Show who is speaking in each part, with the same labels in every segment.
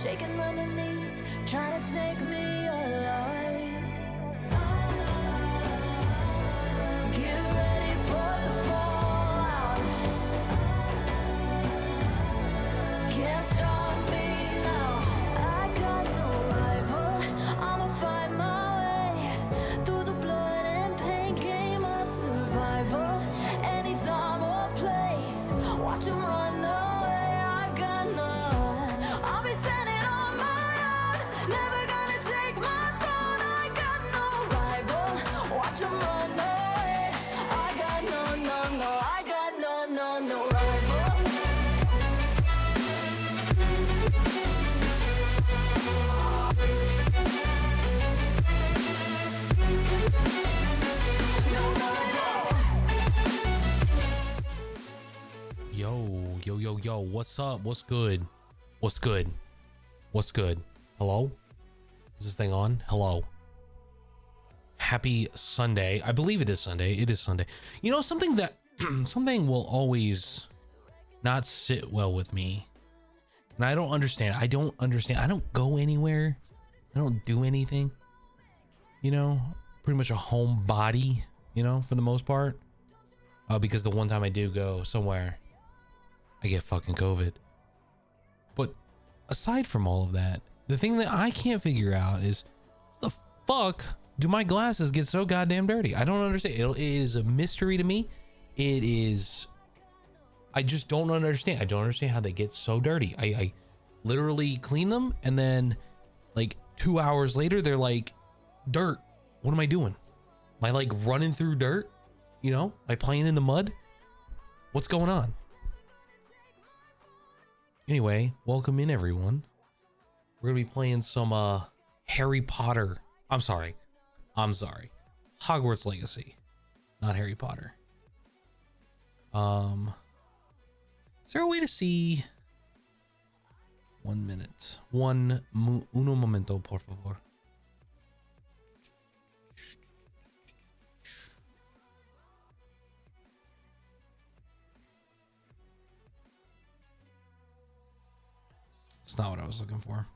Speaker 1: shaking underneath, trying to take me alive. Get ready for the fallout. Can't stop me now. I got no rival. I'ma find my way through the blood and pain game of survival. Any time or place, watch 'em run away. I got none. I'll be standing on my own, never gonna take my throne.
Speaker 2: yo, what's up? What's good? What's good? What's good? Hello? Is this thing on? Hello. Happy Sunday. I believe it is Sunday. It is Sunday. You know, something that something will always not sit well with me. And I don't understand. I don't go anywhere. I don't do anything. You know, pretty much a homebody, you know, for the most part. Because the one time I do go somewhere, I get fucking COVID. But aside from all of that, the thing that I can't figure out is the fuck do my glasses get so goddamn dirty? I don't understand. It is a mystery to me. It is. I just don't understand. I don't understand how they get so dirty. I literally clean them and then like 2 hours later, they're like dirt. What am I doing? Am I like running through dirt? You know, am I playing in the mud? What's going on? Anyway, welcome in everyone. We're gonna be playing some Harry Potter. I'm sorry. Hogwarts Legacy, not Harry Potter. Is there a way to see? 1 minute. Uno momento, por favor. It's not what I was looking for.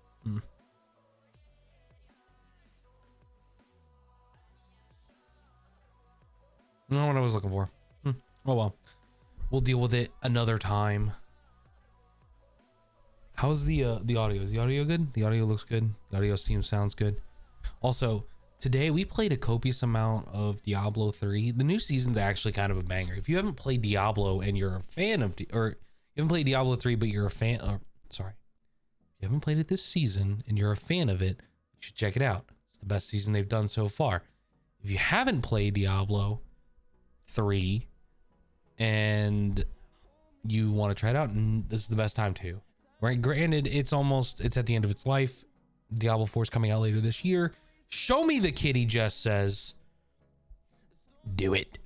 Speaker 2: Not what I was looking for. Oh well. We'll deal with it another time. How's the audio? Is the audio good? The audio looks good. The audio sounds good. Also, today we played a copious amount of Diablo 3. The new season's actually kind of a banger. If you haven't played Diablo and you're a fan of, or you haven't played Diablo 3 but you're a fan, sorry. If you haven't played it this season and you're a fan of it, you should check it out. It's the best season they've done so far. If you haven't played Diablo 3 and you want to try it out, and this is the best time to. Right? Granted, it's at the end of its life. Diablo 4 is coming out later this year. Show me the kitty, Jess says. Do it.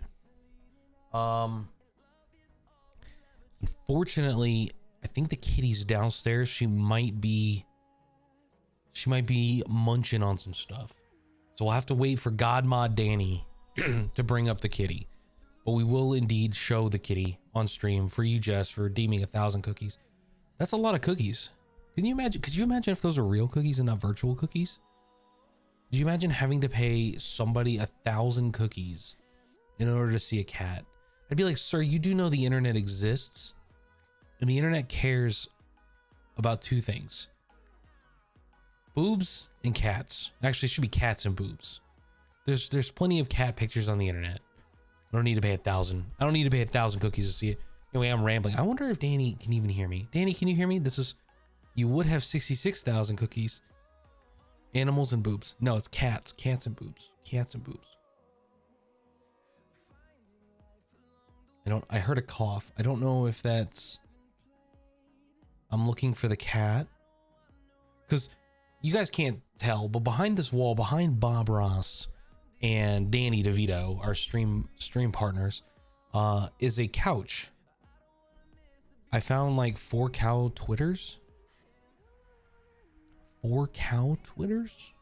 Speaker 2: Unfortunately, I think the kitty's downstairs. She might be munching on some stuff. So we'll have to wait for Godmod Danny to bring up the kitty. But we will indeed show the kitty on stream for you, Jess, for redeeming 1,000 cookies. That's a lot of cookies. Can you imagine? Could you imagine if those are real cookies and not virtual cookies? Could you imagine having to pay somebody 1,000 cookies in order to see a cat? I'd be like, sir, you do know the internet exists, and the internet cares about two things: boobs and cats. Actually, it should be cats and boobs. There's plenty of cat pictures on the internet. I don't need to pay 1,000. I don't need to pay 1,000 cookies to see it. Anyway, I'm rambling. I wonder if Danny can even hear me. Danny, can you hear me? You would have 66,000 cookies. Animals and boobs. No, it's cats. Cats and boobs. Cats and boobs. I heard a cough. I don't know if that's... I'm looking for the cat. Because you guys can't tell, but behind this wall, behind Bob Ross and Danny DeVito, our stream partners, is a couch. I found like 4 cow Twitters. 4 cow Twitters?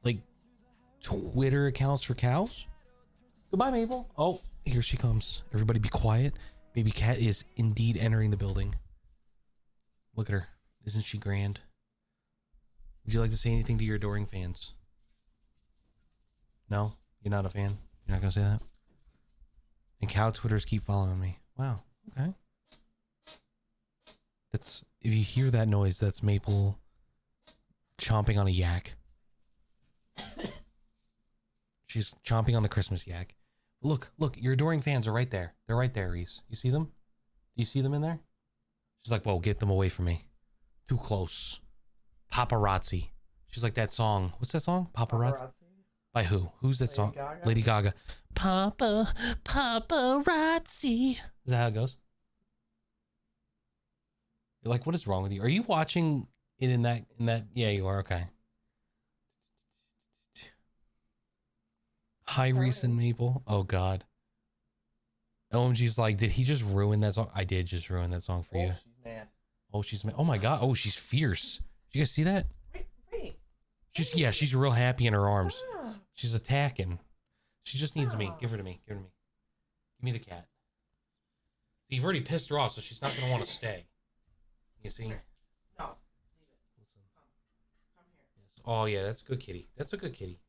Speaker 2: Like Twitter accounts for cows? Goodbye, Mabel. Oh, here she comes. Everybody be quiet. Baby cat is indeed entering the building. Look at her. Isn't she grand? Would you like to say anything to your adoring fans? No? You're not a fan? You're not going to say that? And cow Twitters keep following me. Wow. Okay. That's, if you hear that noise, that's Maple chomping on a yak. She's chomping on the Christmas yak. Look, your adoring fans are right there. They're right there, Reese. You see them? Do you see them in there? She's like, whoa, get them away from me. Too close. Paparazzi. She's like that song. What's that song? Paparazzi? By who? Who's that song?
Speaker 3: Gaga?
Speaker 2: Lady Gaga. Paparazzi. Is that how it goes? You're like, what is wrong with you? Are you watching it in that? Yeah, you are. Okay. Hi, Reese and Maple. Oh God. OMG's like, did he just ruin that song? I did just ruin that song for you.
Speaker 3: She's mad.
Speaker 2: Oh, she's mad. Oh my God. Oh, she's fierce. Did you guys see that?
Speaker 3: Wait.
Speaker 2: She's real happy in her arms. She's attacking. She just needs me. Give her to me. Give her to me. Give me the cat. You've already pissed her off, so she's not going to want to stay. You see?
Speaker 3: No.
Speaker 2: Listen.
Speaker 3: Come here.
Speaker 2: Yes. Oh, yeah, that's a good kitty. That's a good kitty.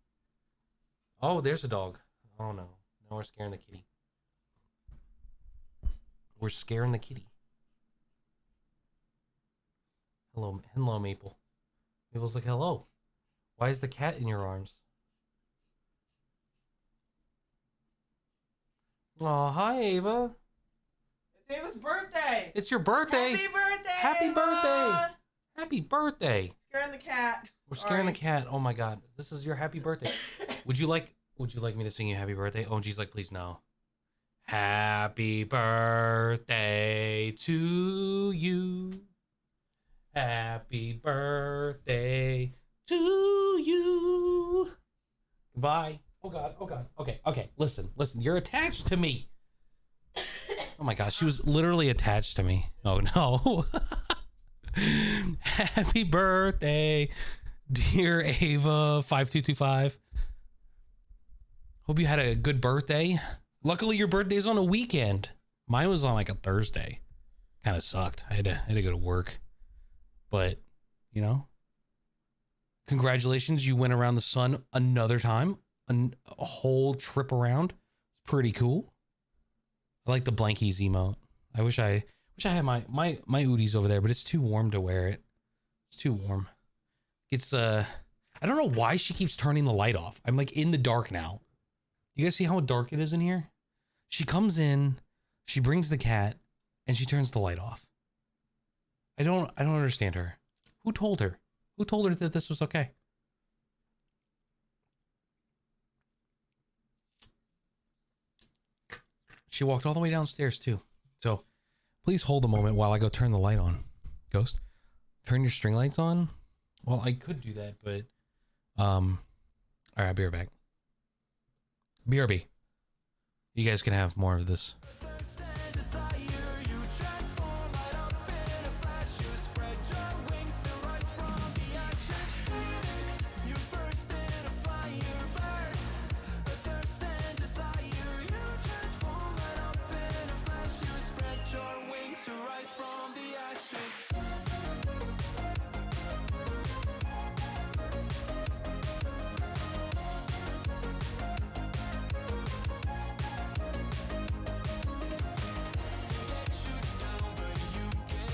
Speaker 2: Oh, there's a dog. Oh, no. No, we're scaring the kitty. We're scaring the kitty. Hello, Maple. Maple's like, hello. Why is the cat in your arms? Oh, hi, Ava.
Speaker 3: It's Ava's birthday.
Speaker 2: It's your birthday.
Speaker 3: Happy birthday.
Speaker 2: Happy
Speaker 3: Ava.
Speaker 2: birthday. Happy birthday.
Speaker 3: Scaring the cat.
Speaker 2: We're scaring the cat. Oh my God. This is your happy birthday. Would you like me to sing you happy birthday? Oh, she's like, please no. Happy birthday to you. Happy birthday to you. Goodbye. Oh God. Oh God. Okay. Listen. You're attached to me. Oh my gosh. She was literally attached to me. Oh no. Happy birthday, dear Ava 5225. Hope you had a good birthday. Luckily, your birthday's on a weekend. Mine was on like a Thursday. Kind of sucked. I had to go to work. But, you know, congratulations. You went around the sun another time. A whole trip around. It's pretty cool. I like the blankies emote. I wish I had my Udis over there, but it's too warm to wear it. It's too warm. It's I don't know why she keeps turning the light off. I'm like in the dark now. You guys see how dark it is in here? She comes in, she brings the cat, and she turns the light off. I don't understand her. Who told her? Who told her that this was okay? She walked all the way downstairs too. So please hold a moment while I go turn the light on. Ghost, turn your string lights on. Well, I could do that, but all right, I'll be right back. BRB. You guys can have more of this.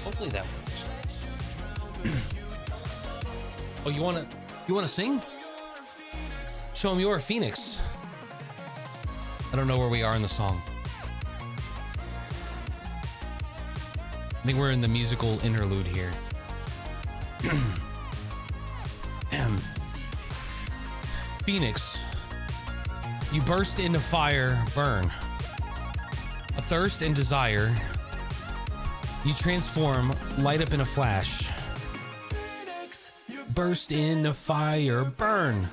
Speaker 2: Hopefully that works. Oh, you wanna sing? Show him you're a phoenix. I don't know where we are in the song. I think we're in the musical interlude here. Phoenix, you burst into fire, burn. A thirst and desire. You transform, light up in a flash. Burst into fire, burn.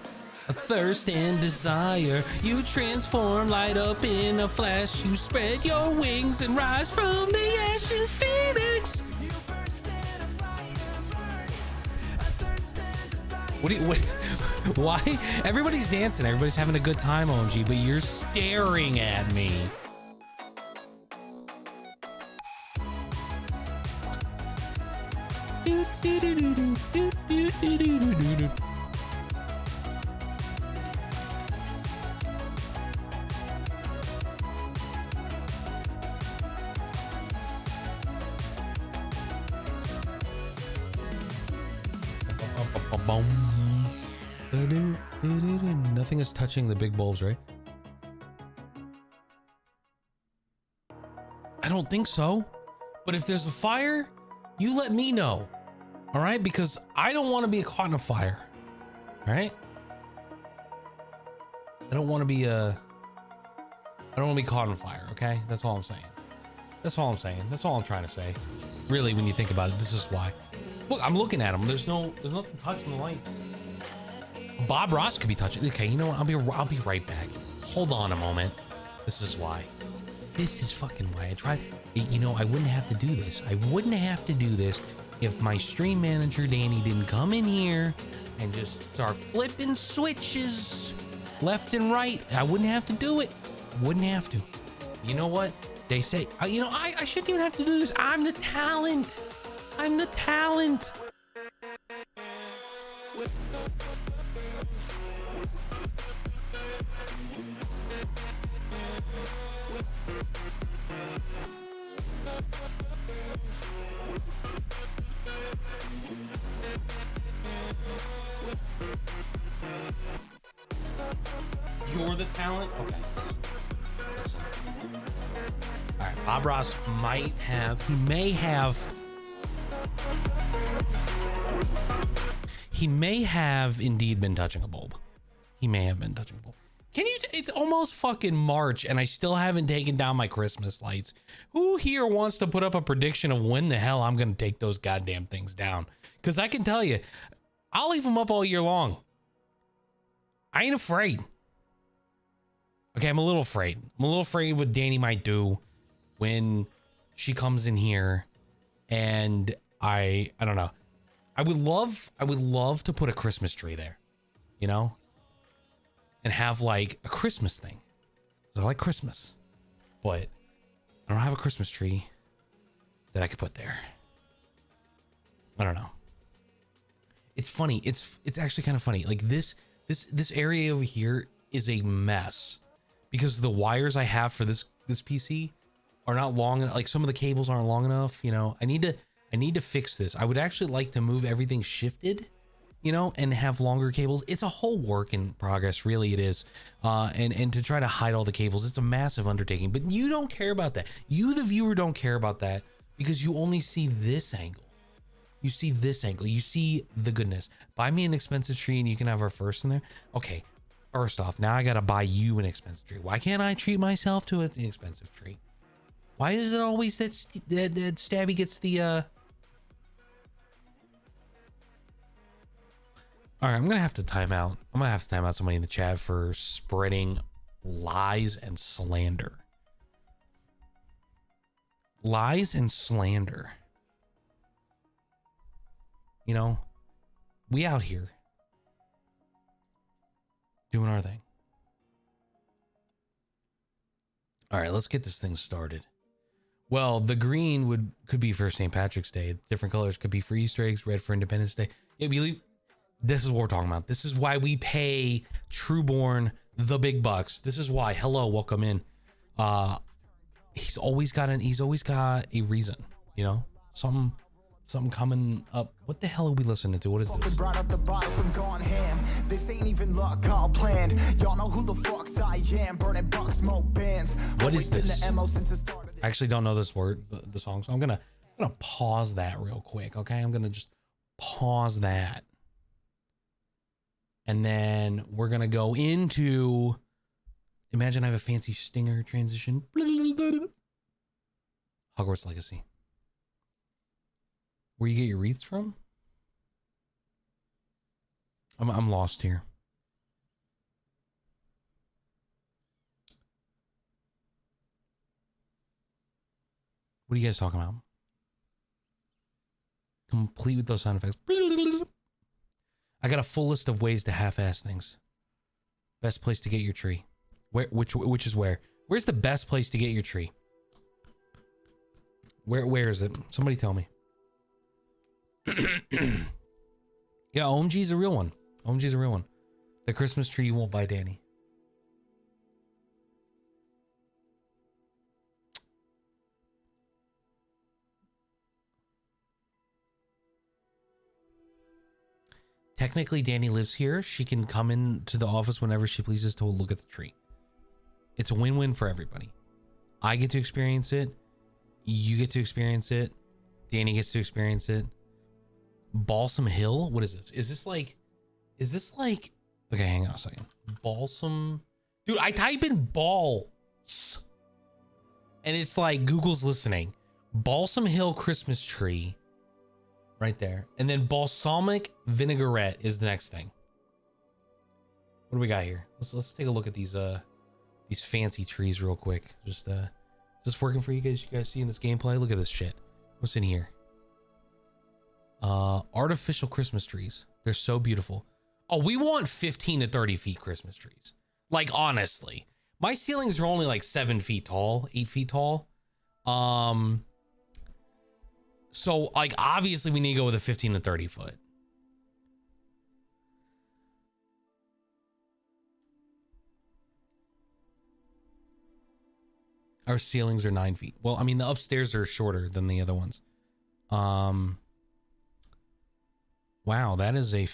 Speaker 2: A thirst and desire. You transform, light up in a flash. You spread your wings and rise from the ashes, Phoenix. Why? Everybody's dancing. Everybody's having a good time, OMG, but you're staring at me. Nothing is touching the big bulbs, right? I don't think so. But if there's a fire, you let me know. All right? Because I don't want to be caught in a fire. All right? I don't want to be caught in fire, okay? That's all I'm saying. That's all I'm saying. That's all I'm trying to say. Really, when you think about it, this is why. Look, I'm looking at him. There's nothing touching the light. Bob Ross could be touching. Okay, you know what? I'll be right back. Hold on a moment. This is why. This is fucking why I tried. You know, I wouldn't have to do this. I wouldn't have to do this if my stream manager, Danny, didn't come in here and just start flipping switches left and right. I wouldn't have to do it. Wouldn't have to. You know what? They say, you know, I shouldn't even have to do this. I'm the talent. I'm the talent. You're the talent? Okay, listen. All right, Bob Ross he may have indeed been touching a bulb. He may have been touching a bulb. It's almost fucking March and I still haven't taken down my Christmas lights. Who here wants to put up a prediction of when the hell I'm going to take those goddamn things down? Because I can tell you, I'll leave them up all year long. I ain't afraid. Okay, I'm a little afraid. I'm a little afraid what Danny might do when she comes in here, and I don't know. I would love to put a Christmas tree there, you know, and have like a Christmas thing. 'Cause I like Christmas, but I don't have a Christmas tree that I could put there. I don't know. It's funny. It's actually kind of funny. Like this area over here is a mess. Because the wires I have for this PC are not long enough. Like some of the cables aren't long enough, you know. I need to fix this. I would actually like to move everything shifted, you know, and have longer cables. It's a whole work in progress, really it is. And to try to hide all the cables, it's a massive undertaking. But you don't care about that. You, the viewer, don't care about that because you only see this angle. You see this angle. You see the goodness. Buy me an expensive tree and you can have our first in there. Okay. First off, now I gotta buy you an expensive tree. Why can't I treat myself to an expensive tree? Why is it always that Stabby gets the All right, I'm gonna have to time out. I'm gonna have to time out somebody in the chat for spreading lies and slander. Lies and slander. You know, we out here doing our thing. All right, let's get this thing started. Well, the green could be for St. Patrick's Day. Different colors could be for Easter eggs. Red for Independence Day. Yeah, believe this is what we're talking about. This is why we pay Trueborn the big bucks. This is why. Hello, welcome in. He's always got a reason. You know, something coming up. What the hell are we listening to? What is this?
Speaker 4: Brought up the bottle from gone ham. This ain't even luck, all planned. Y'all know who the fucks I am. Burning bucks, smoke bands.
Speaker 2: What is this? I actually don't know this word, the song. So I'm gonna pause that real quick. Okay, I'm gonna just pause that, and then we're gonna go into. Imagine I have a fancy stinger transition. Hogwarts Legacy. Where you get your wreaths from? I'm lost here. What are you guys talking about? Complete with those sound effects. I got a full list of ways to half-ass things. Best place to get your tree. Which is where? Where's the best place to get your tree? Where is it? Somebody tell me. Yeah, OMG's a real one. OMG's a real one. The Christmas tree you won't buy, Danny. Technically, Danny lives here. She can come into the office whenever she pleases to look at the tree. It's a win-win for everybody. I get to experience it. You get to experience it. Danny gets to experience it. Balsam Hill? What is this? Is this like... Okay, hang on a second. Balsam... Dude, I type in balls. And it's like Google's listening. Balsam Hill Christmas tree. Right there. And then balsamic vinaigrette is the next thing. What do we got here? Let's take a look at these fancy trees real quick. Just Is this working for you guys? You guys seeing this gameplay? Look at this shit. What's in here? Artificial Christmas trees. They're so beautiful. Oh, we want 15 to 30 feet Christmas trees. Like, honestly. My ceilings are only like 7 feet tall, 8 feet tall. So, like, obviously we need to go with a 15 to 30 foot. Our ceilings are 9 feet. Well, I mean, the upstairs are shorter than the other ones. Wow, that is a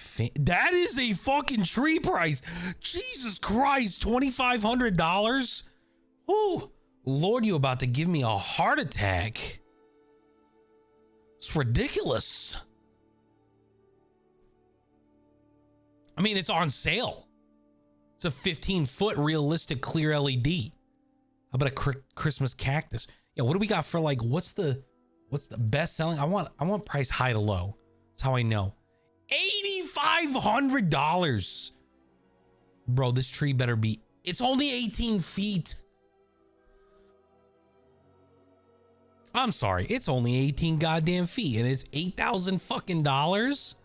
Speaker 2: fucking tree price. Jesus Christ, $2,500. Oh, Lord, you about to give me a heart attack. It's ridiculous. I mean, it's on sale. It's a 15-foot realistic clear LED. How about a Christmas cactus? Yeah, what do we got for like, what's the best selling? I want price high to low. That's how I know. $8,500. Bro, this tree better be, it's only 18 feet. I'm sorry, it's only 18 goddamn feet and it's $8,000 fucking dollars.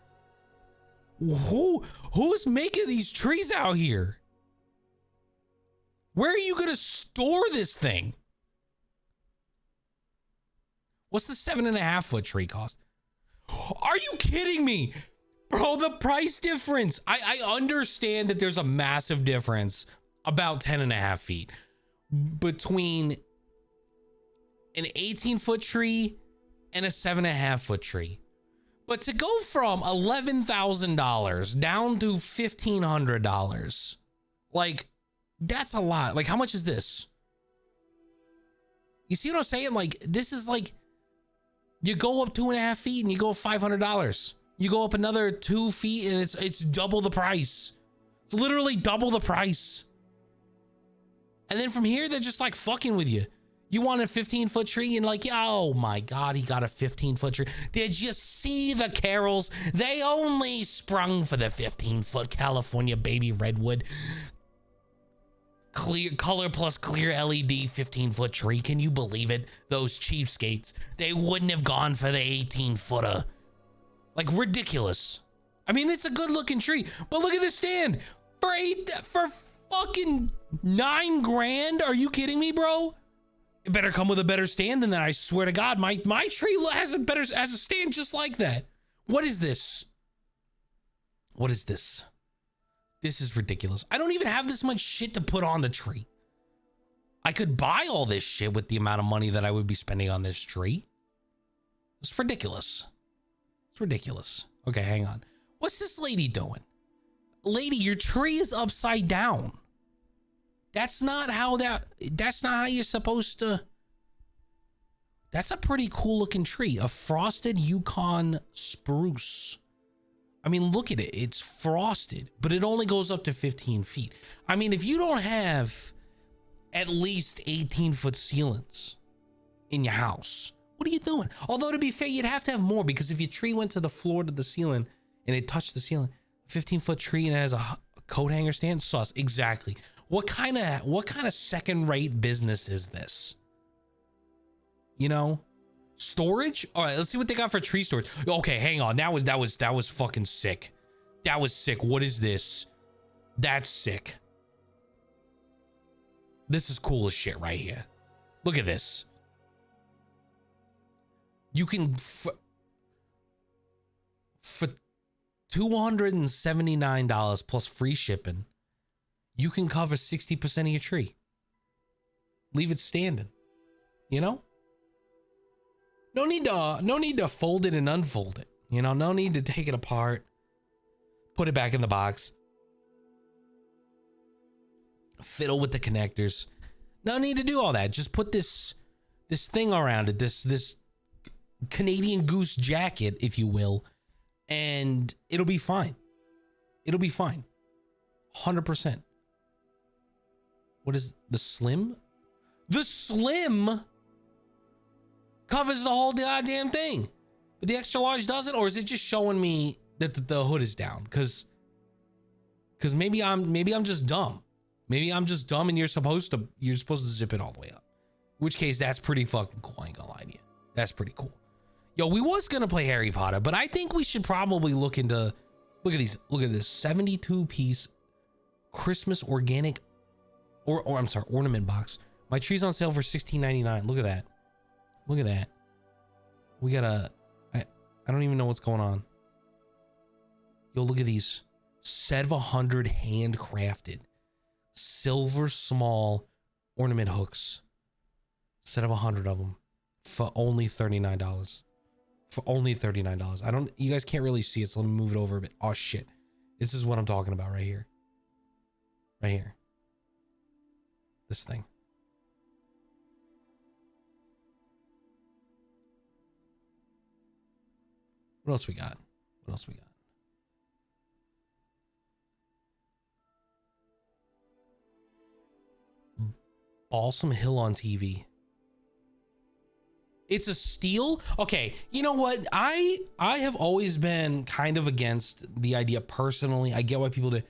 Speaker 2: Who's making these trees out here? Where are you gonna store this thing? What's the 7.5 foot tree cost? Are you kidding me? Bro, the price difference. I understand that there's a massive difference, about 10.5 feet, between an 18-foot tree and a 7.5 foot tree. But to go from $11,000 down to $1,500, like, that's a lot. Like, how much is this? You see what I'm saying? Like, this is like, you go up 2.5 feet and you go up $500. You go up another 2 feet and it's double the price. It's literally double the price. And then from here, they're just like fucking with you. You want a 15-foot tree and like, oh my God, he got a 15-foot tree. Did you see the carols? They only sprung for the 15-foot California baby redwood. Clear color plus clear LED 15-foot tree. Can you believe it? Those cheapskates. They wouldn't have gone for the 18-footer. Like, ridiculous. I mean, it's a good looking tree, but look at this stand for fucking $9 grand. Are you kidding me, bro? It better come with a better stand than that. I swear to God, my tree has a stand just like that. What is this? What is this? This is ridiculous. I don't even have this much shit to put on the tree. I could buy all this shit with the amount of money that I would be spending on this tree. It's ridiculous. It's ridiculous. Okay, hang on. What's this lady doing? Lady, your tree is upside down. That's not how you're supposed to. That's a pretty cool looking tree. A frosted Yukon spruce. I mean, look at it. It's frosted, but it only goes up to 15 feet. I mean, if you don't have at least 18-foot ceilings in your house, what are you doing? Although, to be fair, you'd have to have more, because if your tree went to the floor to the ceiling and it touched the ceiling, 15-foot tree and it has a coat hanger stand, sus. Exactly. What kind of second-rate business is this? You know? Storage? All right, let's see what they got for tree storage. Okay, hang on. That was fucking sick. That was sick. What is this? That's sick. This is cool as shit right here. Look at this. You can for $279 plus free shipping, you can cover 60% of your tree. Leave it standing. You know? No need to fold it and unfold it. You know, no need to take it apart, put it back in the box, fiddle with the connectors. No need to do all that. Just put this thing around it, this Canadian Goose jacket, if you will, and it'll be fine. It'll be fine. 100%. What is the slim? The slim covers the whole goddamn thing, but the extra large doesn't. Or is it just showing me that the hood is down? Because maybe I'm just dumb. Maybe I'm just dumb, and you're supposed to zip it all the way up. which case that's pretty fucking cool. I ain't gonna lie to you. That's pretty cool. Yo, we was gonna play Harry Potter, but I think we should probably look at these. Look at this 72 piece Christmas organic or I'm sorry, ornament box. My tree's on sale for $16.99. Look at that. Look at that. We got I don't even know what's going on. Yo, look at these. Set of 100 handcrafted silver small ornament hooks. Set of 100 of them for only $39. For only $39. You guys can't really see it, so let me move it over a bit. Oh shit. This is what I'm talking about right here. Right here. This thing. What else we got? What else we got? Balsam Hill on TV. It's a steal. Okay, you know what? I have always been kind of against the idea personally. I get why people do.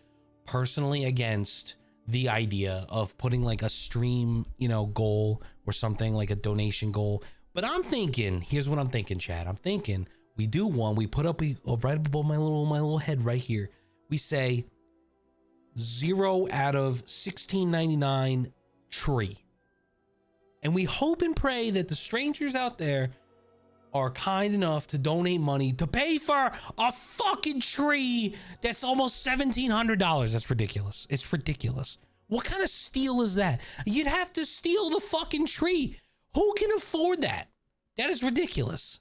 Speaker 2: Personally against the idea of putting like a stream, you know, goal or something like a donation goal. But I'm thinking, here's what I'm thinking, Chad. I'm thinking we do one. We put up right above my little head right here. We say 0 out of $16.99 tree. And we hope and pray that the strangers out there are kind enough to donate money to pay for a fucking tree that's almost $1,700. That's ridiculous. It's ridiculous. What kind of steal is that? You'd have to steal the fucking tree. Who can afford that? That is ridiculous.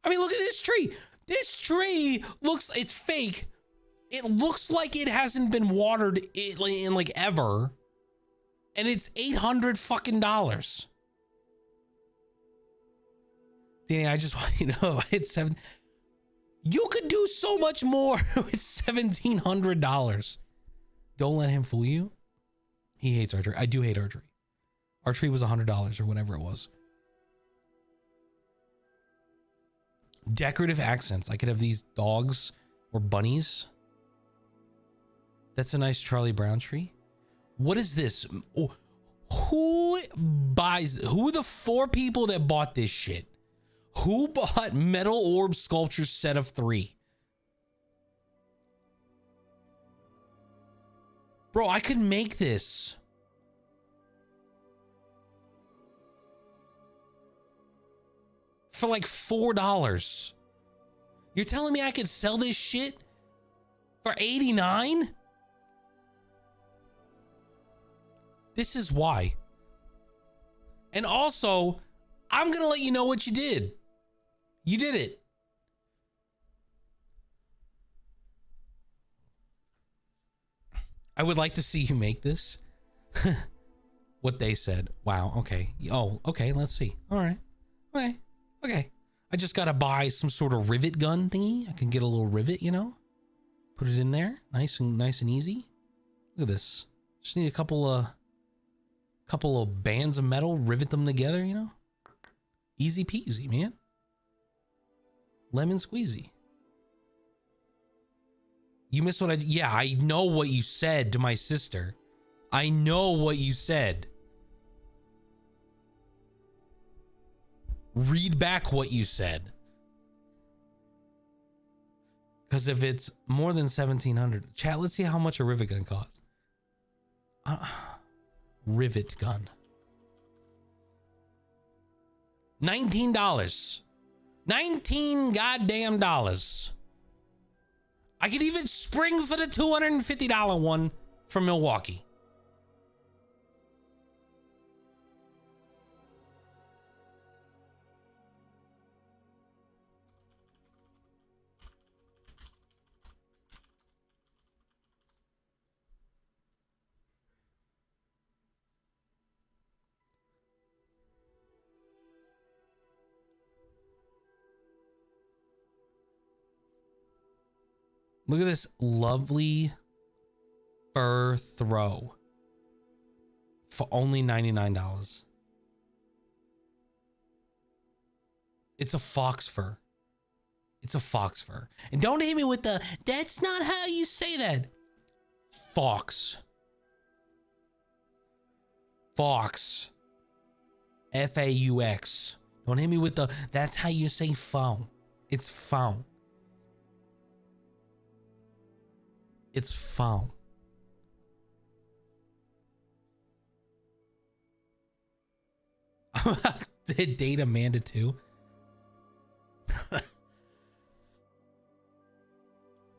Speaker 2: I mean, look at this tree. This tree it's fake. It looks like it hasn't been watered in like ever. And it's $800 fucking dollars. Danny, I just want you to know it's you could do so much more with $1,700. Don't let him fool you. He hates archery. I do hate archery. Archery was $100 or whatever it was. Decorative accents. I could have these dogs or bunnies. That's a nice Charlie Brown tree. What is this? Oh, who are the 4 people that bought this shit? Who bought metal orb sculpture set of 3? Bro, I could make this. For like $4. You're telling me I could sell this shit for $89? This is why. And also, I'm going to let you know what you did. You did it. I would like to see you make this. What they said. Wow. Okay. Oh, okay. Let's see. All right. Okay. Okay. I just got to buy some sort of rivet gun thingy. I can get a little rivet, you know, put it in there. Nice and easy. Look at this. Just need a couple of bands of metal, rivet them together, you know? Easy peasy, man. Lemon squeezy. You missed what yeah, I know what you said to my sister. I know what you said. Read back what you said. Because if it's more than $1,700, chat, let's see how much a rivet gun costs. Rivet gun. $19. 19 goddamn dollars. I could even spring for the $250 one from Milwaukee. Look at this lovely fur throw for only $99. It's a fox fur. It's a fox fur. And don't hit me with the, that's not how you say that. Fox. Fox. F-A-U-X. Don't hit me with the, that's how you say phone. It's phone. It's phone. Did date Amanda too?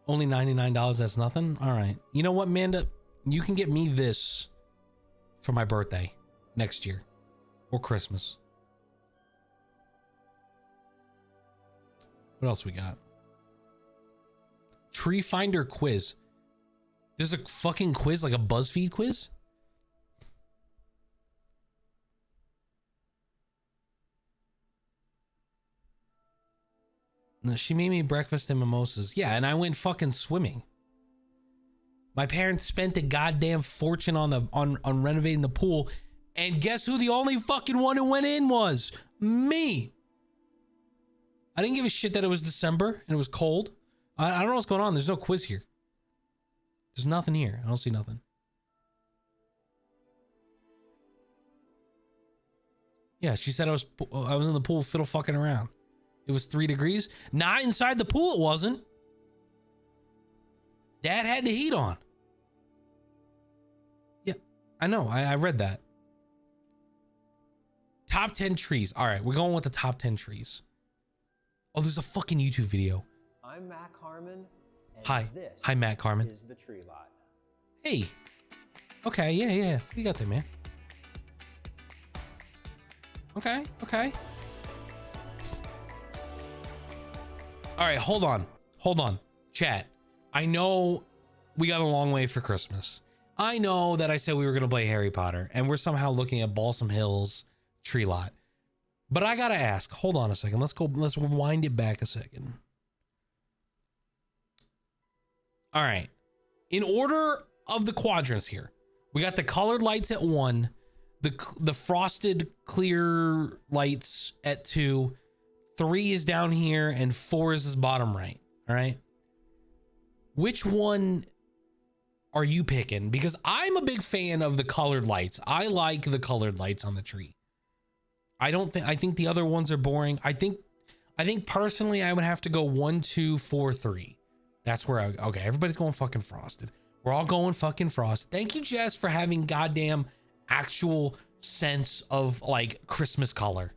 Speaker 2: Only $99, that's nothing? All right. You know what, Amanda? You can get me this for my birthday next year or Christmas. What else we got? Tree Finder quiz. There's a fucking quiz, like a BuzzFeed quiz? No, she made me breakfast and mimosas. Yeah, and I went fucking swimming. My parents spent a goddamn fortune on renovating the pool, and guess who the only fucking one who went in was? Me. I didn't give a shit that it was December and it was cold. I don't know what's going on. There's no quiz here. There's nothing here. I don't see nothing. Yeah, she said I was in the pool fiddle fucking around. It was 3 degrees. Not inside the pool, it wasn't. Dad had the heat on. Yeah, I know. I read that. Top 10 trees. All right, we're going with the top 10 trees. Oh, there's a fucking YouTube video.
Speaker 5: I'm Matt Carmen. And
Speaker 2: Hi.
Speaker 5: This
Speaker 2: Hi, Matt Carmen.
Speaker 5: is the tree lot.
Speaker 2: Hey. Okay, yeah. You got that, man. Okay. All right, hold on. Chat. I know we got a long way for Christmas. I know that I said we were going to play Harry Potter, and we're somehow looking at Balsam Hills tree lot. But I got to ask, hold on a second. Let's rewind it back a second. All right. In order of the quadrants here, we got the colored lights at 1, the frosted clear lights at 2, 3 is down here, and 4 is this bottom right. All right. Which one are you picking? Because I'm a big fan of the colored lights. I like the colored lights on the tree. I think the other ones are boring. I think personally I would have to go 1, 2, 4, 3. That's where okay, everybody's going fucking frosted. We're all going fucking frosted. Thank you, Jess, for having goddamn actual sense of like Christmas color.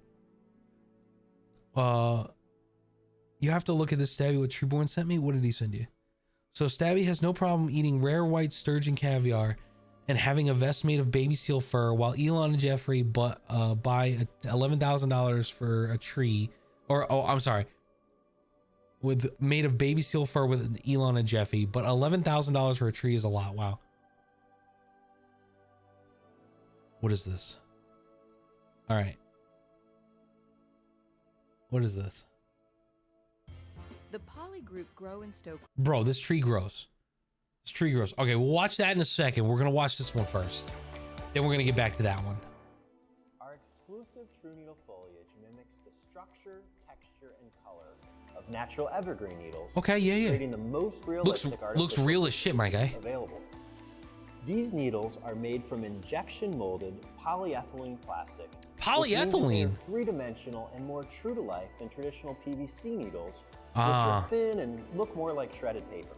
Speaker 2: You have to look at this Stabby what Treeborn sent me. What did he send you? So Stabby has no problem eating rare white sturgeon caviar and having a vest made of baby seal fur, while Elon and Jeffrey buy $11,000 for a tree, made of baby seal fur with Elon and Jeffy, but $11,000 for a tree is a lot. Wow. What is this? All right. What is this?
Speaker 6: The Poly Group grow and stow.
Speaker 2: Bro, this tree grows. This tree grows. Okay, we'll watch that in a second. We're going to watch this one first. Then we're going to get back to that one.
Speaker 5: Our exclusive true needle foliage mimics the structure, texture, and color of natural evergreen needles.
Speaker 2: Okay, yeah.
Speaker 5: Creating the most realistic
Speaker 2: Looks real as shit, my guy.
Speaker 5: Available. These needles are made from injection molded polyethylene plastic.
Speaker 2: Polyethylene?
Speaker 5: Three-dimensional and more true to life than traditional PVC needles, which are thin and look more like shredded paper.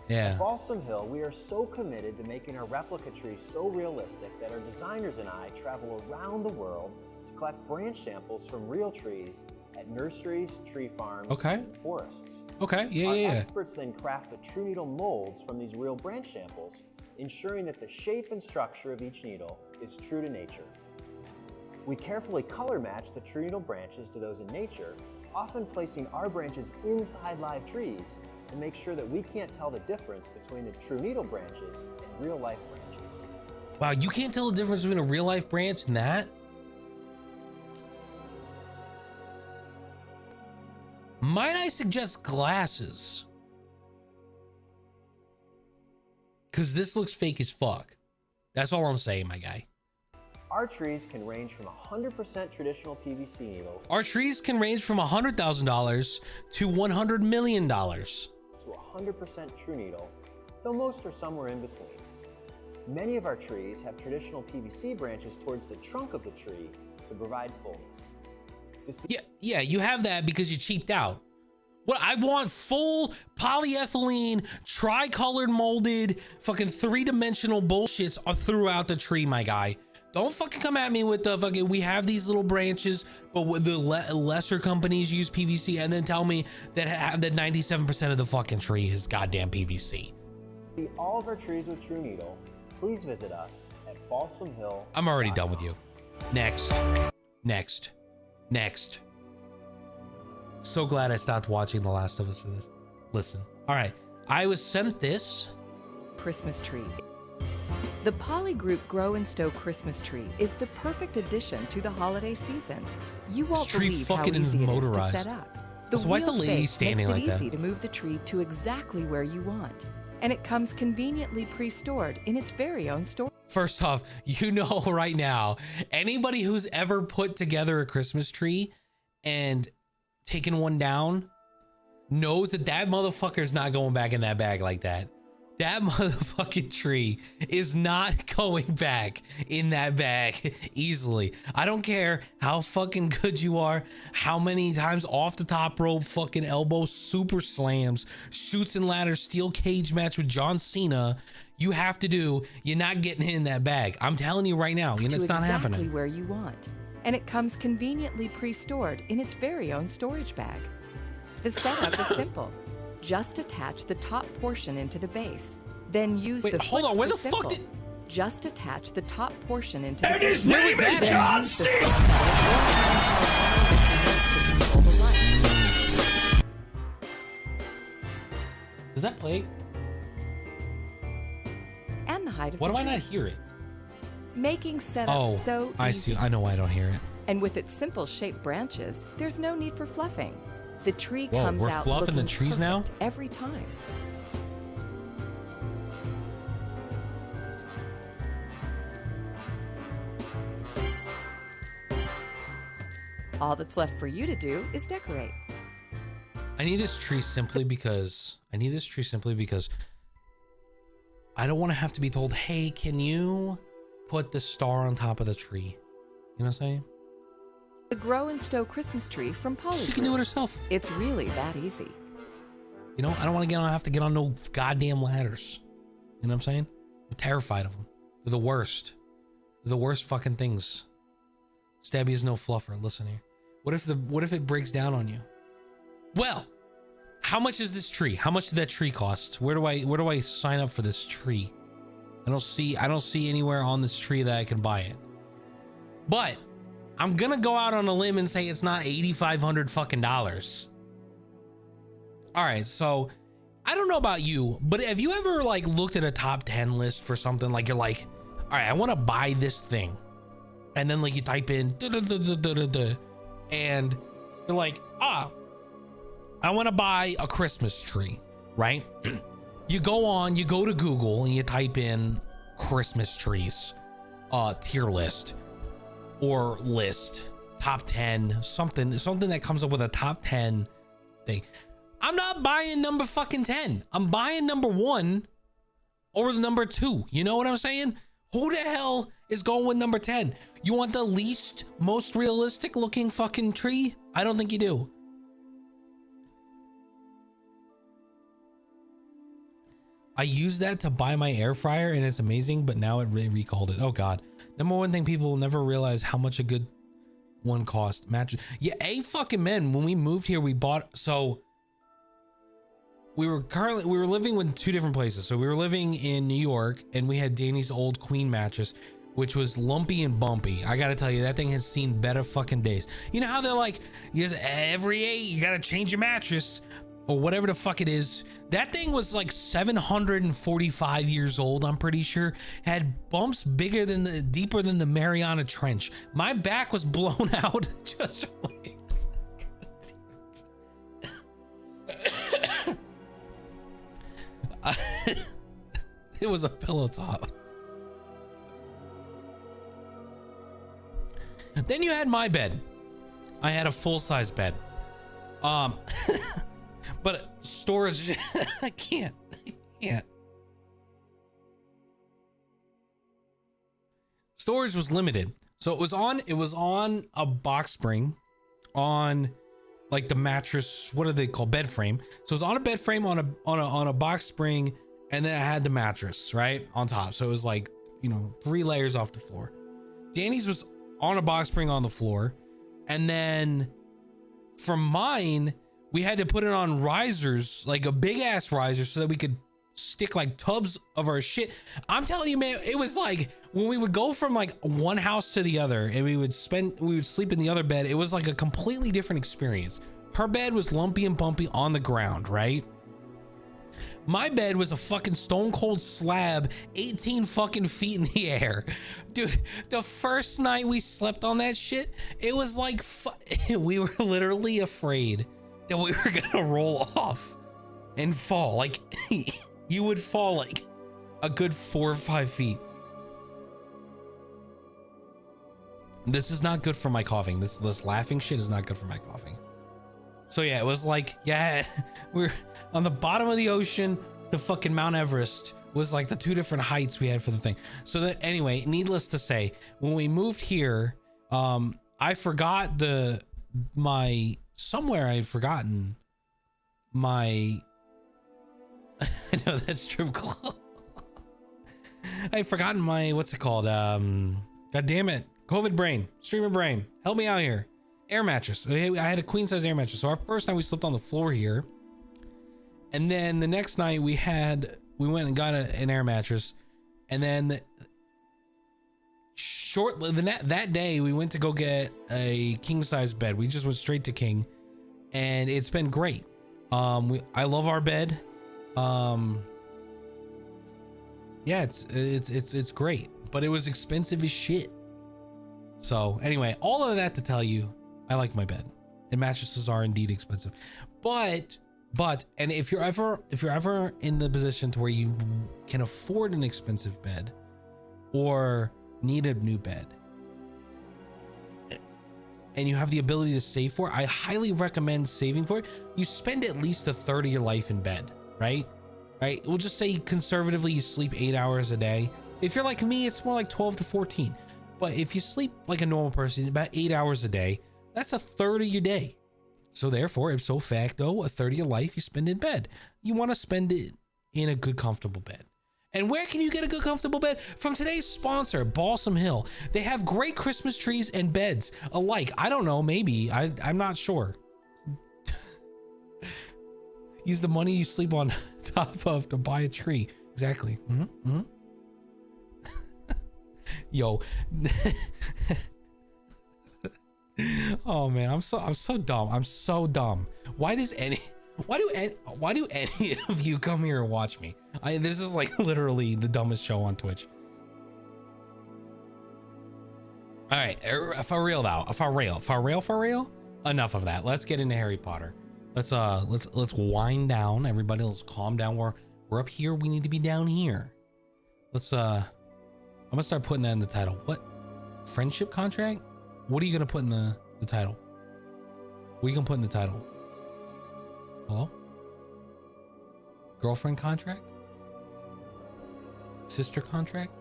Speaker 2: Yeah.
Speaker 5: At Balsam Hill, we are so committed to making our replica trees so realistic that our designers and I travel around the world to collect branch samples from real trees at nurseries, tree farms, and forests.
Speaker 2: Okay, yeah.
Speaker 5: Our experts then craft the true needle molds from these real branch samples, ensuring that the shape and structure of each needle is true to nature. We carefully color match the true needle branches to those in nature, often placing our branches inside live trees to make sure that we can't tell the difference between the true needle branches and real life branches.
Speaker 2: Wow, you can't tell the difference between a real life branch and that? Might I suggest glasses? Because this looks fake as fuck. That's all I'm saying, my guy.
Speaker 5: Our trees can range from 100% traditional PVC needles.
Speaker 2: Our trees can range from $100,000 to $100 million. To
Speaker 5: 100% true needle, though most are somewhere in between. Many of our trees have traditional PVC branches towards the trunk of the tree to provide fullness.
Speaker 2: Yeah, you have that because you cheaped out. What I want full polyethylene, tricolored molded, fucking 3-dimensional bullshits throughout the tree, my guy. Don't fucking come at me with the fucking, we have these little branches, but with the lesser companies use PVC, and then tell me that 97% of the fucking tree is goddamn PVC.
Speaker 5: See all of our trees with True Needle, please visit us at Balsam Hill.
Speaker 2: I'm already done with you. Next. So glad I stopped watching The Last of Us for this. Listen. All right. I was sent this.
Speaker 6: Christmas tree. The Poly Group Grow and Stow Christmas tree is the perfect addition to the holiday season. You won't
Speaker 2: tree
Speaker 6: believe how
Speaker 2: fucking is
Speaker 6: easy it is to
Speaker 2: motorized.
Speaker 6: set up. The
Speaker 2: So why is the
Speaker 6: wheeled
Speaker 2: lady
Speaker 6: base
Speaker 2: standing
Speaker 6: makes
Speaker 2: like
Speaker 6: it
Speaker 2: that?
Speaker 6: easy to move the tree to exactly where you want. And it comes conveniently pre-stored in its very own storage.
Speaker 2: First off, you know right now, anybody who's ever put together a Christmas tree and taken one down knows that motherfucker's not going back in that bag like that. That motherfucking tree is not going back in that bag easily. I don't care how fucking good you are, how many times off the top rope, fucking elbow super slams, shoots and ladders, steel cage match with John Cena. You have to do, you're not getting in that bag. I'm telling you right now, it's not happening.
Speaker 6: Exactly where you want. And it comes conveniently pre-stored in its very own storage bag. The setup is simple. Just attach the top portion into the base. Then use
Speaker 2: Wait,
Speaker 6: the
Speaker 2: hold
Speaker 6: foot
Speaker 2: on, where
Speaker 6: for
Speaker 2: the fuck
Speaker 6: simple.
Speaker 2: did...
Speaker 6: Just attach the top portion into the
Speaker 7: And
Speaker 6: base.
Speaker 7: his name is
Speaker 6: Then
Speaker 7: John
Speaker 6: use the
Speaker 7: Cena!
Speaker 6: foot pedal or handheld power to control the lights.
Speaker 2: Does that play?
Speaker 6: And the height of
Speaker 2: Why
Speaker 6: the
Speaker 2: do I
Speaker 6: tree.
Speaker 2: not hear it?
Speaker 6: Making setup
Speaker 2: Oh,
Speaker 6: so easy.
Speaker 2: I see. I know why I don't hear it.
Speaker 6: And with its simple shaped branches, there's no need for fluffing. The tree
Speaker 2: Whoa,
Speaker 6: comes
Speaker 2: we're
Speaker 6: out
Speaker 2: fluffing the
Speaker 6: looking
Speaker 2: trees now?
Speaker 6: perfect every time. All that's left for you to do is decorate.
Speaker 2: I need this tree simply because I don't want to have to be told, hey, can you put the star on top of the tree? You know what I'm saying?
Speaker 6: The Grow and Stow Christmas tree from Poly
Speaker 2: She can do it herself.
Speaker 6: It's really that easy.
Speaker 2: You know, I don't want to have to get on no goddamn ladders. You know what I'm saying? I'm terrified of them. They're the worst. They're the worst fucking things. Stabby is no fluffer. Listen here. What if it breaks down on you? Well, how much is this tree? How much did that tree cost? Where do I sign up for this tree? I don't see anywhere on this tree that I can buy it. But I'm gonna go out on a limb and say it's not $8,500 fucking dollars. All right, so I don't know about you, but have you ever like looked at a top 10 list for something, like you're like, all right, I want to buy this thing, and then like you type in and you're like, I want to buy a Christmas tree, right? You go to Google and you type in Christmas trees, tier list or list, top 10, something that comes up with a top 10 thing. I'm not buying number fucking 10. I'm buying number 1 over the number 2. You know what I'm saying? Who the hell is going with number 10? You want the least, most realistic looking fucking tree? I don't think you do. I used that to buy my air fryer and it's amazing, but now it recalled it. Oh God. Number one thing, people will never realize how much a good one cost. Mattress. Yeah, fucking men, when we moved here, we bought, so we were living in 2 different places. So we were living in New York and we had Danny's old queen mattress, which was lumpy and bumpy. I gotta tell you, that thing has seen better fucking days. You know how they're like, every 8 you gotta change your mattress or whatever the fuck it is. That thing was like 745 years old, I'm pretty sure. Had bumps deeper than the Mariana Trench. My back was blown out just like it was a pillow top. Then you had my bed. I had a full-size bed. But storage, I can't. Storage was limited. So it was on a box spring on like the mattress, what are they called? Bed frame. So it was on a bed frame on a box spring, and then it had the mattress right on top. So it was like, you know, 3 layers off the floor. Danny's was on a box spring on the floor, and then for mine, we had to put it on risers, like a big ass riser, so that we could stick like tubs of our shit. I'm telling you, man, it was like when we would go from like one house to the other and we would sleep in the other bed, it was like a completely different experience. Her bed was lumpy and bumpy on the ground, right? My bed was a fucking stone cold slab, 18 fucking feet in the air. Dude, the first night we slept on that shit, it was like, we were literally afraid that we were gonna roll off and fall. Like, you would fall like a good 4 or 5 feet. This is not good for my coughing. This laughing shit is not good for my coughing. So yeah, it was like, yeah, we're on the bottom of the ocean. The fucking Mount Everest was like the 2 different heights we had for the thing. So that, anyway, needless to say, when we moved here, I forgot somewhere I had forgotten my, I know that's strip club. I had forgotten my, what's it called? God damn it. COVID brain, streamer brain. Help me out here. Air mattress. I had a queen size air mattress. So our first night we slept on the floor here. And then the next night we went and got an air mattress. And then that day we went to go get a king size bed. We just went straight to king, and it's been great. I love our bed. Yeah, it's great, but it was expensive as shit. So anyway, all of that to tell you, I like my bed, and mattresses are indeed expensive, but and if you're ever in the position to where you can afford an expensive bed or need a new bed and you have the ability to save for it, I highly recommend saving for it. You spend at least a third of your life in bed, right? We'll just say conservatively you sleep 8 hours a day. If you're like me, it's more like 12 to 14. But if you sleep like a normal person, about 8 hours a day, that's a third of your day. So therefore, ipso facto, a third of your life you spend in bed. You want to spend it in a good, comfortable bed. And where can you get a good, comfortable bed? From today's sponsor, Balsam Hill. They have great Christmas trees and beds alike. I don't know, maybe. I'm not sure. Use the money you sleep on top of to buy a tree. Exactly. Yo. Oh man, I'm so dumb. I'm so dumb. Why do any of you come here and watch me? This is like literally the dumbest show on Twitch. All right, for real though, for real. Enough of that. Let's get into Harry Potter. Let's wind down, everybody. Let's calm down. We're up here. We need to be down here. I'm gonna start putting that in the title. What? Friendship contract? What are you gonna put in the title? What are you gonna put in the title? Hello? Girlfriend contract? Sister contract?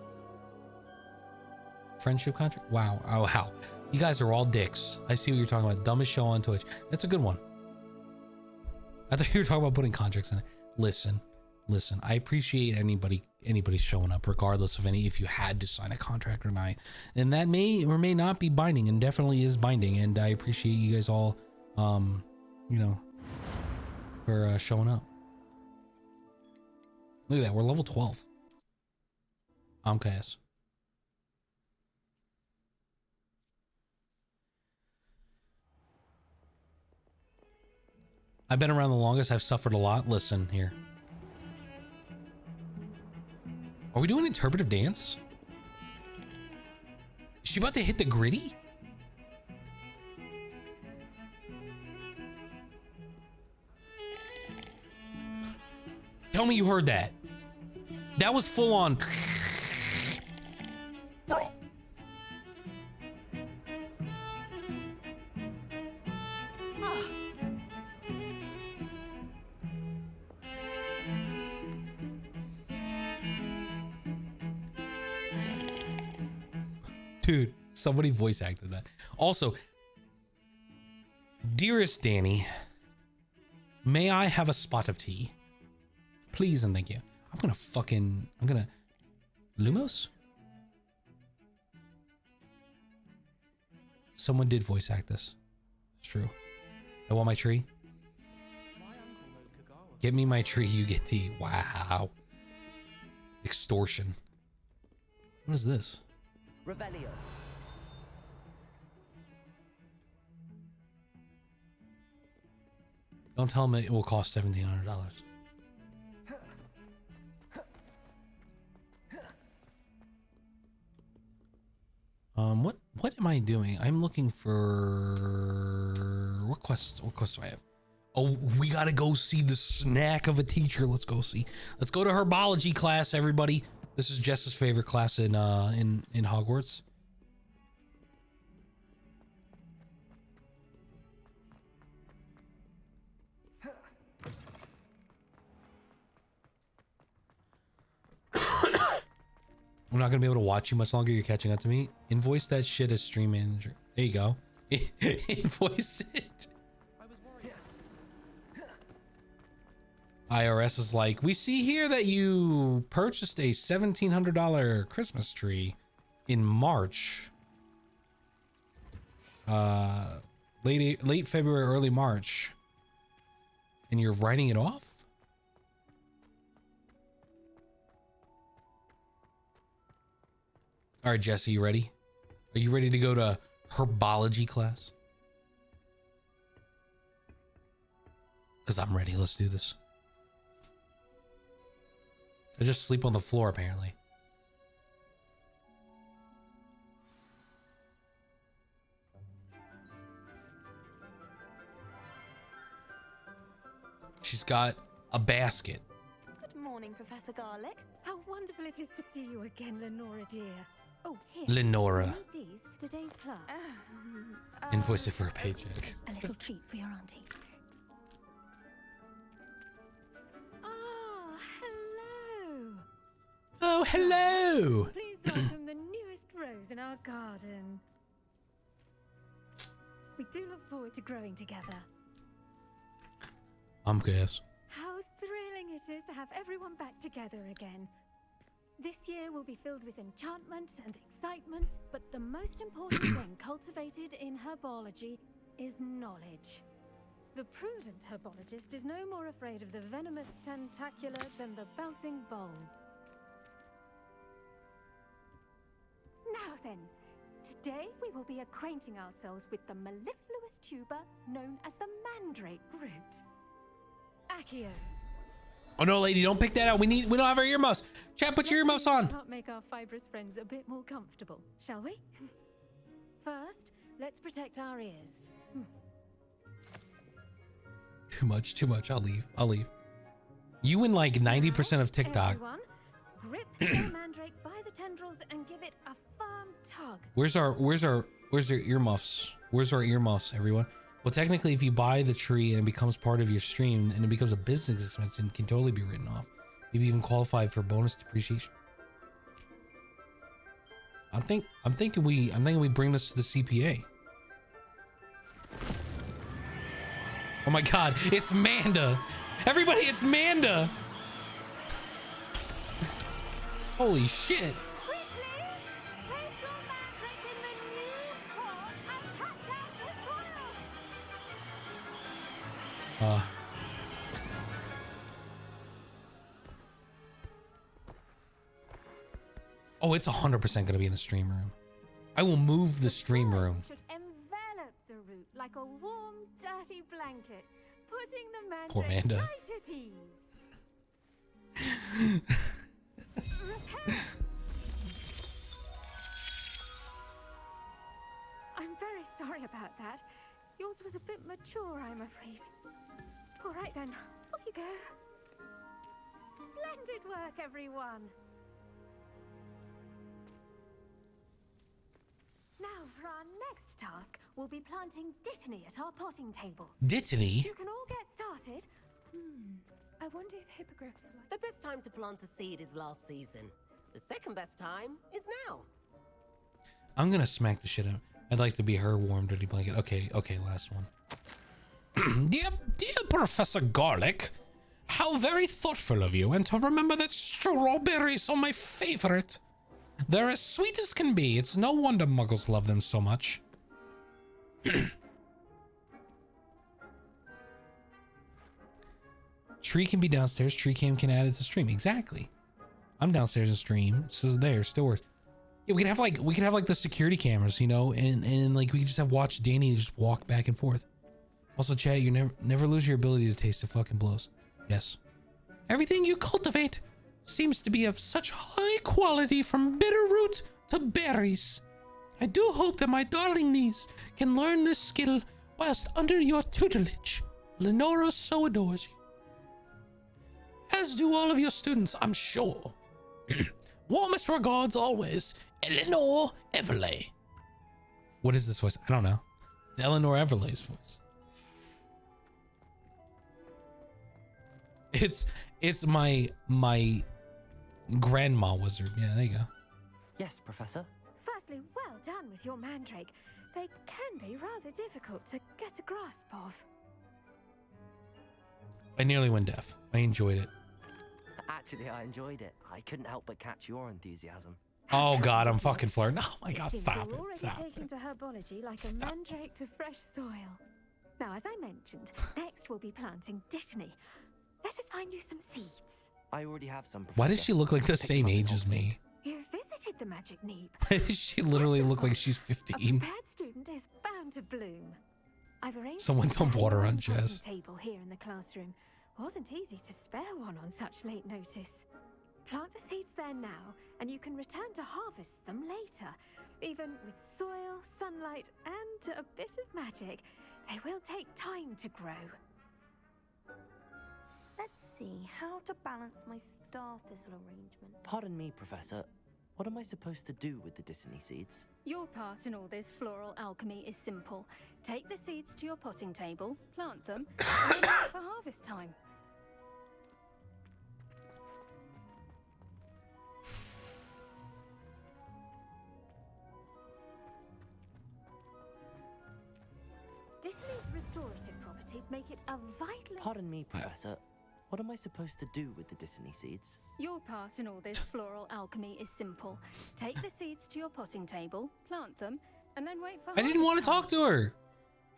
Speaker 2: Friendship contract? Wow. Oh, wow. You guys are all dicks. I see what you're talking about. Dumbest show on Twitch. That's a good one. I thought you were talking about putting contracts in it. Listen. I appreciate anybody showing up, regardless of if you had to sign a contract or not. And that may or may not be binding, and definitely is binding. And I appreciate you guys all, for showing up. Look at that. We're level 12. I'm Cass. I've been around the longest. I've suffered a lot. Listen here. Are we doing interpretive dance? Is she about to hit the gritty? Tell me you heard that. That was full on. Bro. Dude, Somebody voice acted that. Also, dearest Danny, may I have a spot of tea? Please and thank you. I'm gonna Lumos? Someone did voice act this. It's true. I want my tree. Give me my tree, you get tea. Wow. Extortion. What is this?
Speaker 7: Revelio.
Speaker 2: Don't tell him it will cost $1,700. What am I doing? I'm looking for what quests do I have? Oh, we gotta go see the snack of a teacher. Let's go see. Let's go to herbology class, everybody. This is Jess's favorite class in Hogwarts. I'm not gonna be able to watch you much longer. You're catching up to me. Invoice that shit as stream manager. There you go. Invoice it. IRS is like, we see here that you purchased a $1,700 Christmas tree in March. Late February, early March. And you're writing it off? All right, Jesse, you ready? Are you ready to go to herbology class? Because I'm ready. Let's do this. I just sleep on the floor, apparently. She's got a basket.
Speaker 8: Good morning, Professor Garlick. How wonderful it is to see you again, Lenora dear. Oh, here.
Speaker 2: Lenora.
Speaker 8: You need these for today's class.
Speaker 2: Invoice it for a paycheck.
Speaker 8: A little treat for your auntie. Ah, hello.
Speaker 2: Oh, hello.
Speaker 8: Please welcome the newest rose in our garden. We do look forward to growing together.
Speaker 2: I'm guess.
Speaker 8: How thrilling it is to have everyone back together again. This year will be filled with enchantment and excitement, but the most important thing cultivated in herbology is knowledge. The prudent herbologist is no more afraid of the venomous tentacular than the bouncing bowl. Now then, today we will be acquainting ourselves with the mellifluous tuber known as the mandrake root. Accio.
Speaker 2: Oh no, lady, don't pick that out. We don't have our earmuffs. Chat, put your earmuffs on.
Speaker 8: Let's make our fibrous friends a bit more comfortable, shall we? First, let's protect our ears.
Speaker 2: Too much. I'll leave. You and like 90% of TikTok.
Speaker 8: Everyone, grip the mandrake by the tendrils and give it a firm tug.
Speaker 2: Where's our earmuffs? Where's our earmuffs, everyone? Well, technically, if you buy the tree and it becomes part of your stream and it becomes a business expense, it can totally be written off. Maybe even qualify for bonus depreciation. I'm thinking we bring this to the CPA. Oh my God, it's Manda! Everybody, it's Manda! Holy shit! Oh, it's 100% gonna be in the stream room. I will move the stream room.
Speaker 8: Should envelop the root like a warm, dirty blanket, putting the mandrake
Speaker 2: Poor Manda.
Speaker 8: right at ease. I'm very sorry about that. Yours was a bit mature, I'm afraid. All right then, off you go. Splendid work, everyone. Now, for our next task, we'll be planting dittany at our potting tables.
Speaker 2: Dittany?
Speaker 8: You can all get started.
Speaker 9: I wonder if hippogriffs like...
Speaker 10: The best time to plant a seed is last season. The second best time is now.
Speaker 2: I'm gonna smack the shit out. I'd like to be her warm, dirty blanket. Okay, last one. dear Professor Garlic, how very thoughtful of you, and to remember that strawberries are my favorite. They're as sweet as can be. It's no wonder muggles love them so much. Tree can be downstairs. Tree cam can add it to stream. Exactly. I'm downstairs and stream. So there, still works. Yeah, we could have like the security cameras, you know, and like we could just have watch Danny just walk back and forth. Also, chat, you never lose your ability to taste the fucking blows. Yes. Everything you cultivate seems to be of such high quality, from bitter root to berries. I do hope that my darling niece can learn this skill whilst under your tutelage. Lenora so adores you. As do all of your students, I'm sure. Warmest regards always, Eleanor Everley. What is this voice? I don't know. It's Eleanor Everley's voice. It's my grandma wizard. Yeah, there you go.
Speaker 5: Yes, Professor.
Speaker 8: Firstly, well done with your mandrake. They can be rather difficult to get a grasp of.
Speaker 2: I nearly went deaf. I enjoyed it.
Speaker 7: Actually, I enjoyed it. I couldn't help but catch your enthusiasm.
Speaker 2: Oh God, I'm fucking flirting. Oh my God,
Speaker 8: Seems
Speaker 2: stop
Speaker 8: you're
Speaker 2: it.
Speaker 8: already
Speaker 2: Stop
Speaker 8: taking
Speaker 2: it.
Speaker 8: to herbology like a mandrake to fresh soil. Now, as I mentioned, next we'll be planting dittany. Let us find you some seeds.
Speaker 7: I already have some.
Speaker 2: Why does she look like the
Speaker 7: Pick them
Speaker 2: same
Speaker 7: up in
Speaker 2: age as
Speaker 7: Oxford.
Speaker 2: me?
Speaker 8: You've visited the Magic Neep.
Speaker 2: She literally looked like she's
Speaker 8: A
Speaker 2: 15.
Speaker 8: prepared student is bound to bloom. I've arranged
Speaker 2: Someone
Speaker 8: to
Speaker 2: dump
Speaker 8: have
Speaker 2: water
Speaker 8: your
Speaker 2: on
Speaker 8: own potting
Speaker 2: Jess.
Speaker 8: table here in the classroom. Wasn't easy to spare one on such late notice. Plant the seeds there now, and you can return to harvest them later. Even with soil, sunlight, and a bit of magic, they will take time to grow.
Speaker 10: Let's see how to balance my star thistle arrangement.
Speaker 7: Pardon me, Professor. What am I supposed to do with the dittany seeds?
Speaker 8: Your part in all this floral alchemy is simple. Take the seeds to your potting table, plant them, and wait for harvest time. Dittany's restorative properties make it a vitally...
Speaker 7: Pardon me, Professor. What am I supposed to do with the dittany seeds?
Speaker 8: Your part in all this floral alchemy is simple. Take the seeds to your potting table, plant them, and then wait for
Speaker 2: I didn't want to
Speaker 8: harvest
Speaker 2: talk to her.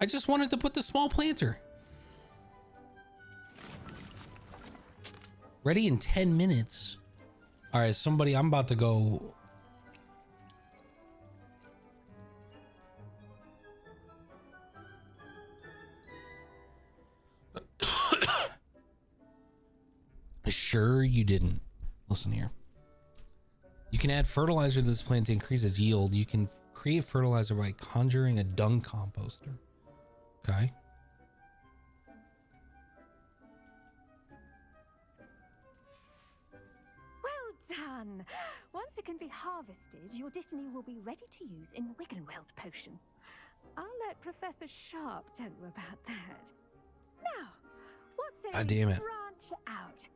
Speaker 2: I just wanted to put the small planter. Ready in 10 minutes. All right, somebody, I'm about to go. Sure you didn't. Listen here. You can add fertilizer to this plant to increase its yield. You can create fertilizer by conjuring a dung composter. Okay.
Speaker 8: Well done! Once it can be harvested, your dittany will be ready to use in Wiggenweld potion. I'll let Professor Sharp tell you about that. Now, what's a
Speaker 2: God damn it.
Speaker 8: branch out?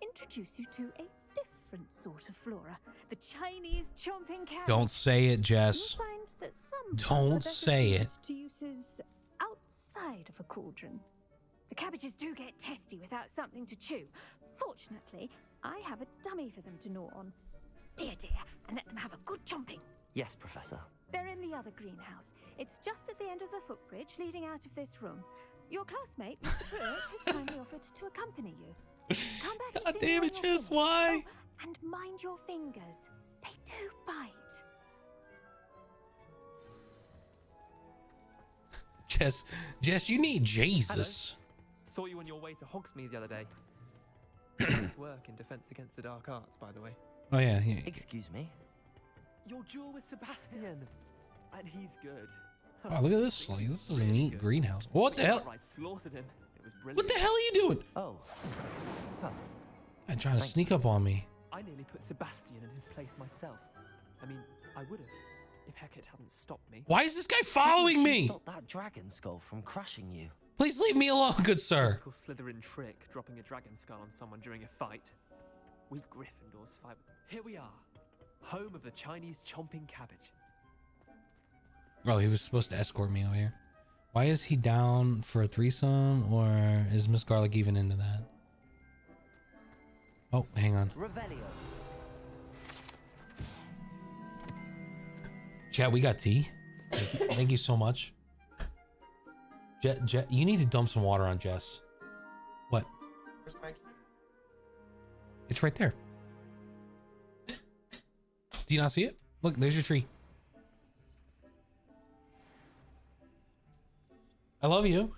Speaker 8: Introduce you to a different sort of flora. The Chinese chomping carrot.
Speaker 2: Don't say it, Jess.
Speaker 8: You'll find that some
Speaker 2: Don't
Speaker 8: plants are better
Speaker 2: say
Speaker 8: suited
Speaker 2: it.
Speaker 8: to uses outside of a cauldron. The cabbages do get testy without something to chew. Fortunately, I have a dummy for them to gnaw on. Be a dear and let them have a good chomping.
Speaker 7: Yes, Professor.
Speaker 8: They're in the other greenhouse. It's just at the end of the footbridge leading out of this room. Your classmate, Mr. Pruitt, has kindly offered to accompany you. Come back and
Speaker 2: God
Speaker 8: see me
Speaker 2: damn
Speaker 8: when
Speaker 2: it,
Speaker 8: you're
Speaker 2: Jess,
Speaker 8: finished.
Speaker 2: why?
Speaker 8: Oh, and mind your fingers. They do bite.
Speaker 2: Jess, you need Jesus.
Speaker 11: Saw you on your way to Hogsmeade the other day. Nice work in defense against the dark arts, by the way.
Speaker 2: Oh yeah, yeah.
Speaker 7: Excuse me?
Speaker 11: Your duel with Sebastian, and he's good.
Speaker 2: Wow, look at this. Like, this is a neat greenhouse. What the hell?
Speaker 11: I slaughtered him. It was brilliant.
Speaker 2: What the hell are you doing?
Speaker 7: Oh. Huh.
Speaker 2: I'm trying to sneak up on me.
Speaker 11: I nearly put Sebastian in his place myself. I mean, I would have if Hecate hadn't stopped me.
Speaker 2: Why is this guy following me?
Speaker 7: Stop that dragon skull from crushing you.
Speaker 2: Please leave me alone, good sir.
Speaker 11: Typical Slytherin trick, dropping a dragon skull on someone during a fight. We Gryffindors fight. Here we are, home of the Chinese chomping cabbage.
Speaker 2: Oh, he was supposed to escort me over here. Why is he down for a threesome, or is Miss Garlic even into that? Oh, hang on.
Speaker 7: Revelio.
Speaker 2: Chat, we got tea. Thank you so much. Jet, you need to dump some water on Jess. What?
Speaker 3: Where's my tree?
Speaker 2: It's right there. Do you not see it? Look, there's your tree. I love you.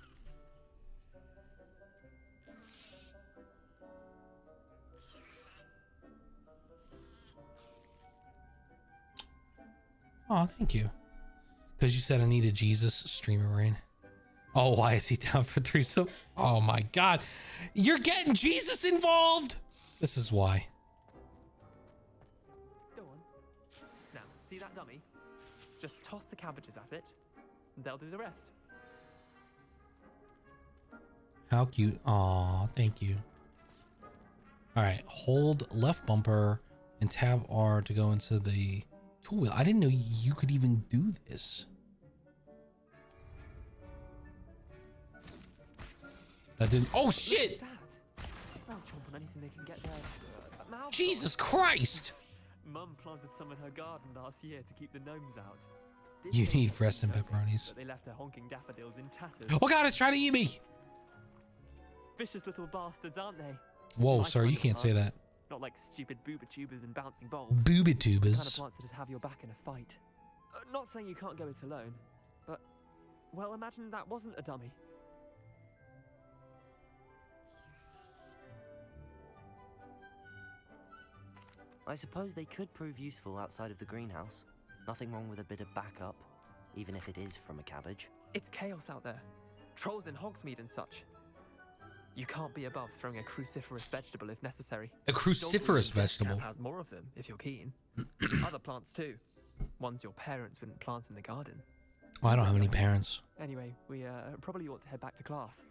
Speaker 2: Oh, thank you. Because you said I needed Jesus, streamer rain. Oh, why is he down for threesome? Oh my God. You're getting Jesus involved. This is why.
Speaker 11: Go on. Now, see that dummy? Just toss the cabbages at it, and they'll do the rest.
Speaker 2: How cute. Aw, thank you. All right, hold left bumper and tab R to go into the tool wheel. I didn't know you could even do this. That didn't. Oh shit!
Speaker 11: They'll chomp on anything they can get their mouths
Speaker 2: Jesus
Speaker 11: on.
Speaker 2: Christ!
Speaker 11: Mum planted some in her garden last year to keep the gnomes out.
Speaker 2: You need fresh and pepperonis.
Speaker 11: But they left her honking daffodils in tatters.
Speaker 2: Oh God, it's trying to eat me!
Speaker 11: Vicious little bastards, aren't they?
Speaker 2: Whoa,
Speaker 11: My
Speaker 2: sir,
Speaker 11: kind
Speaker 2: you
Speaker 11: of
Speaker 2: can't say
Speaker 11: plants.
Speaker 2: that.
Speaker 11: Not like stupid booba tubers and bouncing bulbs.
Speaker 2: Booba
Speaker 11: The kind of
Speaker 2: tubers.
Speaker 11: plants that just have your back in a fight. Not saying you can't go it alone, but well, imagine that wasn't a dummy.
Speaker 7: I suppose they could prove useful outside of the greenhouse. Nothing wrong with a bit of backup, even if it is from a cabbage.
Speaker 11: It's chaos out there. Trolls in Hogsmeade and such. You can't be above throwing a cruciferous vegetable if necessary.
Speaker 2: A cruciferous
Speaker 11: Dogwood
Speaker 2: vegetable.
Speaker 11: has more of them if you're keen. Other plants too. Ones your parents wouldn't plant in the garden.
Speaker 2: Oh, I don't have any parents.
Speaker 11: Anyway, we probably ought to head back to class.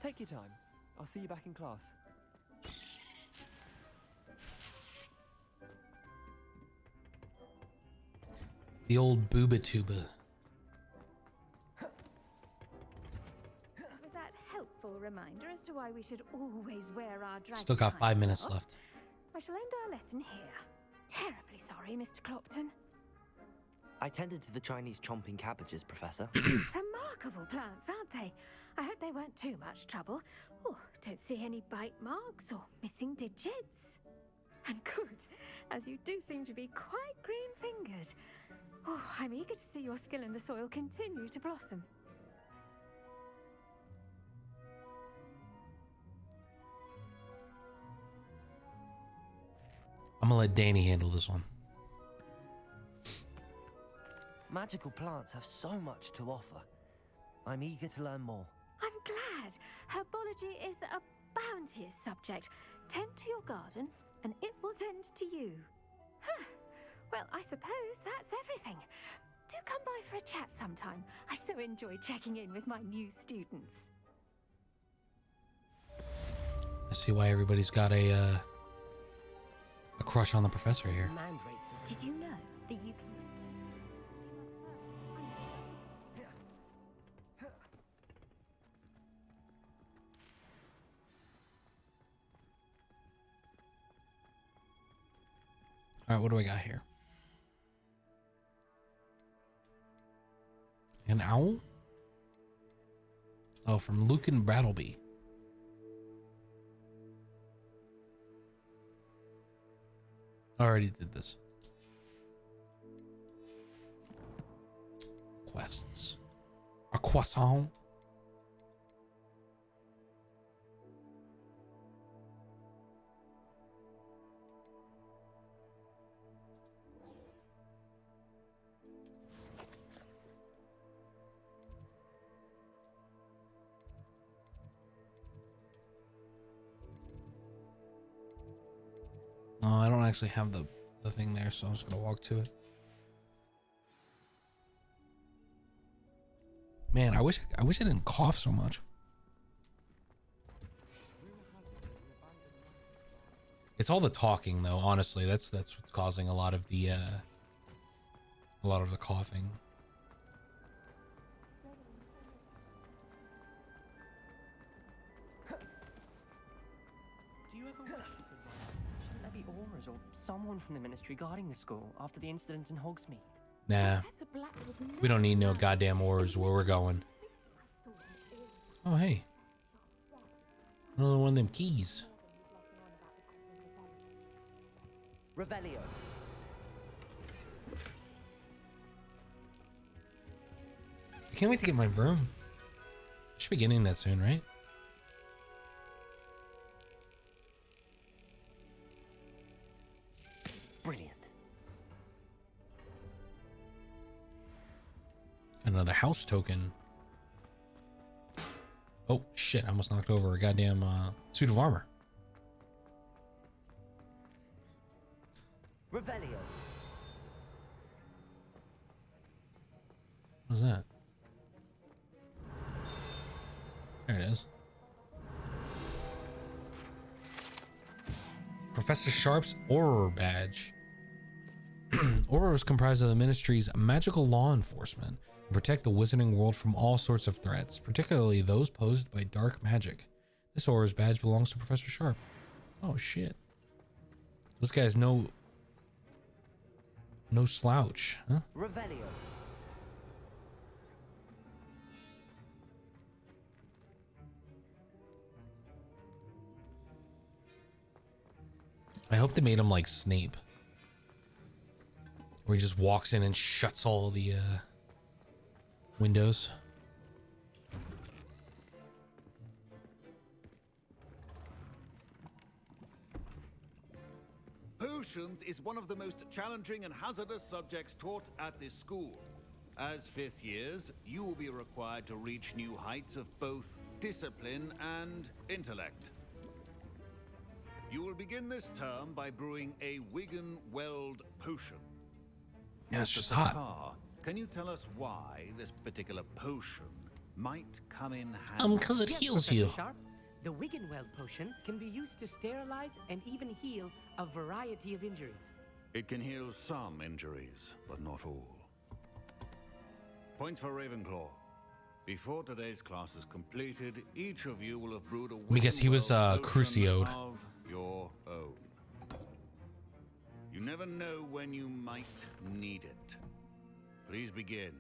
Speaker 11: Take your time. I'll see you back in class.
Speaker 2: The old booba tuba.
Speaker 8: With that helpful reminder as to why we should always wear our drag.
Speaker 2: Still got 5 minutes left.
Speaker 8: I shall end our lesson here. Terribly sorry, Mr. Clopton.
Speaker 7: I tended to the Chinese chomping cabbages, Professor.
Speaker 8: Remarkable plants, aren't they? I hope they weren't too much trouble. Oh, don't see any bite marks or missing digits. And good, as you do seem to be quite green-fingered. Oh, I'm eager to see your skill in the soil continue to blossom.
Speaker 2: I'm gonna let Danny handle this one.
Speaker 7: Magical plants have so much to offer. I'm eager to learn more.
Speaker 8: I'm glad. Herbology is a bounteous subject. Tend to your garden, and it will tend to you. Huh. Well, I suppose that's everything. Do come by for a chat sometime. I so enjoy checking in with my new students.
Speaker 2: I see why everybody's got a crush on the professor here.
Speaker 8: Did you know that you can...
Speaker 2: All right, what do I got here? An owl? Oh, from Lucan Brattleby. Already did this. Quests. A croissant. No, I don't actually have the thing there, so I'm just gonna walk to it. Man, I wish I didn't cough so much. It's all the talking though, honestly. That's what's causing a lot of the A lot of the coughing.
Speaker 12: Do you ever wish you could shouldn't there be auras or someone from the ministry guarding the school after the incident in Hogsmeade?
Speaker 2: Nah. We don't need no goddamn oars where we're going. Oh, hey. Another one of them keys.
Speaker 12: Revelio.
Speaker 2: I can't wait to get my broom. Should be getting that soon, right?
Speaker 12: Brilliant.
Speaker 2: Another house token. Oh shit, I almost knocked over a goddamn suit of armor.
Speaker 12: Revelio.
Speaker 2: What was that? There it is. Professor Sharp's Auror badge. Auror is comprised of the ministry's magical law enforcement and protect the wizarding world from all sorts of threats, particularly those posed by dark magic. This Auror's badge belongs to Professor Sharp. Oh shit. This guy's no slouch, huh?
Speaker 12: Revelio.
Speaker 2: I hope they made him like Snape, where he just walks in and shuts all the windows.
Speaker 13: Potions is one of the most challenging and hazardous subjects taught at this school. As fifth years, you will be required to reach new heights of both discipline and intellect. You will begin this term by brewing a Wigan Weld potion.
Speaker 2: Yeah, it's just
Speaker 13: Mr.
Speaker 2: hot.
Speaker 13: Picard, can you tell us why this particular potion might come in handy?
Speaker 2: Because it
Speaker 14: Yes,
Speaker 2: heals
Speaker 14: Professor
Speaker 2: you.
Speaker 14: Sharp. The Wiggenweld potion can be used to sterilize and even heal a variety of injuries.
Speaker 13: It can heal some injuries, but not all. Points for Ravenclaw. Before today's class is completed, each of you will have brewed a
Speaker 2: Because he was
Speaker 13: Wiggenweld potion
Speaker 2: crucioed.
Speaker 13: of your own. You never know when you might need it. Please begin.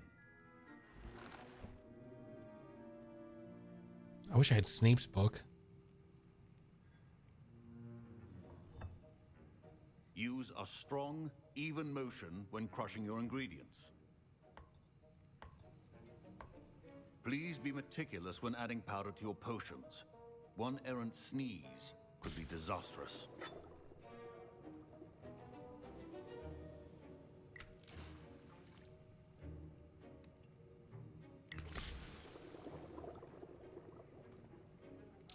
Speaker 2: I wish I had Snape's book.
Speaker 13: Use a strong, even motion when crushing your ingredients. Please be meticulous when adding powder to your potions. One errant sneeze could be disastrous.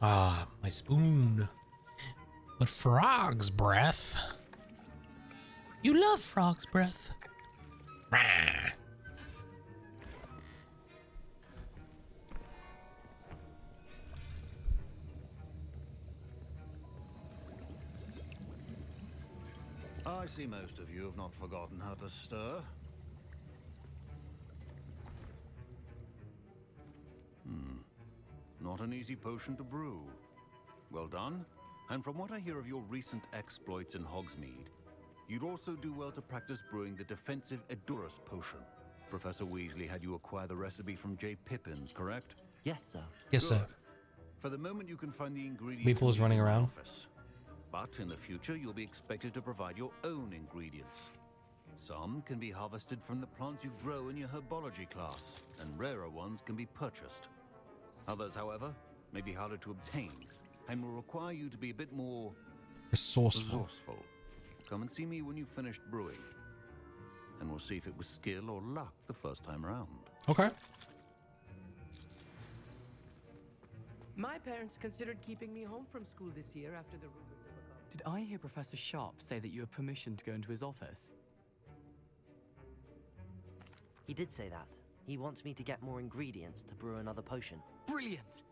Speaker 2: Ah, my spoon. But frog's breath. You love frog's breath. Rah.
Speaker 13: I see most of you have not forgotten how to stir. Not an easy potion to brew. Well done. And from what I hear of your recent exploits in Hogsmeade, you'd also do well to practice brewing the defensive Edurus potion. Professor Weasley had you acquire the recipe from J. Pippins, correct?
Speaker 7: Yes, sir.
Speaker 2: Yes, sir.
Speaker 13: Good. For the moment, you can find the ingredients.
Speaker 2: Maple is
Speaker 13: in
Speaker 2: running
Speaker 13: your
Speaker 2: around.
Speaker 13: office. But in the future, you'll be expected to provide your own ingredients. Some can be harvested from the plants you grow in your herbology class, and rarer ones can be purchased. Others, however, may be harder to obtain, and will require you to be a bit more
Speaker 2: Resourceful.
Speaker 13: Come and see me when you've finished brewing, and we'll see if it was skill or luck the first time around.
Speaker 2: Okay.
Speaker 14: My parents considered keeping me home from school this year after the rumors of a...
Speaker 11: Did I hear Professor Sharp say that you have permission to go into his office?
Speaker 7: He did say that. He wants me to get more ingredients to brew another potion.
Speaker 11: Brilliant!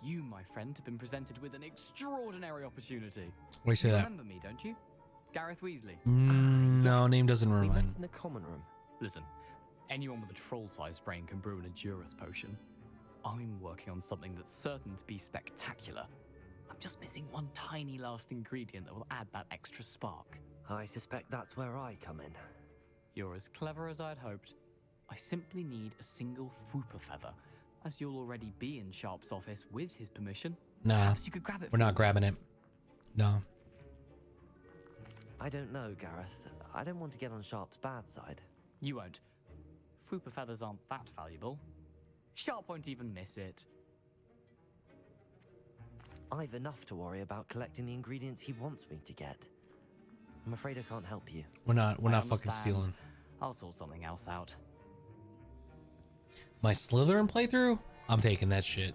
Speaker 11: You, my friend, have been presented with an extraordinary opportunity.
Speaker 2: Why do you say that?
Speaker 11: Remember me, don't you? Gareth Weasley.
Speaker 2: No, name doesn't
Speaker 7: We met
Speaker 2: remind.
Speaker 7: in the common room.
Speaker 11: Listen,
Speaker 15: Anyone with a troll-sized brain can brew an Endurance potion. I'm working on something that's certain to be spectacular. I'm just missing one tiny last ingredient that will add that extra spark.
Speaker 7: I suspect that's where I come in.
Speaker 15: You're as clever as I'd hoped. I simply need a single Fwooper feather, as you'll already be in Sharp's office with his permission.
Speaker 2: Nah,
Speaker 15: Perhaps you could grab it
Speaker 2: we're
Speaker 15: for
Speaker 2: not
Speaker 15: me.
Speaker 2: grabbing it. No.
Speaker 7: I don't know, Gareth. I don't want to get on Sharp's bad side.
Speaker 15: You won't. Fwooper feathers aren't that valuable. Sharp won't even miss it.
Speaker 7: I've enough to worry about collecting the ingredients he wants me to get. I'm afraid I can't help you.
Speaker 2: We're not
Speaker 15: I
Speaker 2: fucking
Speaker 15: understand.
Speaker 2: stealing.
Speaker 15: I'll sort something else out.
Speaker 2: My Slytherin playthrough? I'm taking that shit.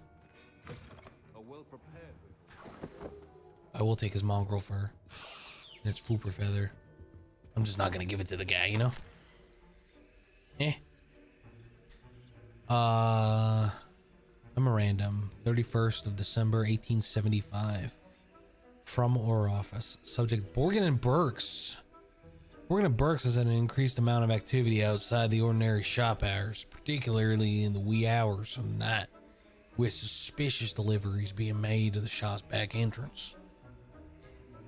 Speaker 13: A well-prepared.
Speaker 2: I will take his mongrel fur. And his Fwooper feather. I'm just not gonna give it to the guy, you know? Memorandum, 31st of December, 1875. From our office. Subject, Borgin and Burks. Borgin and Burks has had an increased amount of activity outside the ordinary shop hours, particularly in the wee hours of the night, with suspicious deliveries being made to the shop's back entrance.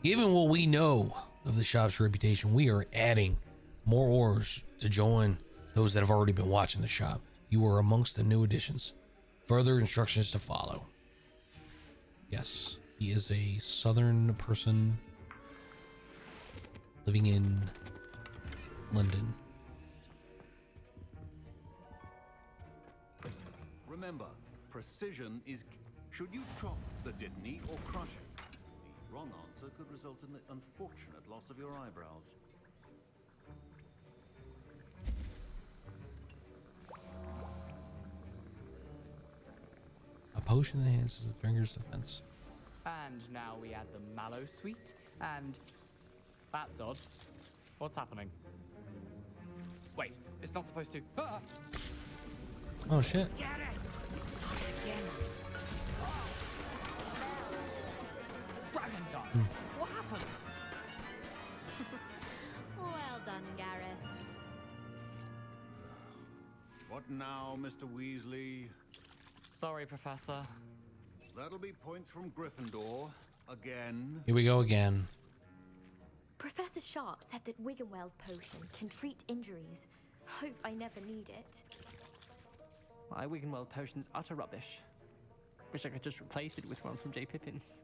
Speaker 2: Given what we know of the shop's reputation, we are adding more orders to join those that have already been watching the shop. You are amongst the new additions. Further instructions to follow. Yes, he is a southern person living in London.
Speaker 13: Remember, precision is... Should you chop the Dittany or crush it? The wrong answer could result in the unfortunate loss of your eyebrows.
Speaker 2: A potion enhances the drinker's defense.
Speaker 15: And now we add the mallow sweet, and that's odd. What's happening? Wait, it's not supposed to. Ah!
Speaker 2: Oh shit.
Speaker 15: Get it! Dragon time! What happened?
Speaker 1: Well done, Gareth.
Speaker 13: What now, Mr. Weasley?
Speaker 15: Sorry, Professor.
Speaker 13: That'll be points from Gryffindor. Again.
Speaker 2: Here we go again.
Speaker 16: Professor Sharp said that Wiggenweld potion can treat injuries. Hope I never need it.
Speaker 12: My Wiggenweld potion's utter rubbish. Wish I could just replace it with one from J. Pippin's.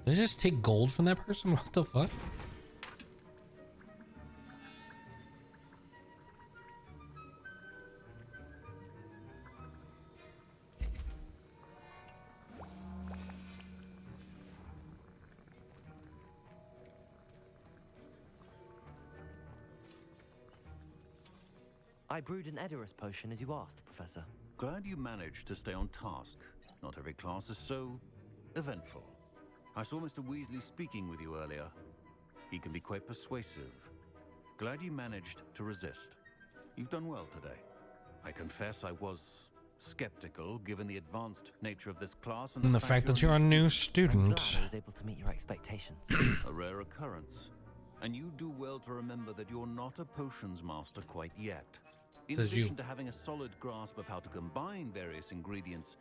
Speaker 2: Did I just take gold from that person? What the fuck?
Speaker 7: I brewed an Edurus potion as you asked, Professor.
Speaker 13: Glad you managed to stay on task. Not every class is so eventful. I saw Mr. Weasley speaking with you earlier. He can be quite persuasive. Glad you managed to resist. You've done well today. I confess I was skeptical given the advanced nature of this class
Speaker 2: And the fact that you're a new
Speaker 7: I'm
Speaker 2: student.
Speaker 7: glad I was able to meet your expectations.
Speaker 13: A rare occurrence. And you do well to remember that you're not a potions master quite yet. In
Speaker 2: Says you.
Speaker 13: addition to having a solid grasp of how to combine various ingredients,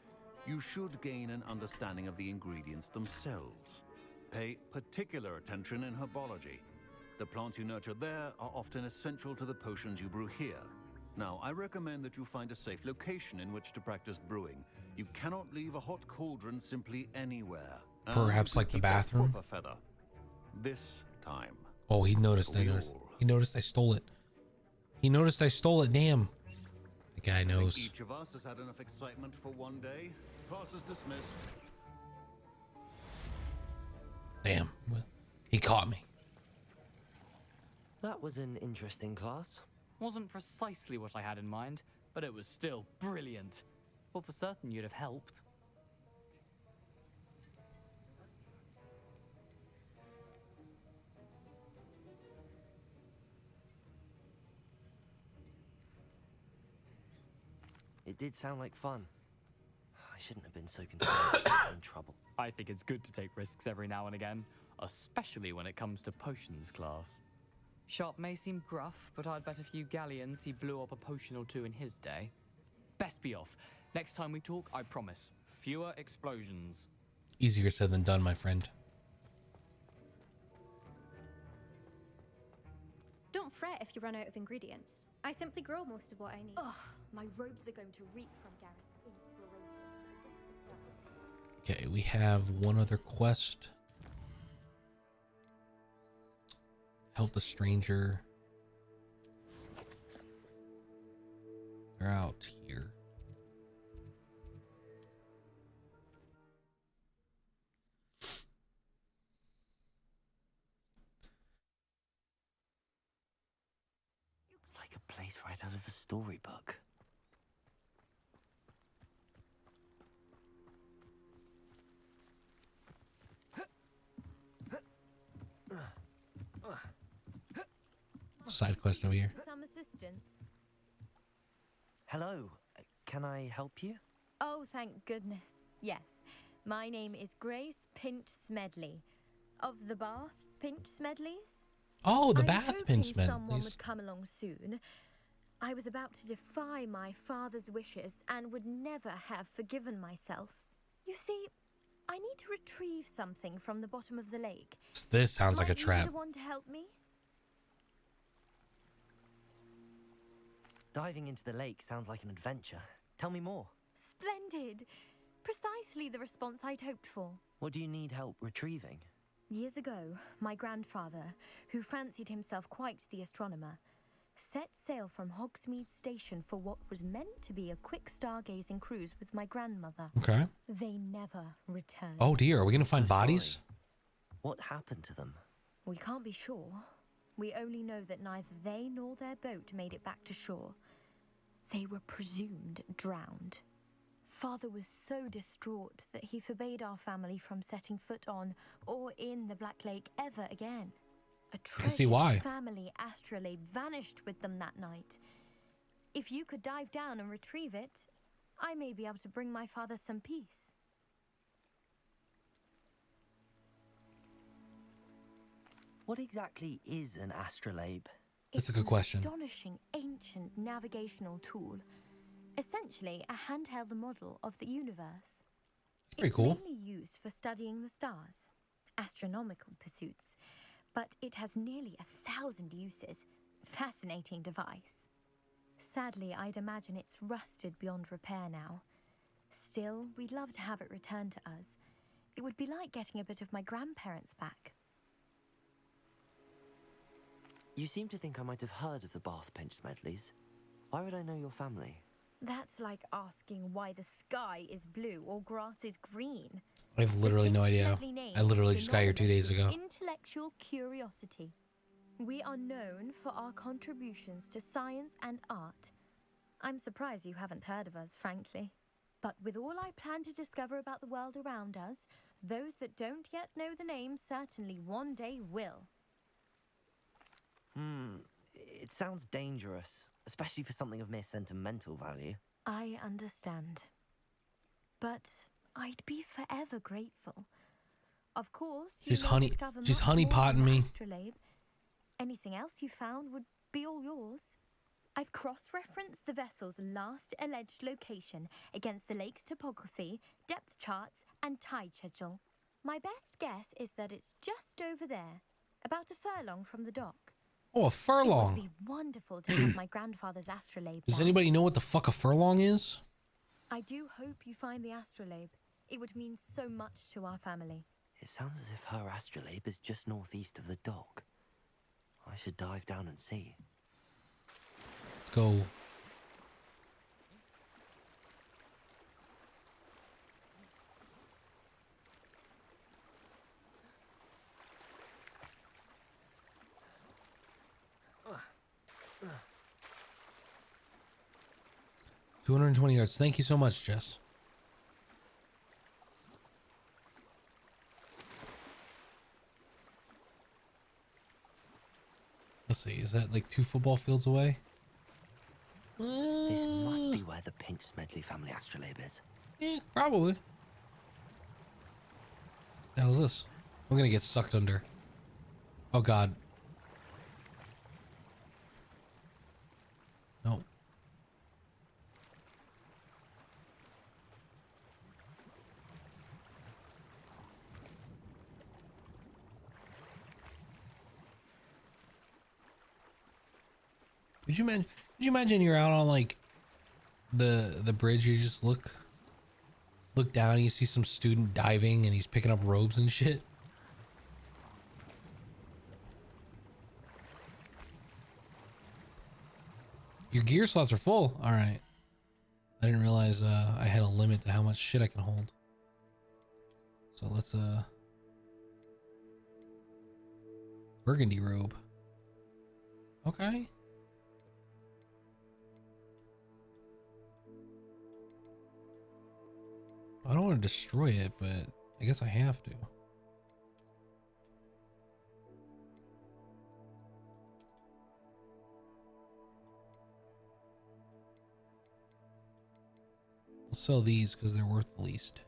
Speaker 13: you should gain an understanding of the ingredients themselves. Pay particular attention in herbology. The plants you nurture there are often essential to the potions you brew here. Now, I recommend that you find a safe location in which to practice brewing. You cannot leave a hot cauldron simply anywhere. And
Speaker 2: Perhaps
Speaker 13: you
Speaker 2: like the
Speaker 13: keep that
Speaker 2: bathroom?
Speaker 13: Fwooper feather. This time.
Speaker 2: Oh, he noticed. I noticed. He noticed I stole it. He noticed I stole it. Damn. The guy
Speaker 13: I think
Speaker 2: knows.
Speaker 13: each of us has had enough excitement for one day. Class is dismissed.
Speaker 2: Damn. He caught me.
Speaker 7: That was an interesting class.
Speaker 15: Wasn't precisely what I had in mind, but it was still brilliant. Well, for certain you'd have helped.
Speaker 7: It did sound like fun. I shouldn't have been so concerned about in trouble.
Speaker 15: I think it's good to take risks every now and again, especially when it comes to potions class. Sharp may seem gruff, but I'd bet a few galleons he blew up a potion or two in his day. Best be off. Next time we talk, I promise, fewer explosions.
Speaker 2: Easier said than done, my friend.
Speaker 17: Don't fret if you run out of ingredients. I simply grow most of what I need.
Speaker 16: Ugh, my robes are going to reek from Gary.
Speaker 2: Okay, we have one other quest. Help the stranger. They're out here.
Speaker 7: It's like a place right out of a storybook.
Speaker 2: Side quest over here.
Speaker 16: Some assistance.
Speaker 7: Hello, can I help you?
Speaker 16: Oh, thank goodness. Yes, my name is Grace Pinch Smedley, of the Bath Pinch Smedleys.
Speaker 2: Oh, the
Speaker 16: I'm
Speaker 2: Bath Pinch
Speaker 16: hoping someone
Speaker 2: Smedleys.
Speaker 16: would come along soon. I was about to defy my father's wishes and would never have forgiven myself. You see, I need to retrieve something from the bottom of the lake.
Speaker 2: This sounds like a
Speaker 16: Might you be
Speaker 2: trap.
Speaker 16: the one to help me?
Speaker 7: Diving into the lake sounds like an adventure. Tell me more.
Speaker 16: Splendid. Precisely the response I'd hoped for.
Speaker 7: What do you need help retrieving?
Speaker 16: Years ago, my grandfather, who fancied himself quite the astronomer, set sail from Hogsmeade Station for what was meant to be a quick stargazing cruise with my grandmother.
Speaker 2: Okay.
Speaker 16: They never returned.
Speaker 2: Oh dear, are we gonna find bodies?
Speaker 7: What happened to them?
Speaker 16: We can't be sure. We only know that neither they nor their boat made it back to shore. They were presumed drowned. Father was so distraught that he forbade our family from setting foot on or in the Black Lake ever again. A
Speaker 2: I can see
Speaker 16: treasured
Speaker 2: why.
Speaker 16: family astrolabe vanished with them that night. If you could dive down and retrieve it, I may be able to bring my father some peace.
Speaker 7: What exactly is an astrolabe?
Speaker 2: That's a good question.
Speaker 16: It's an astonishing ancient navigational tool. Essentially, a handheld model of the universe.
Speaker 2: It's pretty cool.
Speaker 16: Mainly used for studying the stars, astronomical pursuits, but it has nearly 1,000 uses. Fascinating device. Sadly, I'd imagine it's rusted beyond repair now. Still, we'd love to have it returned to us. It would be like getting a bit of my grandparents back.
Speaker 7: You seem to think I might have heard of the Bath Pinch Smedleys. Why would I know your family?
Speaker 16: That's like asking why the sky is blue or grass is green.
Speaker 2: I have literally no idea.
Speaker 16: Smedley name
Speaker 2: I literally
Speaker 16: is
Speaker 2: just got here 2 days
Speaker 16: synonymous
Speaker 2: ago.
Speaker 16: with intellectual curiosity. We are known for our contributions to science and art. I'm surprised you haven't heard of us, frankly. But with all I plan to discover about the world around us, those that don't yet know the name certainly one day will.
Speaker 7: It sounds dangerous, especially for something of mere sentimental value.
Speaker 16: I understand. But I'd be forever grateful. Of course, you
Speaker 2: She's
Speaker 16: may
Speaker 2: honey-
Speaker 16: discover
Speaker 2: she's
Speaker 16: much
Speaker 2: honey
Speaker 16: more
Speaker 2: potting
Speaker 16: in the
Speaker 2: me.
Speaker 16: astrolabe. Anything else you found would be all yours. I've cross-referenced the vessel's last alleged location against the lake's topography, depth charts, and tide schedule. My best guess is that it's just over there, about a furlong from the dock.
Speaker 2: Oh, a
Speaker 16: It
Speaker 2: furlong.
Speaker 16: would be wonderful to have my grandfather's astrolabe
Speaker 2: Does
Speaker 16: down.
Speaker 2: anybody know what the fuck a furlong is?
Speaker 16: I do hope you find the astrolabe. It would mean so much to our family.
Speaker 7: It sounds as if her astrolabe is just northeast of the dock. I should dive down and see.
Speaker 2: Let's go.
Speaker 7: Uh,
Speaker 2: 220 yards. Thank you so much, Jess. Let's see. Is that like 2 football fields away?
Speaker 7: This must be where the Pinch Smedley family astrolabe is.
Speaker 2: Yeah, probably. The hell is this? I'm gonna get sucked under. Oh god. No. Could you imagine you're out on like the bridge, you just look down and you see some student diving and he's picking up robes and shit. Your gear slots are full. All right. I didn't realize I had a limit to how much shit I can hold. So let's burgundy robe. Okay. I don't want to destroy it, but I guess I have to. I'll sell these because they're worth the least.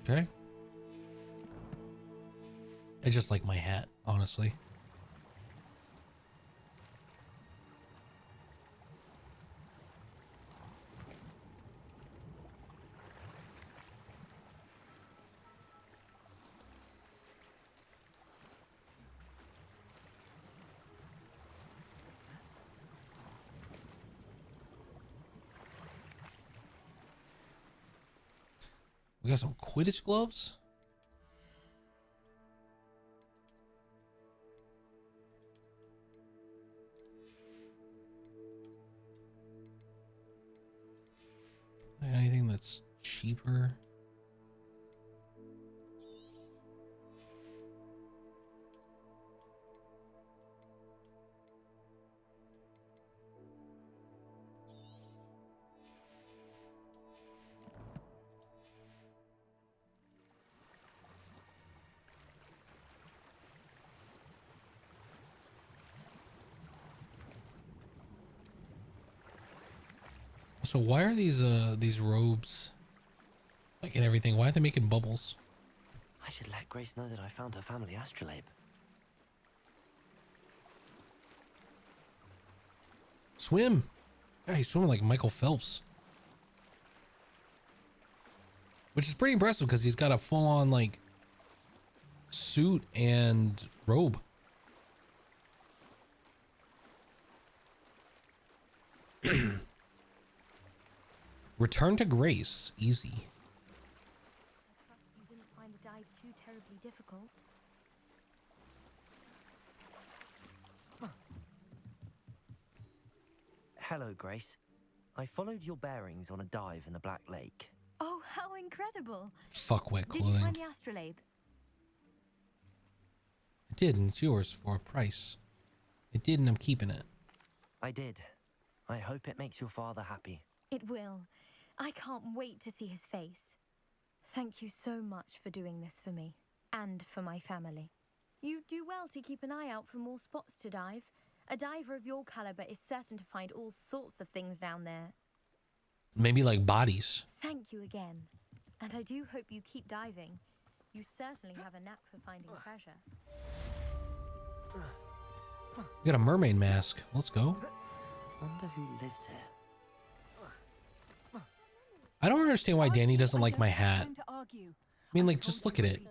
Speaker 2: Okay. I just like my hat, honestly. We got some Quidditch gloves. Anything that's cheaper? So why are these robes like and everything? Why are they making bubbles?
Speaker 7: I should let Grace know that I found her family astrolabe.
Speaker 2: Swim. God, he's swimming like Michael Phelps. Which is pretty impressive because he's got a full-on like suit and robe. Return to Grace. Easy.
Speaker 16: I trust you didn't find the dive too terribly difficult.
Speaker 7: Hello, Grace. I followed your bearings on a dive in the Black Lake.
Speaker 16: Oh, how incredible!
Speaker 2: Fuck wet
Speaker 16: Did
Speaker 2: clothing.
Speaker 16: you find the astrolabe?
Speaker 2: I did, and it's yours for a price. I did, and I'm keeping it.
Speaker 7: I did. I hope it makes your father happy.
Speaker 16: It will. I can't wait to see his face. Thank you so much for doing this for me and for my family. You do well to keep an eye out for more spots to dive. A diver of your caliber is certain to find all sorts of things down there.
Speaker 2: Maybe like bodies.
Speaker 16: Thank you again. And I do hope you keep diving. You certainly have a knack for finding treasure.
Speaker 2: We got a mermaid mask. Let's go.
Speaker 7: Wonder who lives here.
Speaker 2: I don't understand why Danny doesn't like my hat. I mean, like, just look at it.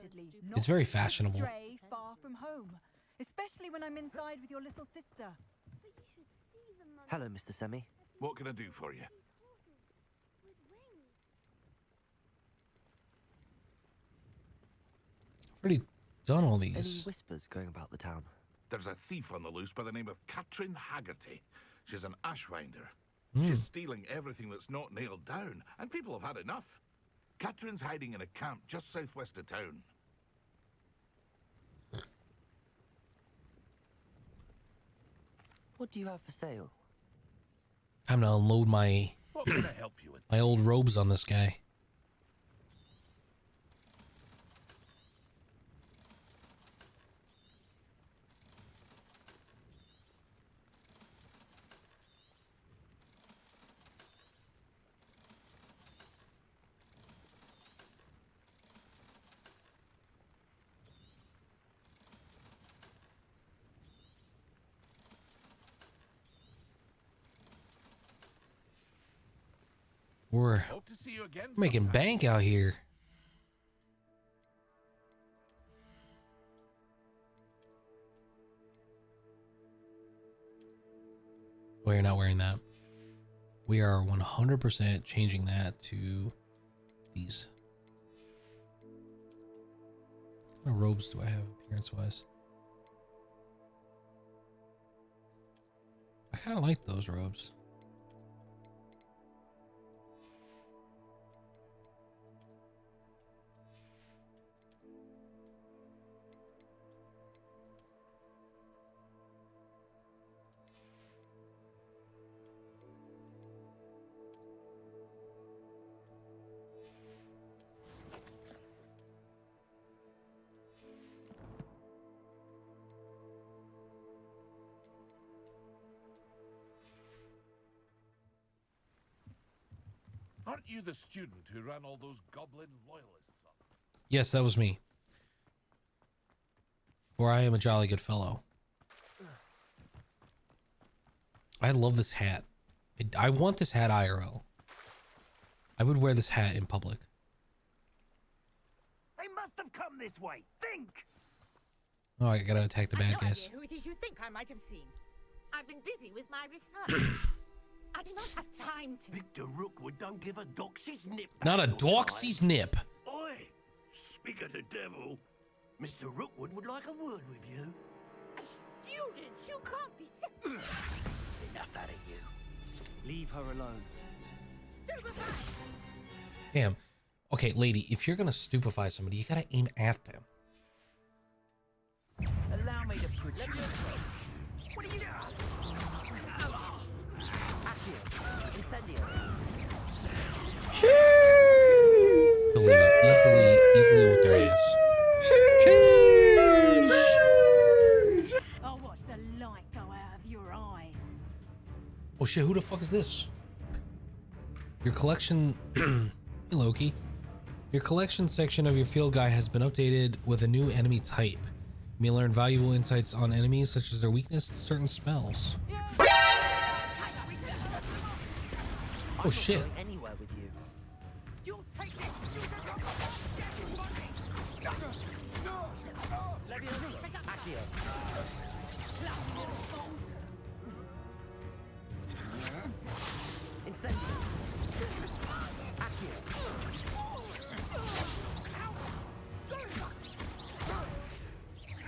Speaker 2: It's very fashionable.
Speaker 18: Stray far from home, especially when I'm inside with your little sister.
Speaker 7: Hello, Mr. Semi.
Speaker 18: What can I do for you?
Speaker 2: Already done all
Speaker 7: Any
Speaker 2: these.
Speaker 7: whispers going about the town?
Speaker 18: There's a thief on the loose by the name of Katrin Haggerty. She's an ashwinder.
Speaker 2: Hmm.
Speaker 18: She's stealing everything that's not nailed down, and people have had enough. Katrin's hiding in a camp just southwest of town.
Speaker 7: What do you have for sale?
Speaker 2: Time to unload my
Speaker 18: What can I help you with?
Speaker 2: my old robes on this guy. We're
Speaker 18: Hope to see you again
Speaker 2: making
Speaker 18: sometime.
Speaker 2: bank out here. We're not wearing that. We are 100% changing that to these. What kind of robes do I have appearance-wise? I kind of like those robes.
Speaker 18: Aren't you the student who ran all those goblin loyalists up?
Speaker 2: Yes, that was me. For I am a jolly good fellow. I love this hat. I want this hat IRL. I would wear this hat in public.
Speaker 14: They must have come this way. Think!
Speaker 2: Oh, I gotta attack the bad guys.
Speaker 19: Who it is you think I might have seen? I've been busy with my research. I do not have time to.
Speaker 14: Victor Rookwood don't give a doxy's nip.
Speaker 2: Not a doxy's nip.
Speaker 14: Oi! Speak of the devil. Mr. Rookwood would like a word with you.
Speaker 19: A student, you can't be sick.
Speaker 14: Enough out of you.
Speaker 7: Leave her alone.
Speaker 19: Stupefy!
Speaker 2: Damn. Okay, lady, if you're gonna stupefy somebody, you gotta aim at them.
Speaker 14: Allow me to put you. What are you doing?
Speaker 7: Accio. Incendio.
Speaker 2: Delete it. Easily with their ass.
Speaker 19: I'll watch the light go out of your eyes.
Speaker 2: Oh shit, who the fuck is this? Your collection... Hey Loki. Your collection section of your field guide has been updated with a new enemy type. You may learn valuable insights on enemies such as their weakness to certain spells. Oh shit.
Speaker 7: Anywhere with you.
Speaker 19: You'll take this.
Speaker 7: Accio. Incendio. Accio.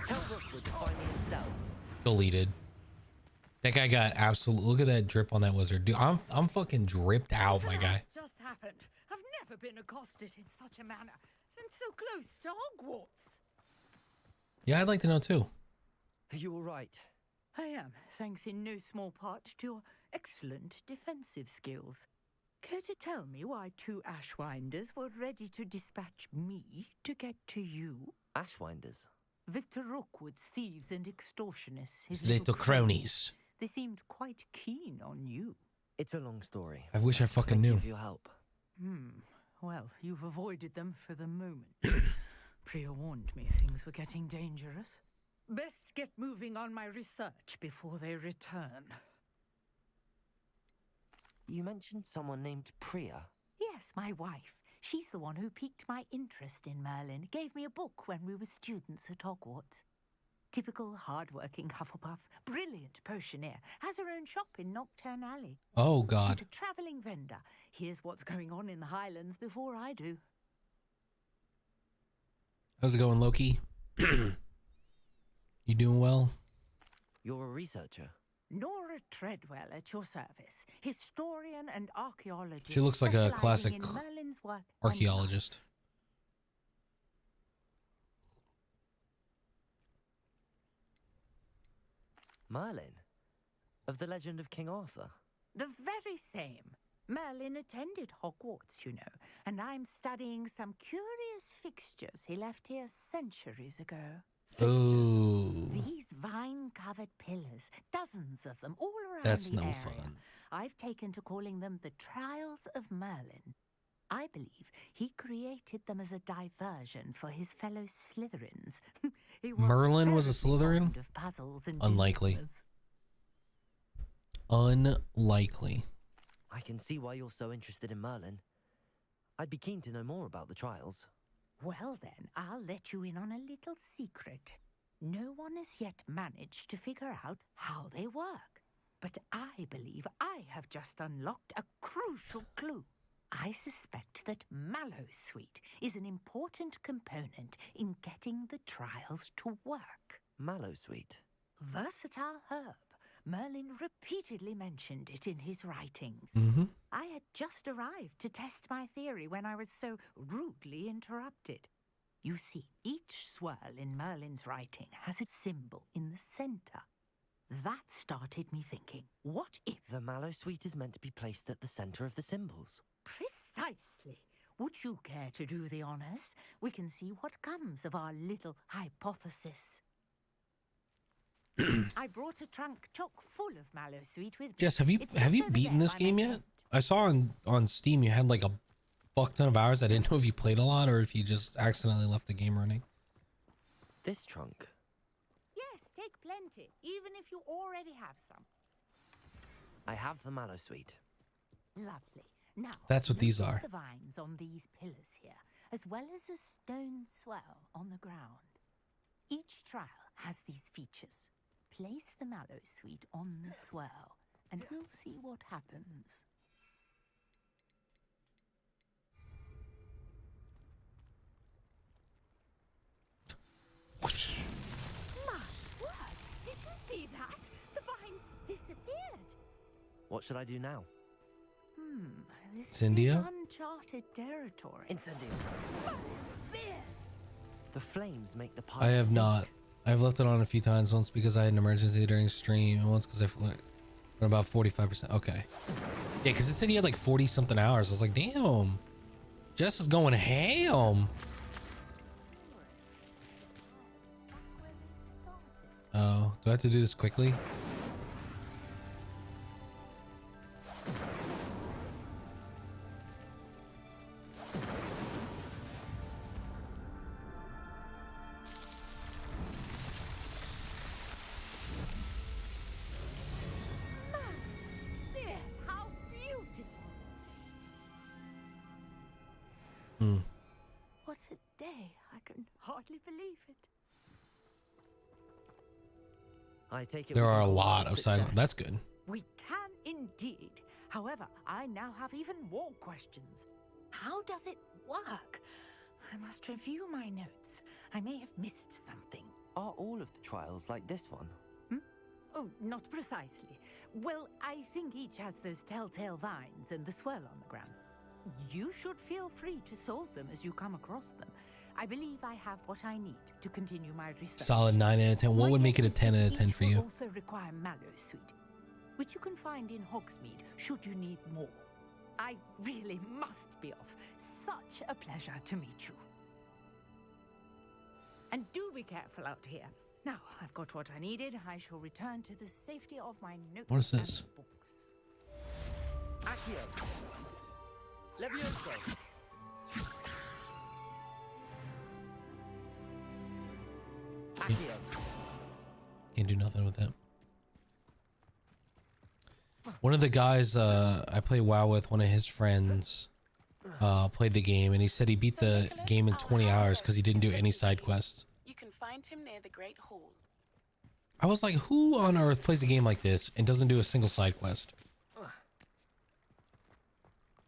Speaker 7: Tell Rookwood to find me himself.
Speaker 2: Deleted. That guy got absolute. Look at that drip on that wizard. Dude, I'm fucking dripped out, my guy.
Speaker 19: Just happened. I've never been accosted in such a manner, and so close to Hogwarts.
Speaker 2: Yeah, I'd like to know too.
Speaker 7: Are you all right?
Speaker 19: I am, thanks in no small part to your excellent defensive skills. Care to tell me why two Ashwinders were ready to dispatch me to get to you?
Speaker 7: Ashwinders?
Speaker 19: Victor Rookwood's thieves and extortionists.
Speaker 2: His little cronies.
Speaker 19: They seemed quite keen on you.
Speaker 7: It's a long story.
Speaker 2: I wish I fucking
Speaker 7: Thank you
Speaker 2: knew.
Speaker 7: for your help.
Speaker 19: Well, you've avoided them for the moment. Priya warned me things were getting dangerous. Best get moving on my research before they return.
Speaker 7: You mentioned someone named Priya.
Speaker 19: Yes, my wife. She's the one who piqued my interest in Merlin. Gave me a book when we were students at Hogwarts. Typical hard-working Hufflepuff, brilliant potioneer, has her own shop in Nocturne Alley.
Speaker 2: Oh, God.
Speaker 19: She's a traveling vendor. Here's what's going on in the Highlands before I do.
Speaker 2: How's it going, Loki? You doing well?
Speaker 7: You're a researcher.
Speaker 19: Nora Treadwell at your service, historian and archaeologist.
Speaker 2: She looks like a
Speaker 19: specializing
Speaker 2: classic
Speaker 19: in Merlin's work and
Speaker 2: archaeologist.
Speaker 7: Merlin? Of the legend of King Arthur?
Speaker 19: The very same. Merlin attended Hogwarts, you know, and I'm studying some curious fixtures he left here centuries ago.
Speaker 2: Oh,
Speaker 19: These vine-covered pillars, dozens of them all around
Speaker 2: that's
Speaker 19: the
Speaker 2: no
Speaker 19: area.
Speaker 2: fun.
Speaker 19: I've taken to calling them the Trials of Merlin. I believe he created them as a diversion for his fellow Slytherins. He was
Speaker 2: Merlin was a
Speaker 19: very
Speaker 2: Slytherin?
Speaker 19: fond of puzzles and
Speaker 2: Unlikely.
Speaker 19: dilemmas.
Speaker 2: Unlikely.
Speaker 7: I can see why you're so interested in Merlin. I'd be keen to know more about the trials.
Speaker 19: Well then, I'll let you in on a little secret. No one has yet managed to figure out how they work. But I believe I have just unlocked a crucial clue. I suspect that Mallowsweet is an important component in getting the trials to work.
Speaker 7: Mallowsweet?
Speaker 19: Versatile herb. Merlin repeatedly mentioned it in his writings.
Speaker 2: Mm-hmm.
Speaker 19: I had just arrived to test my theory when I was so rudely interrupted. You see, each swirl in Merlin's writing has a symbol in the center. That started me thinking, what if...
Speaker 7: The Mallowsweet is meant to be placed at the center of the symbols.
Speaker 19: Precisely. Would you care to do the honors? We can see what comes of our little hypothesis. I brought a trunk chock full of Mallowsweet with me.
Speaker 2: Jess, have you
Speaker 19: over
Speaker 2: beaten
Speaker 19: there
Speaker 2: this
Speaker 19: by
Speaker 2: game
Speaker 19: my
Speaker 2: yet?
Speaker 19: tent.
Speaker 2: I saw on Steam you had like a fuck ton of hours. I didn't know if you played a lot or if you just accidentally left the game running.
Speaker 7: This trunk?
Speaker 19: Yes, take plenty, even if you already have some.
Speaker 7: I have the Mallowsweet.
Speaker 19: Lovely. Now,
Speaker 2: That's what these
Speaker 19: notice
Speaker 2: are.
Speaker 19: the vines on these pillars here, as well as a stone swell on the ground. Each trial has these features. Place the Mallowsweet on the swell, and we'll see what happens. My word! Did you see that? The vines disappeared.
Speaker 7: What should I do now?
Speaker 19: This
Speaker 2: Incendio?
Speaker 19: is uncharted territory.
Speaker 7: Incendio. The flames make the pipe
Speaker 2: I have
Speaker 7: sink.
Speaker 2: not. I've left it on a few times. Once because I had an emergency during stream, and once because I about 45%. Okay. Yeah, because it said he had like 40 something hours. I was like, damn. Jess is going ham. Oh, do I have to do this quickly?
Speaker 19: How beautiful! What a day! I can hardly believe it.
Speaker 7: I take it
Speaker 2: There
Speaker 7: we
Speaker 2: are a
Speaker 7: can call
Speaker 2: lot
Speaker 7: it
Speaker 2: of
Speaker 7: success.
Speaker 2: side. That's good.
Speaker 19: We can indeed. However, I now have even more questions. How does it work? I must review my notes. I may have missed something.
Speaker 7: Are all of the trials like this one?
Speaker 19: Oh, not precisely. Well, I think each has those telltale vines and the swirl on the ground. You should feel free to solve them as you come across them. I believe I have what I need to continue my research.
Speaker 2: Solid 9 out of 10. What
Speaker 19: My
Speaker 2: would make it a
Speaker 19: guess is
Speaker 2: 10
Speaker 19: that
Speaker 2: out of 10
Speaker 19: each
Speaker 2: for
Speaker 19: will
Speaker 2: you?
Speaker 19: also require Mallowsweet, which you can find in Hogsmeade should you need more. I really must be off. Such a pleasure to meet you. And do be careful out here. Now, I've got what I needed. I shall return to the safety of my notes.
Speaker 2: What is this?
Speaker 19: and books.
Speaker 7: Accio. Levioso. Accio.
Speaker 2: Can't do nothing with it. One of the guys I play WoW with, one of his friends, played the game, and he said he beat the game in 20 hours because he didn't do any side quests.
Speaker 20: You can find him near the Great Hall.
Speaker 2: I was like, who on earth plays a game like this and doesn't do a single side quest?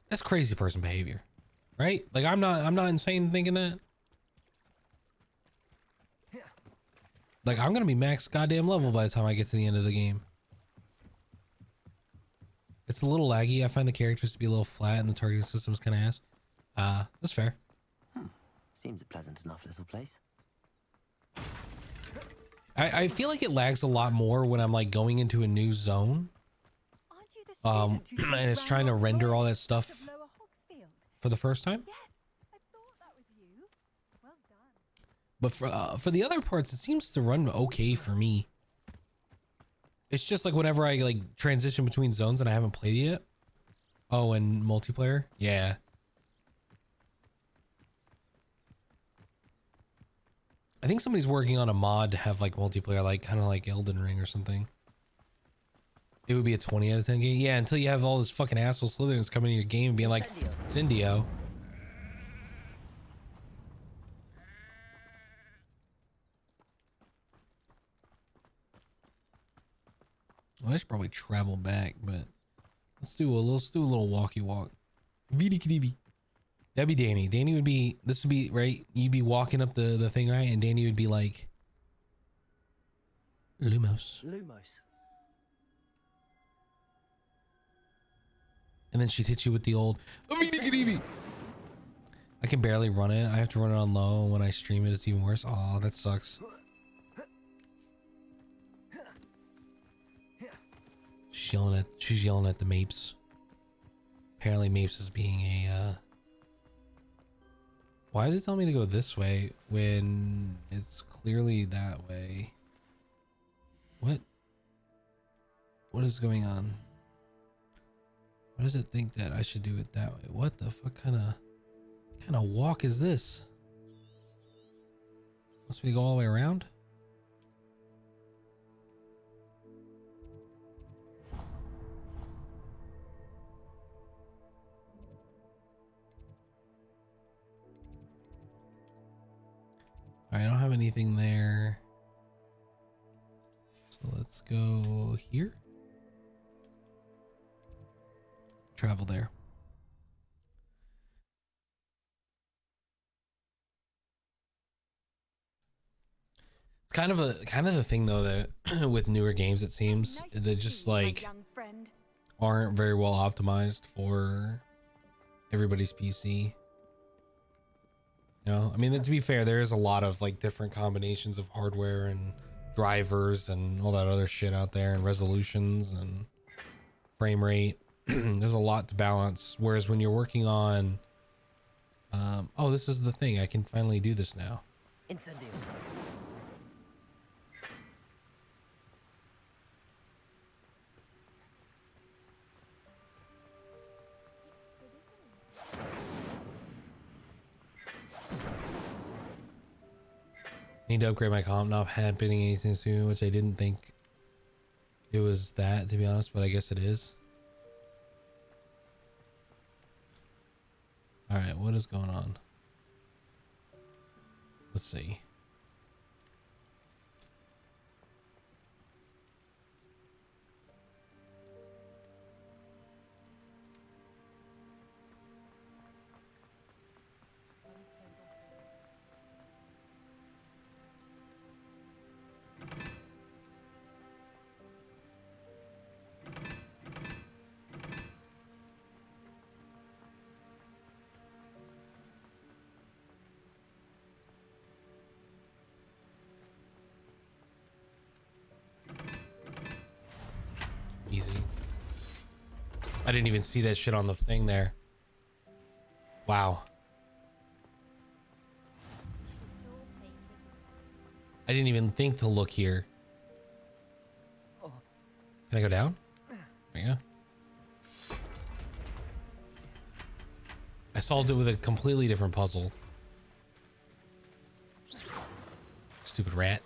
Speaker 2: That's crazy person behavior, right? Like I'm not insane thinking that. Like I'm gonna be max goddamn level by the time I get to the end of the game. It's a little laggy. I find the characters to be a little flat and the targeting system is kind of ass. That's fair.
Speaker 7: Seems a pleasant enough little place.
Speaker 2: I feel like it lags a lot more when I'm like going into a new zone. And it's trying to render all that stuff for the first time. But for the other parts, it seems to run okay for me. It's just like whenever I like transition between zones and I haven't played yet. Oh, and multiplayer? Yeah. I think somebody's working on a mod to have like multiplayer, like kind of like Elden Ring or something. It would be a 20 out of 10 game. Yeah, until you have all this fucking asshole Slytherins coming in your game and being like, it's Indio. Well, I should probably travel back, but let's do a little walkie walk. Vidi. That'd be Danny. Danny would be, this would be, right? You'd be walking up the thing, right? And Danny would be like, Lumos. And then she'd hit you with the old, I can barely run it. I have to run it on low. When I stream it, it's even worse. Oh, that sucks. She's yelling at the Mapes. Apparently Mapes is being a, why does it tell me to go this way when it's clearly that way? What is going on? Why does it think that I should do it that way? What the fuck kind of walk is this? Must we go all the way around? I don't have anything there. So let's go here. Travel there. It's kind of the thing though that with newer games, it seems they just like aren't very well optimized for everybody's PC. You know, I mean, to be fair, there is a lot of like different combinations of hardware and drivers and all that other shit out there, and resolutions and frame rate. There's a lot to balance. Whereas when you're working on, oh, this is the thing. I can finally do this now.
Speaker 7: Incendio.
Speaker 2: Need to upgrade my comp, not happening anything soon, which I didn't think it was that, to be honest, but I guess it is. All right, what is going on? Let's see. Easy. I didn't even see that shit on the thing there. Wow. I didn't even think to look here. Can I go down? There you go. I solved it with a completely different puzzle. Stupid rat.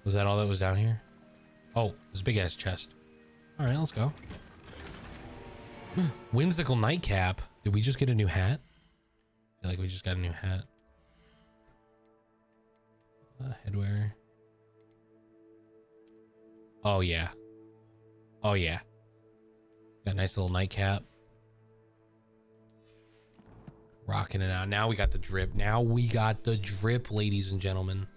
Speaker 2: Was that all that was down here? This big ass chest. All right, let's go. Whimsical nightcap. Did we just get a new hat? I feel like we just got a new hat. Headwear. Oh yeah. Oh yeah. Got a nice little nightcap. Rocking it out. Now we got the drip. Now we got the drip, ladies and gentlemen.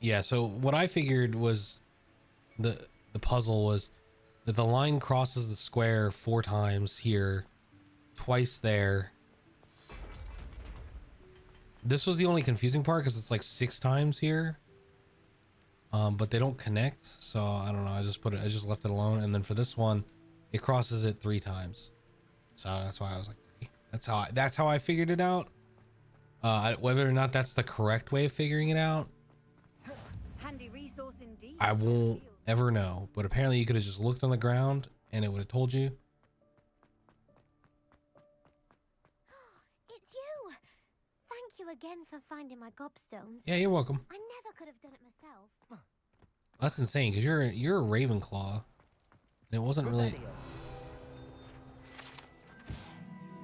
Speaker 2: Yeah, so what I figured was the puzzle was that the line crosses the square 4 times here, twice there. This was the only confusing part because it's like 6 times here. But they don't connect, so I don't know. I just left it alone, and then for this one, it crosses it 3 times. So that's why I was like 3. That's how I figured it out. Whether or not that's the correct way of figuring it out, I won't ever know. But apparently you could have just looked on the ground and it would have told you.
Speaker 20: It's you! Thank you again for finding my gobstones.
Speaker 2: Yeah, you're welcome.
Speaker 20: I never could have done it myself.
Speaker 2: That's insane because you're a Ravenclaw. And it wasn't really.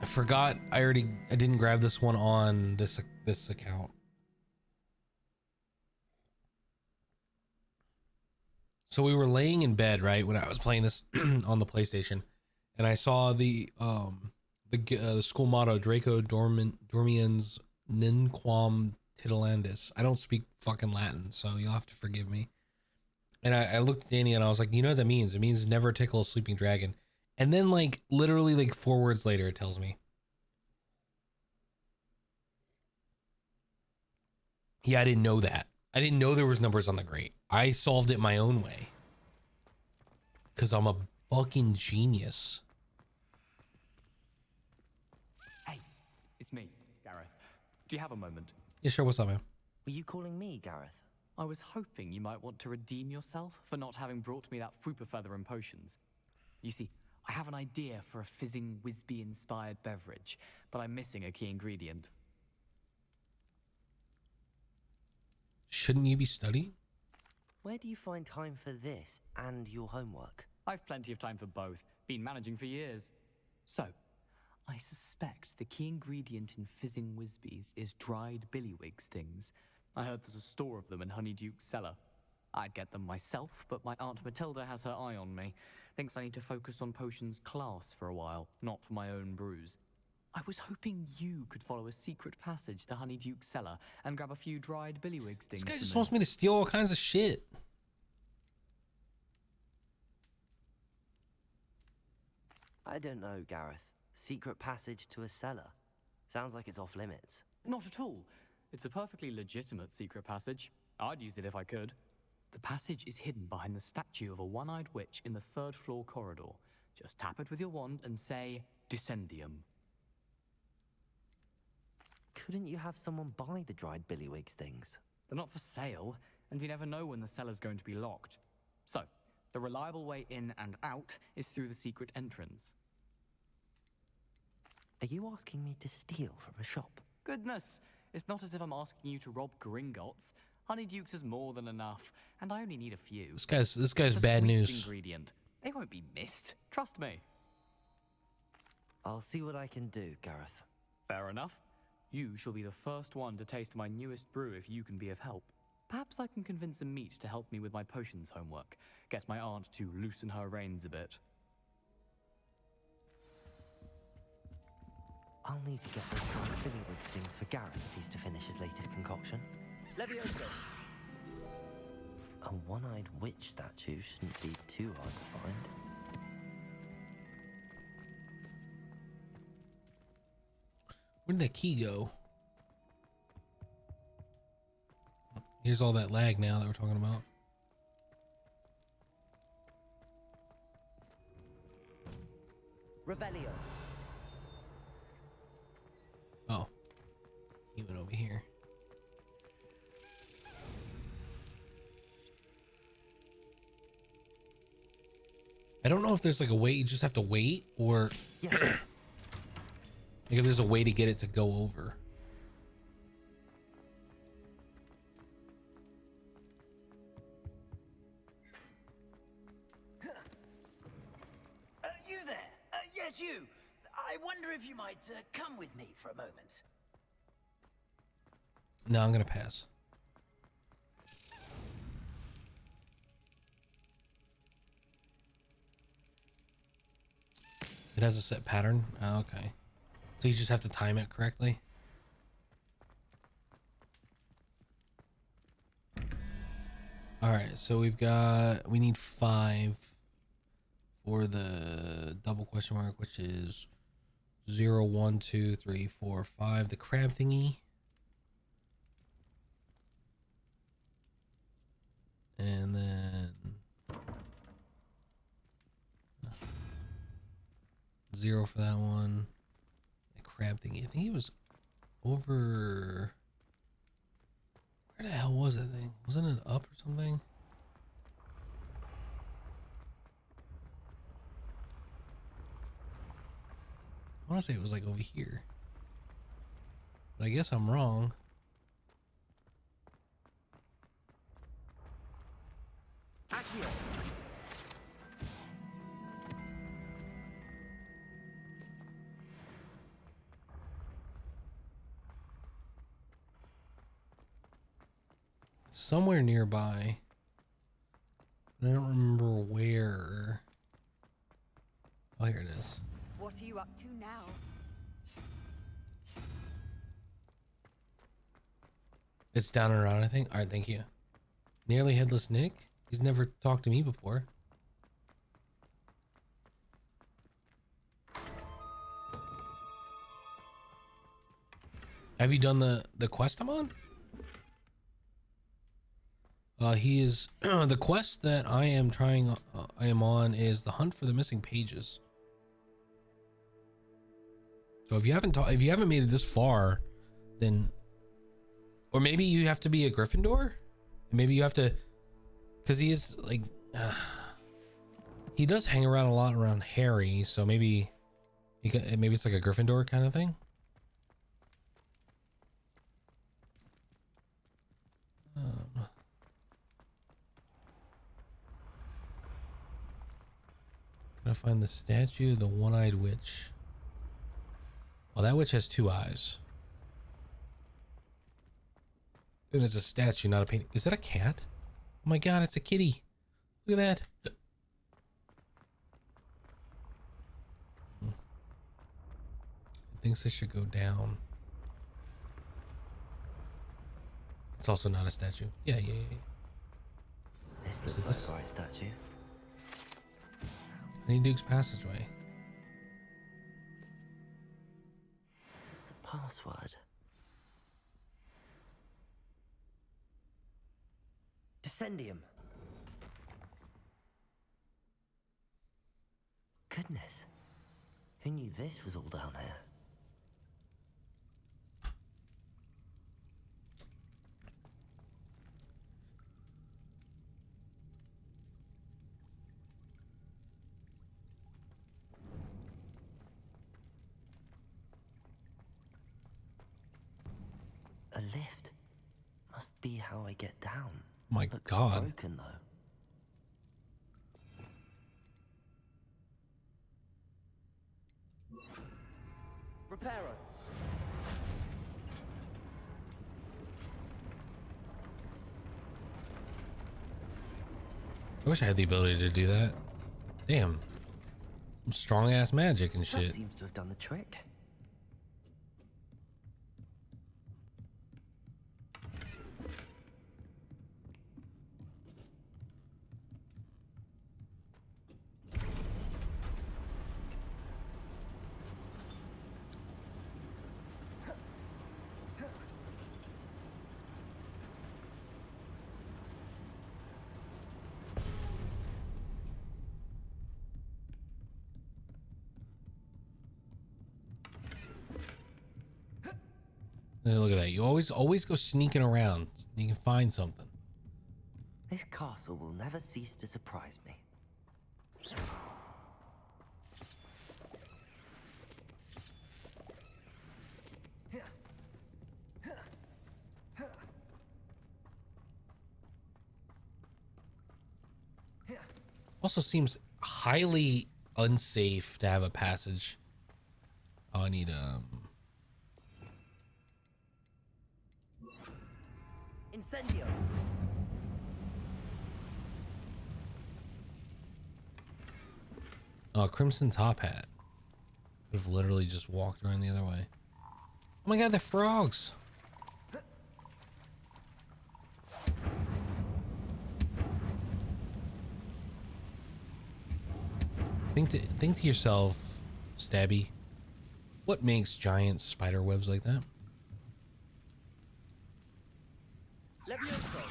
Speaker 2: I forgot I didn't grab this one on this account. So we were laying in bed, right, when I was playing this on the PlayStation, and I saw the school motto Draco Dormiens Ninquam Titilandus. I don't speak fucking Latin, so you'll have to forgive me. And I looked at Danny and I was like, you know what that means? It means never tickle a sleeping dragon. And then like literally like 4 words later it tells me. Yeah, I didn't know that. I didn't know there was numbers on the grate. I solved it my own way. Cause I'm a fucking genius.
Speaker 15: Hey, it's me, Gareth. Do you have a moment?
Speaker 2: Yeah, sure. What's up, man?
Speaker 7: Were you calling me, Gareth?
Speaker 15: I was hoping you might want to redeem yourself for not having brought me that Fooper feather and potions. You see, I have an idea for a fizzing Wisby-inspired beverage, but I'm missing a key ingredient.
Speaker 2: Shouldn't you be studying?
Speaker 7: Where do you find time for this and your homework?
Speaker 15: I've plenty of time for both. Been managing for years. So, I suspect the key ingredient in fizzing Wisbies is dried billywig stings. I heard there's a store of them in Honeyduke's cellar. I'd get them myself, but my Aunt Matilda has her eye on me. Thinks I need to focus on potions class for a while, not for my own brews. I was hoping you could follow a secret passage to Honeyduke's cellar and grab a few dried billywig stings.
Speaker 2: This guy just wants me to steal all kinds of shit.
Speaker 7: I don't know, Gareth. Secret passage to a cellar. Sounds like it's off limits.
Speaker 15: Not at all. It's a perfectly legitimate secret passage. I'd use it if I could. The passage is hidden behind the statue of a one-eyed witch in the 3rd floor corridor. Just tap it with your wand and say, Descendium.
Speaker 7: Couldn't you have someone buy the dried billywig stings?
Speaker 15: They're not for sale, and you never know when the cellar's going to be locked. So, the reliable way in and out is through the secret entrance.
Speaker 7: Are you asking me to steal from a shop?
Speaker 15: Goodness, it's not as if I'm asking you to rob Gringotts. Honeydukes is more than enough, and I only need a few.
Speaker 2: This guy's
Speaker 15: It's a
Speaker 2: bad
Speaker 15: sweet
Speaker 2: news.
Speaker 15: Ingredient. They won't be missed. Trust me.
Speaker 7: I'll see what I can do, Gareth.
Speaker 15: Fair enough. You shall be the first one to taste my newest brew if you can be of help. Perhaps I can convince a meat to help me with my potions homework. Get my aunt to loosen her reins a bit.
Speaker 7: I'll need to get those dried billywig stings for Gareth if he's to finish his latest concoction. Levioso! A one-eyed witch statue shouldn't be too hard to find.
Speaker 2: Where'd that key go? Here's all that lag now that we're talking about.
Speaker 7: Revelio.
Speaker 2: Oh. He went over here. I don't know if there's like a way you just have to wait or...
Speaker 7: Yes,
Speaker 2: Like if there's a way to get it to go over.
Speaker 21: You there? Yes, you. I wonder if you might come with me for a moment.
Speaker 2: No, I'm gonna pass. It has a set pattern. Oh, okay. So you just have to time it correctly. All right, so we need 5 for the double question mark, which is 0, 1, 2, 3, 4, 5. The crab thingy. And then 0 for that one. The crab thingy. I think it was over. Where the hell was that thing? Wasn't it up or something? I want to say it was like over here. But I guess I'm wrong.
Speaker 21: Accio.
Speaker 2: It's somewhere nearby. I don't remember where. Oh, here it is.
Speaker 19: What are you up to now?
Speaker 2: It's down and around, I think. All right, thank you. Nearly Headless Nick? He's never talked to me before. Have you done the quest I'm on? He is the quest that I am on is the hunt for the missing pages. So if you haven't made it this far, then, or maybe you have to be a Gryffindor. Maybe you have to, because he is like, he does hang around a lot around Harry. So maybe it's like a Gryffindor kind of thing. Gotta find the statue of the one-eyed witch. Well, that witch has 2 eyes. And it's a statue, not a painting. Is that a cat? Oh my god, it's a kitty. Look at that. It thinks it should go down. It's also not a statue. Yeah.
Speaker 7: This looks like the right statue.
Speaker 2: Honey Duke's Passageway.
Speaker 7: The password. Descendium. Goodness. Who knew this was all down here? A lift. Must be how I get down.
Speaker 2: My
Speaker 7: Looks
Speaker 2: god.
Speaker 7: broken though. Reparo.
Speaker 2: I wish I had the ability to do that. Damn. Some strong ass magic and
Speaker 7: That
Speaker 2: shit.
Speaker 7: seems to have done the trick.
Speaker 2: Look at that. You always go sneaking around. You can find something.
Speaker 7: This castle will never cease to surprise me.
Speaker 2: Also seems highly unsafe to have a passage. Oh, I need
Speaker 7: Incendio.
Speaker 2: Oh, Crimson Top Hat. Could have literally just walked around the other way. Oh my god, they're frogs. Think to yourself, Stabby, what makes giant spider webs like that?
Speaker 7: Levioso.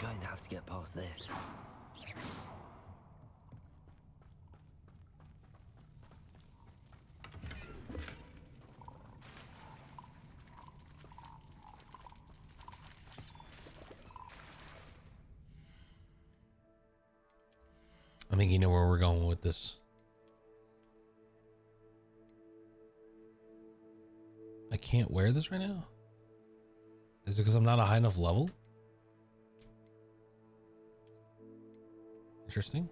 Speaker 7: Going to have to get past this.
Speaker 2: I think you know where we're going with this. I can't wear this right now? Is it because I'm not a high enough level? Interesting.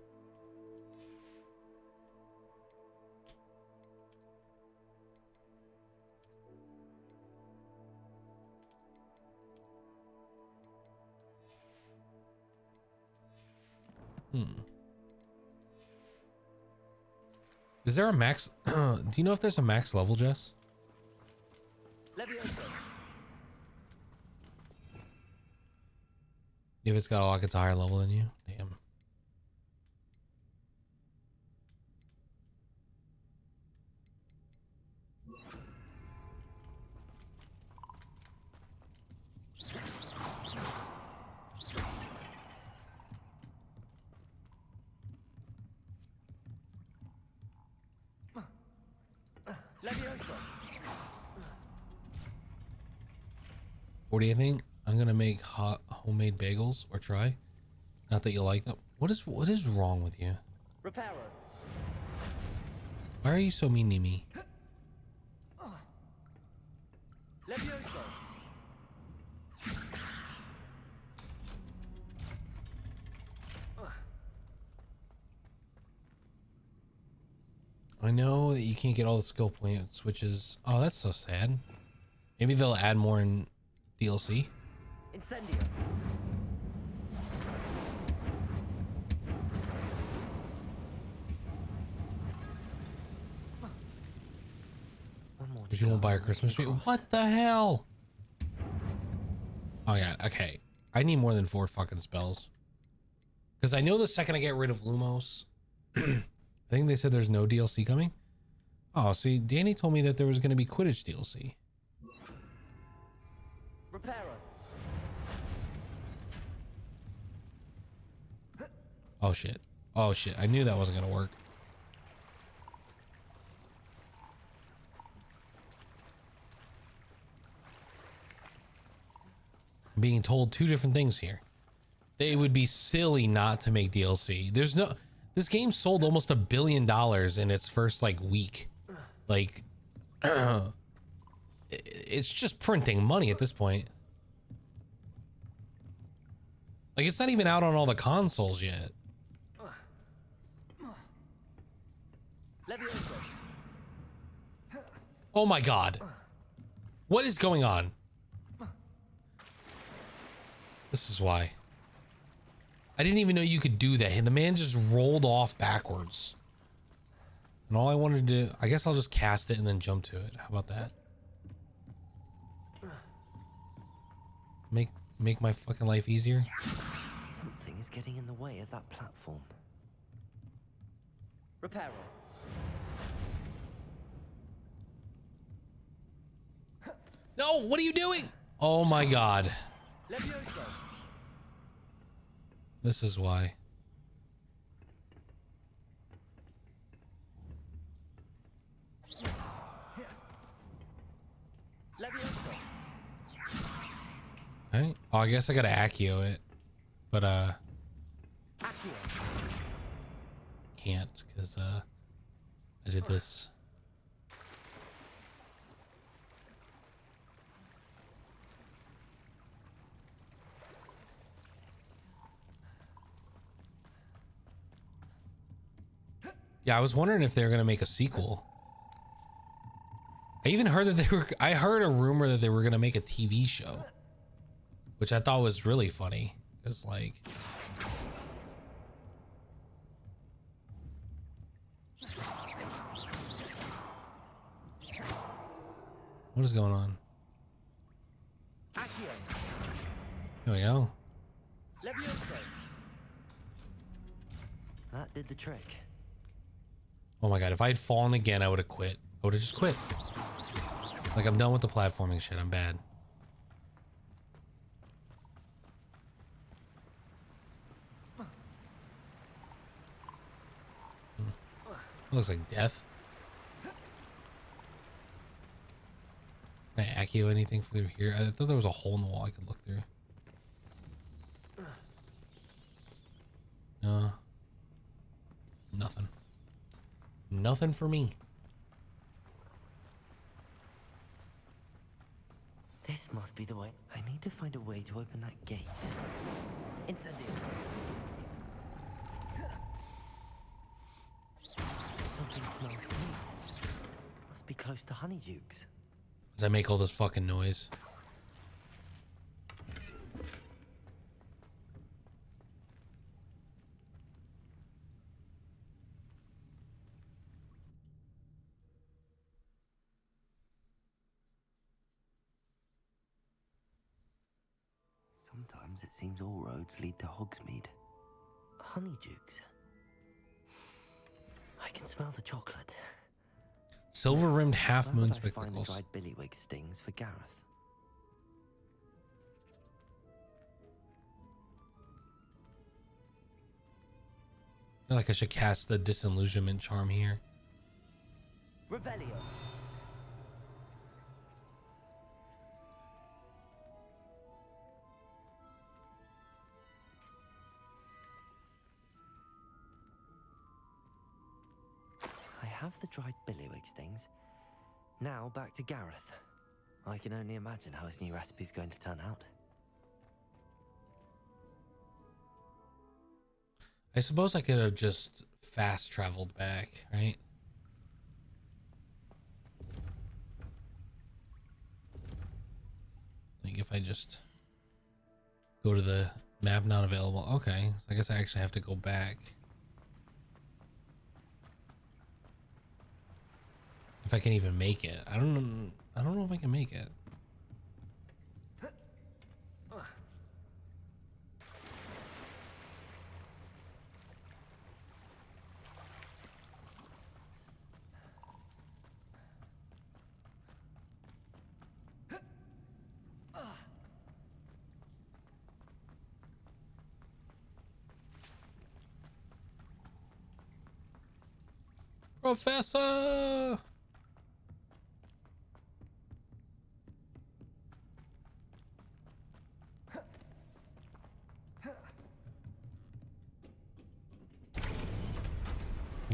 Speaker 2: Is there a max? Do you know if there's a max level, Jess?
Speaker 7: Levioso.
Speaker 2: If it's got a lock, it's a higher level than you. Damn.
Speaker 7: Levioso.
Speaker 2: 40, I think. I'm gonna make hot homemade bagels or try. Not that you like them. What is wrong with you?
Speaker 7: Reparo.
Speaker 2: Why are you so mean to me?
Speaker 7: Levioso.
Speaker 2: I know that you can't get all the skill point switches. Oh, that's so sad. Maybe they'll add more in DLC.
Speaker 7: Incendio.
Speaker 2: Did you want to buy a Christmas tree? What the hell? Oh yeah, okay. I need more than 4 fucking spells. Because I know the second I get rid of Lumos, I think they said there's no DLC coming. Oh, see, Danny told me that there was going to be Quidditch DLC.
Speaker 7: Reparo.
Speaker 2: Oh shit. Oh shit. I knew that wasn't going to work. I'm being told 2 different things here. They would be silly not to make DLC. There's no... This game sold almost $1 billion in its first like week. Like, it's just printing money at this point. Like, it's not even out on all the consoles yet. Oh my god. What is going on? This is why. I didn't even know you could do that. The man just rolled off backwards. And all I wanted to do, I guess I'll just cast it and then jump to it. How about that? Make my fucking life easier.
Speaker 7: Something is getting in the way of that platform. Reparo.
Speaker 2: No, what are you doing? Oh my god.
Speaker 7: Levioso.
Speaker 2: This is why.
Speaker 7: Levioso.
Speaker 2: Okay. Oh, I guess I gotta Accio it. But can't because I did this. Yeah, I was wondering if they were gonna make a sequel. I even heard that I heard a rumor that they were gonna make a TV show, which I thought was really funny. It's like, what is going on? Here we go.
Speaker 7: That did the trick.
Speaker 2: Oh my god, if I had fallen again, I would have quit. I would have just quit. Like, I'm done with the platforming shit. I'm bad. Looks like death. Can I accio anything through here? I thought there was a hole in the wall I could look through. No. Nothing. Nothing for me.
Speaker 7: This must be the way. I need to find a way to open that gate. Incendio. Something smells sweet. Must be close to Honeydukes.
Speaker 2: Does that make all this fucking noise?
Speaker 7: Sometimes it seems all roads lead to Hogsmeade. Honeydukes. I can smell the chocolate.
Speaker 2: Silver-rimmed half-moon
Speaker 7: Where would I find the
Speaker 2: spectacles.
Speaker 7: dried billywig stings for Gareth?
Speaker 2: I feel like I should cast the disillusionment charm here.
Speaker 7: Revelio. I have the dried billywig stings. Now back to Gareth. I can only imagine how his new recipe's going to turn out.
Speaker 2: I suppose I could have just fast traveled back, right? Like if I just go to the map not available. Okay, so I guess I actually have to go back. If I can even make it. I don't know if I can make it. Professor!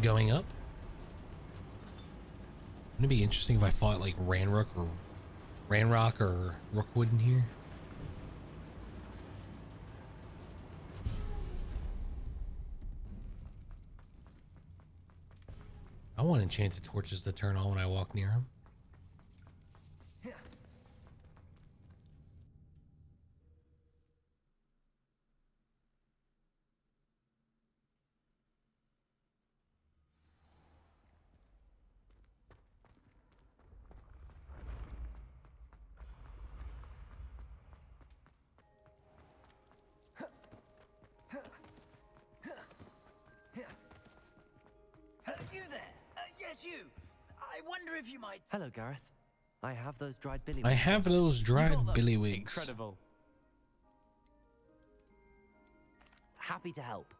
Speaker 2: Going up? Wouldn't it be interesting if I fought like Ranrock or Rookwood in here? I want enchanted torches to turn on when I walk near him.
Speaker 21: You there? Yes, you. I wonder if you might.
Speaker 7: Hello, Gareth. I have those dried billywig.
Speaker 2: I have those dried billywwigs.
Speaker 7: Incredible. Happy to help.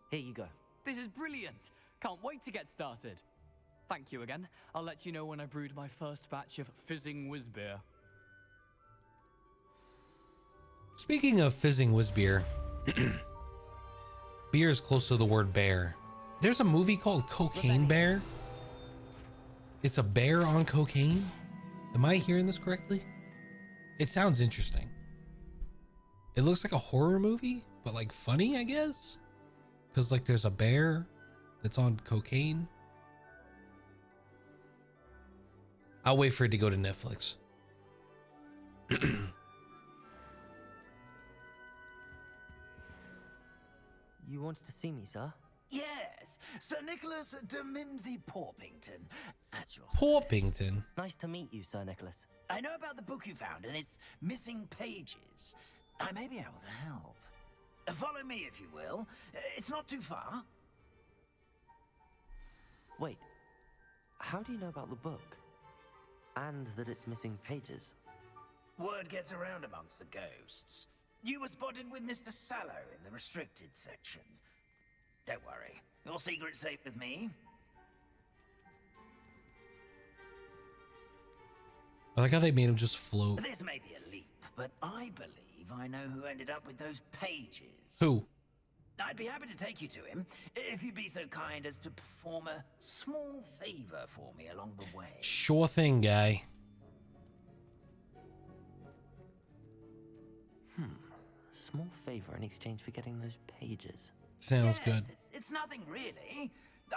Speaker 7: Here you go.
Speaker 15: This is brilliant. Can't wait to get started. Thank you again. I'll let you know when I brewed my first batch of fizzing whizbeer.
Speaker 2: Speaking of fizzing whizbeer, beer is close to the word bear. There's a movie called Cocaine Bear. It's a bear on cocaine. Am I hearing this correctly? It sounds interesting. It looks like a horror movie, but like funny, I guess. Because like there's a bear that's on cocaine. I'll wait for it to go to Netflix.
Speaker 7: You wanted to see me, sir?
Speaker 21: Yes, Sir Nicholas de Mimsy Porpington. At your
Speaker 2: Porpington.
Speaker 7: Nice to meet you, Sir Nicholas.
Speaker 21: I know about the book you found and its missing pages. I may be able to help. Follow me, if you will. It's not too far.
Speaker 7: Wait, how do you know about the book? And that it's missing pages?
Speaker 21: Word gets around amongst the ghosts. You were spotted with Mr. Sallow in the restricted section. Don't worry, your secret's safe with me.
Speaker 2: I like how they made him just float.
Speaker 21: This may be a leap, but I believe I know who ended up with those pages.
Speaker 2: Who?
Speaker 21: I'd be happy to take you to him, if you'd be so kind as to perform a small favor for me along the way.
Speaker 2: Sure thing, guy.
Speaker 7: Small favor in exchange for getting those pages.
Speaker 2: Sounds
Speaker 21: Yes,
Speaker 2: good.
Speaker 21: It's nothing really.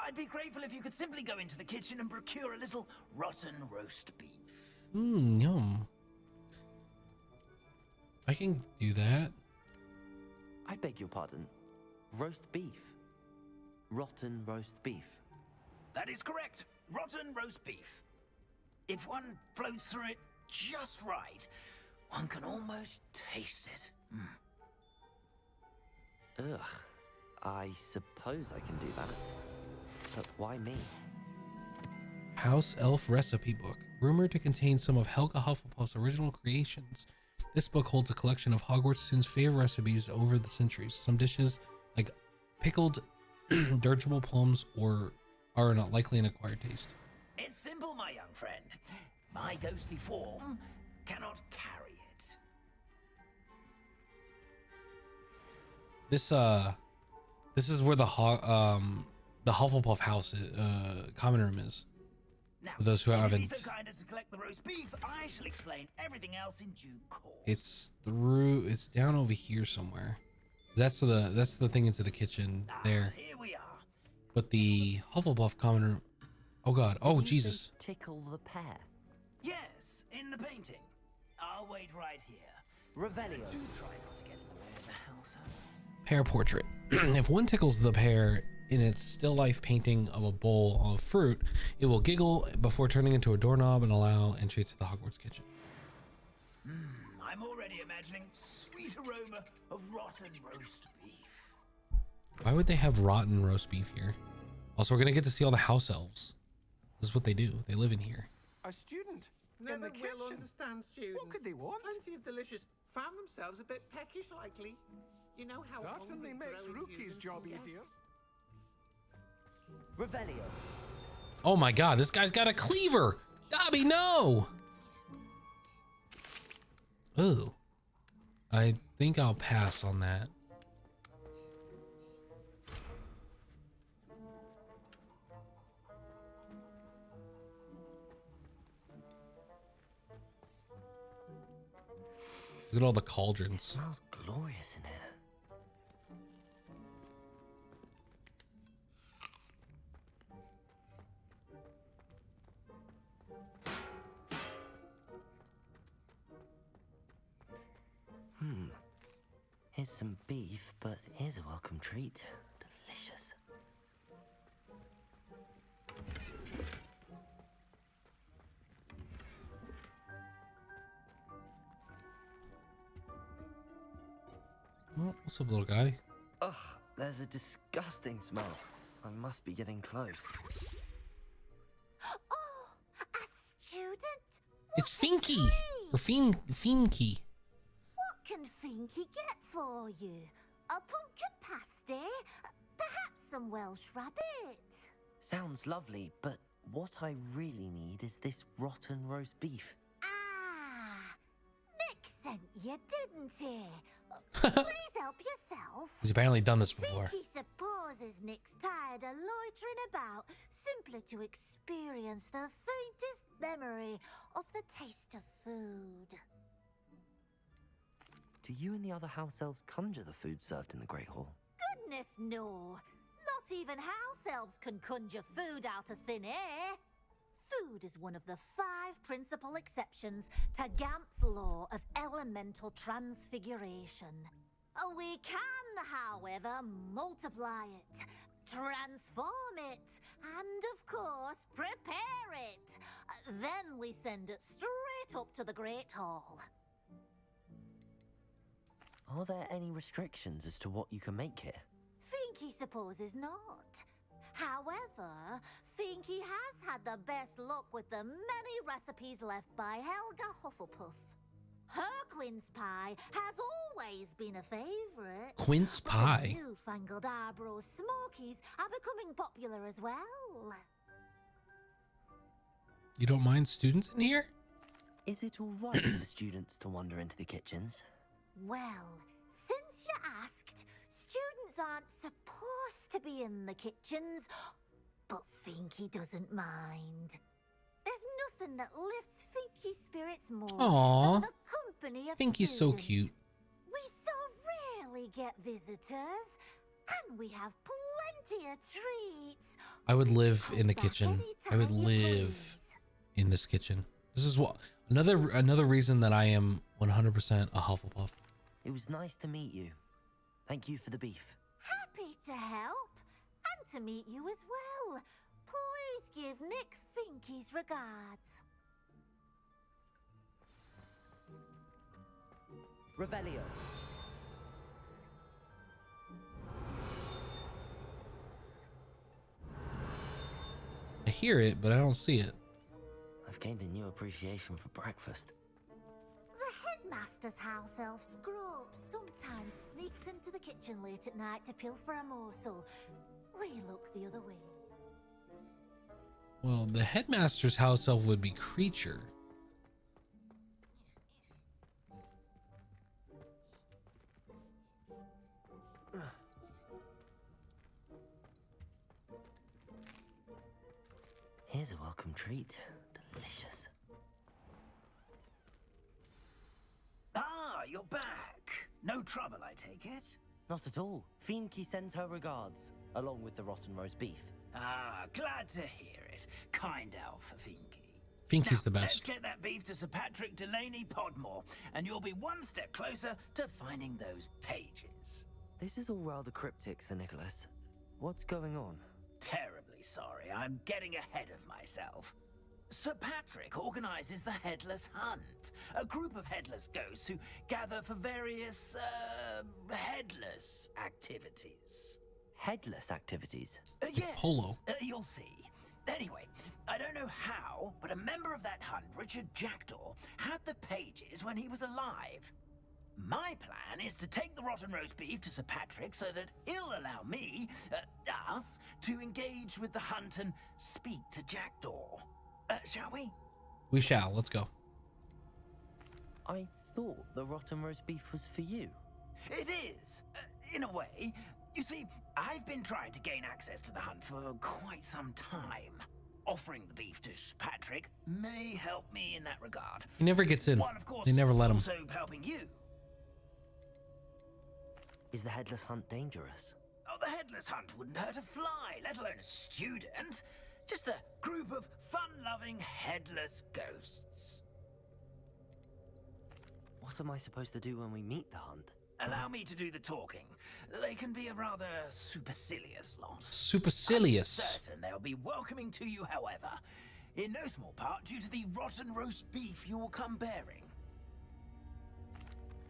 Speaker 21: I'd be grateful if you could simply go into the kitchen and procure a little rotten roast beef.
Speaker 2: Yum. I can do that.
Speaker 7: I beg your pardon. Roast beef. Rotten roast beef.
Speaker 21: That is correct. Rotten roast beef. If one floats through it just right, one can almost taste it.
Speaker 7: Ugh. I suppose I can do that. But why me?
Speaker 2: House Elf Recipe Book. Rumored to contain some of Helga Hufflepuff's original creations. This book holds a collection of Hogwarts students' favorite recipes over the centuries. Some dishes, like pickled dirigible plums, are not likely an acquired taste.
Speaker 21: It's simple, my young friend. My ghostly form cannot carry it.
Speaker 2: This is where the Hufflepuff house common room is.
Speaker 21: Now,
Speaker 2: For those who
Speaker 21: if
Speaker 2: haven't,
Speaker 21: you'd be so kind as to collect the roast beef, I shall explain everything else in due course.
Speaker 2: it's down over here somewhere. That's the thing into the kitchen there.
Speaker 21: Here we are.
Speaker 2: But the Hufflepuff common room. Oh God. Oh Jesus.
Speaker 7: Tickle the pear.
Speaker 21: Yes, in the painting. I'll wait right here.
Speaker 7: Revelio.
Speaker 21: Do try not to get in the way of the house.
Speaker 2: Pear portrait. If one tickles the pear in its still life painting of a bowl of fruit, it will giggle before turning into a doorknob and allow entry to the Hogwarts kitchen.
Speaker 21: I'm already imagining sweet aroma of rotten roast beef.
Speaker 2: Why would they have rotten roast beef here? Also, we're gonna get to see all the house elves. This is what they do. They live in here.
Speaker 4: A student
Speaker 22: Never
Speaker 4: in the kitchen.
Speaker 22: will understand students.
Speaker 4: What could they want?
Speaker 22: Plenty of delicious. Found themselves a bit peckish, likely. You know how
Speaker 4: Certainly
Speaker 22: hungry
Speaker 4: makes
Speaker 22: growing
Speaker 4: Rookie's
Speaker 22: humans
Speaker 4: job
Speaker 22: can get.
Speaker 4: easier.
Speaker 7: Revelio.
Speaker 2: Oh my God, this guy's got a cleaver. Dobby, no. Ooh. I think I'll pass on that. Look at all the cauldrons.
Speaker 7: It smells glorious in here. Here's some beef, but here's a welcome treat. Delicious.
Speaker 2: Oh, what's up, little guy?
Speaker 7: Ugh, there's a disgusting smell. I must be getting close.
Speaker 10: A student?
Speaker 2: It's Finky or Finky.
Speaker 10: What can Finky get for you? A pumpkin pasty? Perhaps some Welsh rabbit?
Speaker 7: Sounds lovely, but what I really need is this rotten roast beef.
Speaker 10: Ah, Nick sent you, didn't he? Please help yourself.
Speaker 2: He's apparently done this before.
Speaker 10: Finky supposes Nick's tired of loitering about, simply to experience the faintest memory of the taste of food.
Speaker 7: Do you and the other house elves conjure the food served in the Great Hall?
Speaker 10: Goodness, no. Not even house elves can conjure food out of thin air. Food is one of the 5 principal exceptions to Gamp's law of elemental transfiguration. We can, however, multiply it, transform it, and of course, prepare it. Then we send it straight up to the Great Hall.
Speaker 7: Are there any restrictions as to what you can make here?
Speaker 10: Finky supposes not. However, Finky has had the best luck with the many recipes left by Helga Hufflepuff. Her quince pie has always been a favourite.
Speaker 2: Quince
Speaker 10: but
Speaker 2: pie?
Speaker 10: the newfangled Arbroath Smokies are becoming popular as well.
Speaker 2: You don't mind students in here?
Speaker 7: Is it all right for students to wander into the kitchens?
Speaker 10: Well, since you asked, students aren't supposed to be in the kitchens, but Finky doesn't mind. There's nothing that lifts Finky's spirits more
Speaker 2: Aww.
Speaker 10: than the company of
Speaker 2: Finky's so
Speaker 10: students.
Speaker 2: cute.
Speaker 10: We so rarely get visitors, and we have plenty of treats.
Speaker 2: I would live in the kitchen. I would live in this kitchen. This is what another reason that I am 100% a Hufflepuff.
Speaker 7: It was nice to meet you. Thank you for the beef.
Speaker 10: Happy to help, and to meet you as well. Please give Nick Finky's regards.
Speaker 7: Revelio.
Speaker 2: I hear it, but I don't see it.
Speaker 7: I've gained a new appreciation for breakfast.
Speaker 10: The headmaster's house elf Scroope sometimes sneaks into the kitchen late at night to pilfer a morsel. We look the other way.
Speaker 2: Well, the headmaster's house elf would be Creature.
Speaker 7: Here's a welcome treat. Delicious.
Speaker 21: Ah, you're back. No trouble, I take it?
Speaker 7: Not at all. Finky sends her regards, along with the rotten roast beef.
Speaker 21: Ah, glad to hear it. Kind elf for Finky.
Speaker 2: Finky's the
Speaker 21: Now,
Speaker 2: best.
Speaker 21: Let's get that beef to Sir Patrick Delaney Podmore, and you'll be one step closer to finding those pages.
Speaker 7: This is all rather cryptic, Sir Nicholas. What's going on?
Speaker 21: Terribly sorry, I'm getting ahead of myself. Sir Patrick organizes the Headless Hunt, a group of headless ghosts who gather for various, headless activities.
Speaker 7: Headless activities?
Speaker 21: Yes,
Speaker 2: polo.
Speaker 21: You'll see. Anyway, I don't know how, but a member of that hunt, Richard Jackdaw, had the pages when he was alive. My plan is to take the rotten roast beef to Sir Patrick so that he'll allow me, us, to engage with the hunt and speak to Jackdaw. Shall we?
Speaker 2: We shall. Let's go.
Speaker 7: I thought the rotten roast beef was for you.
Speaker 21: It is, in a way. You see, I've been trying to gain access to the hunt for quite some time. Offering the beef to Sir Patrick may help me in that regard.
Speaker 2: He never gets in.
Speaker 21: While, of course,
Speaker 2: They never let him.
Speaker 21: also helping you.
Speaker 7: Is the headless hunt dangerous?
Speaker 21: Oh, the headless hunt wouldn't hurt a fly, let alone a student. Just a group of fun-loving headless ghosts.
Speaker 7: What am I supposed to do when we meet the hunt?
Speaker 21: Allow me to do the talking. They can be a rather supercilious lot.
Speaker 2: Supercilious.
Speaker 21: I'm certain they'll be welcoming to you, however, in no small part due to the rotten roast beef you'll come bearing.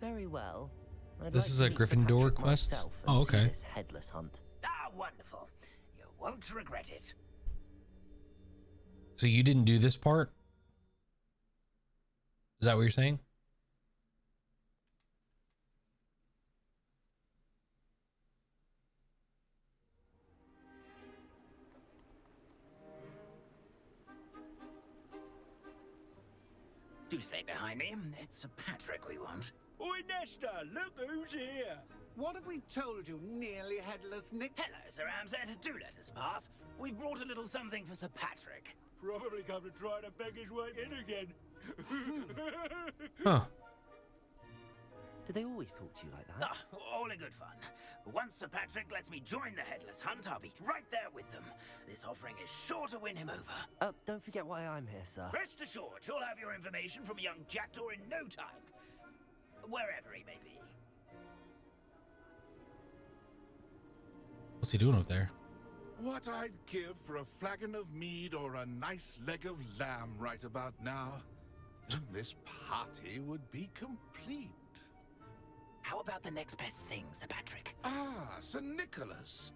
Speaker 7: Very well. I'd
Speaker 2: This
Speaker 7: like
Speaker 2: is
Speaker 7: to
Speaker 2: a
Speaker 7: meet Sir
Speaker 2: Gryffindor
Speaker 7: Patrick
Speaker 2: quest?
Speaker 7: myself and
Speaker 2: Oh,
Speaker 7: see
Speaker 2: okay.
Speaker 7: this headless hunt.
Speaker 21: Ah, wonderful. You won't regret it.
Speaker 2: So you didn't do this part? Is that what you're saying?
Speaker 21: Do stay behind me. It's Sir Patrick we want.
Speaker 22: Oi, Nesta, look who's here. What have we told you, nearly headless Nick?
Speaker 21: Hello, Sir Amset. Do let us pass. We've brought a little something for Sir Patrick.
Speaker 22: Probably come to try to beg his way in again.
Speaker 2: Huh.
Speaker 7: Do they always talk to you like that?
Speaker 21: All in good fun. Once Sir Patrick lets me join the Headless Hunt, I'll be right there with them. This offering is sure to win him over.
Speaker 7: Don't forget why I'm here, sir.
Speaker 21: Rest assured, you'll have your information from a young jackdaw in no time. Wherever he may be.
Speaker 2: What's he doing up there?
Speaker 18: What I'd give for a flagon of mead or a nice leg of lamb right about now. This party would be complete.
Speaker 21: How about the next best thing, Sir Patrick?
Speaker 18: Sir Nicholas.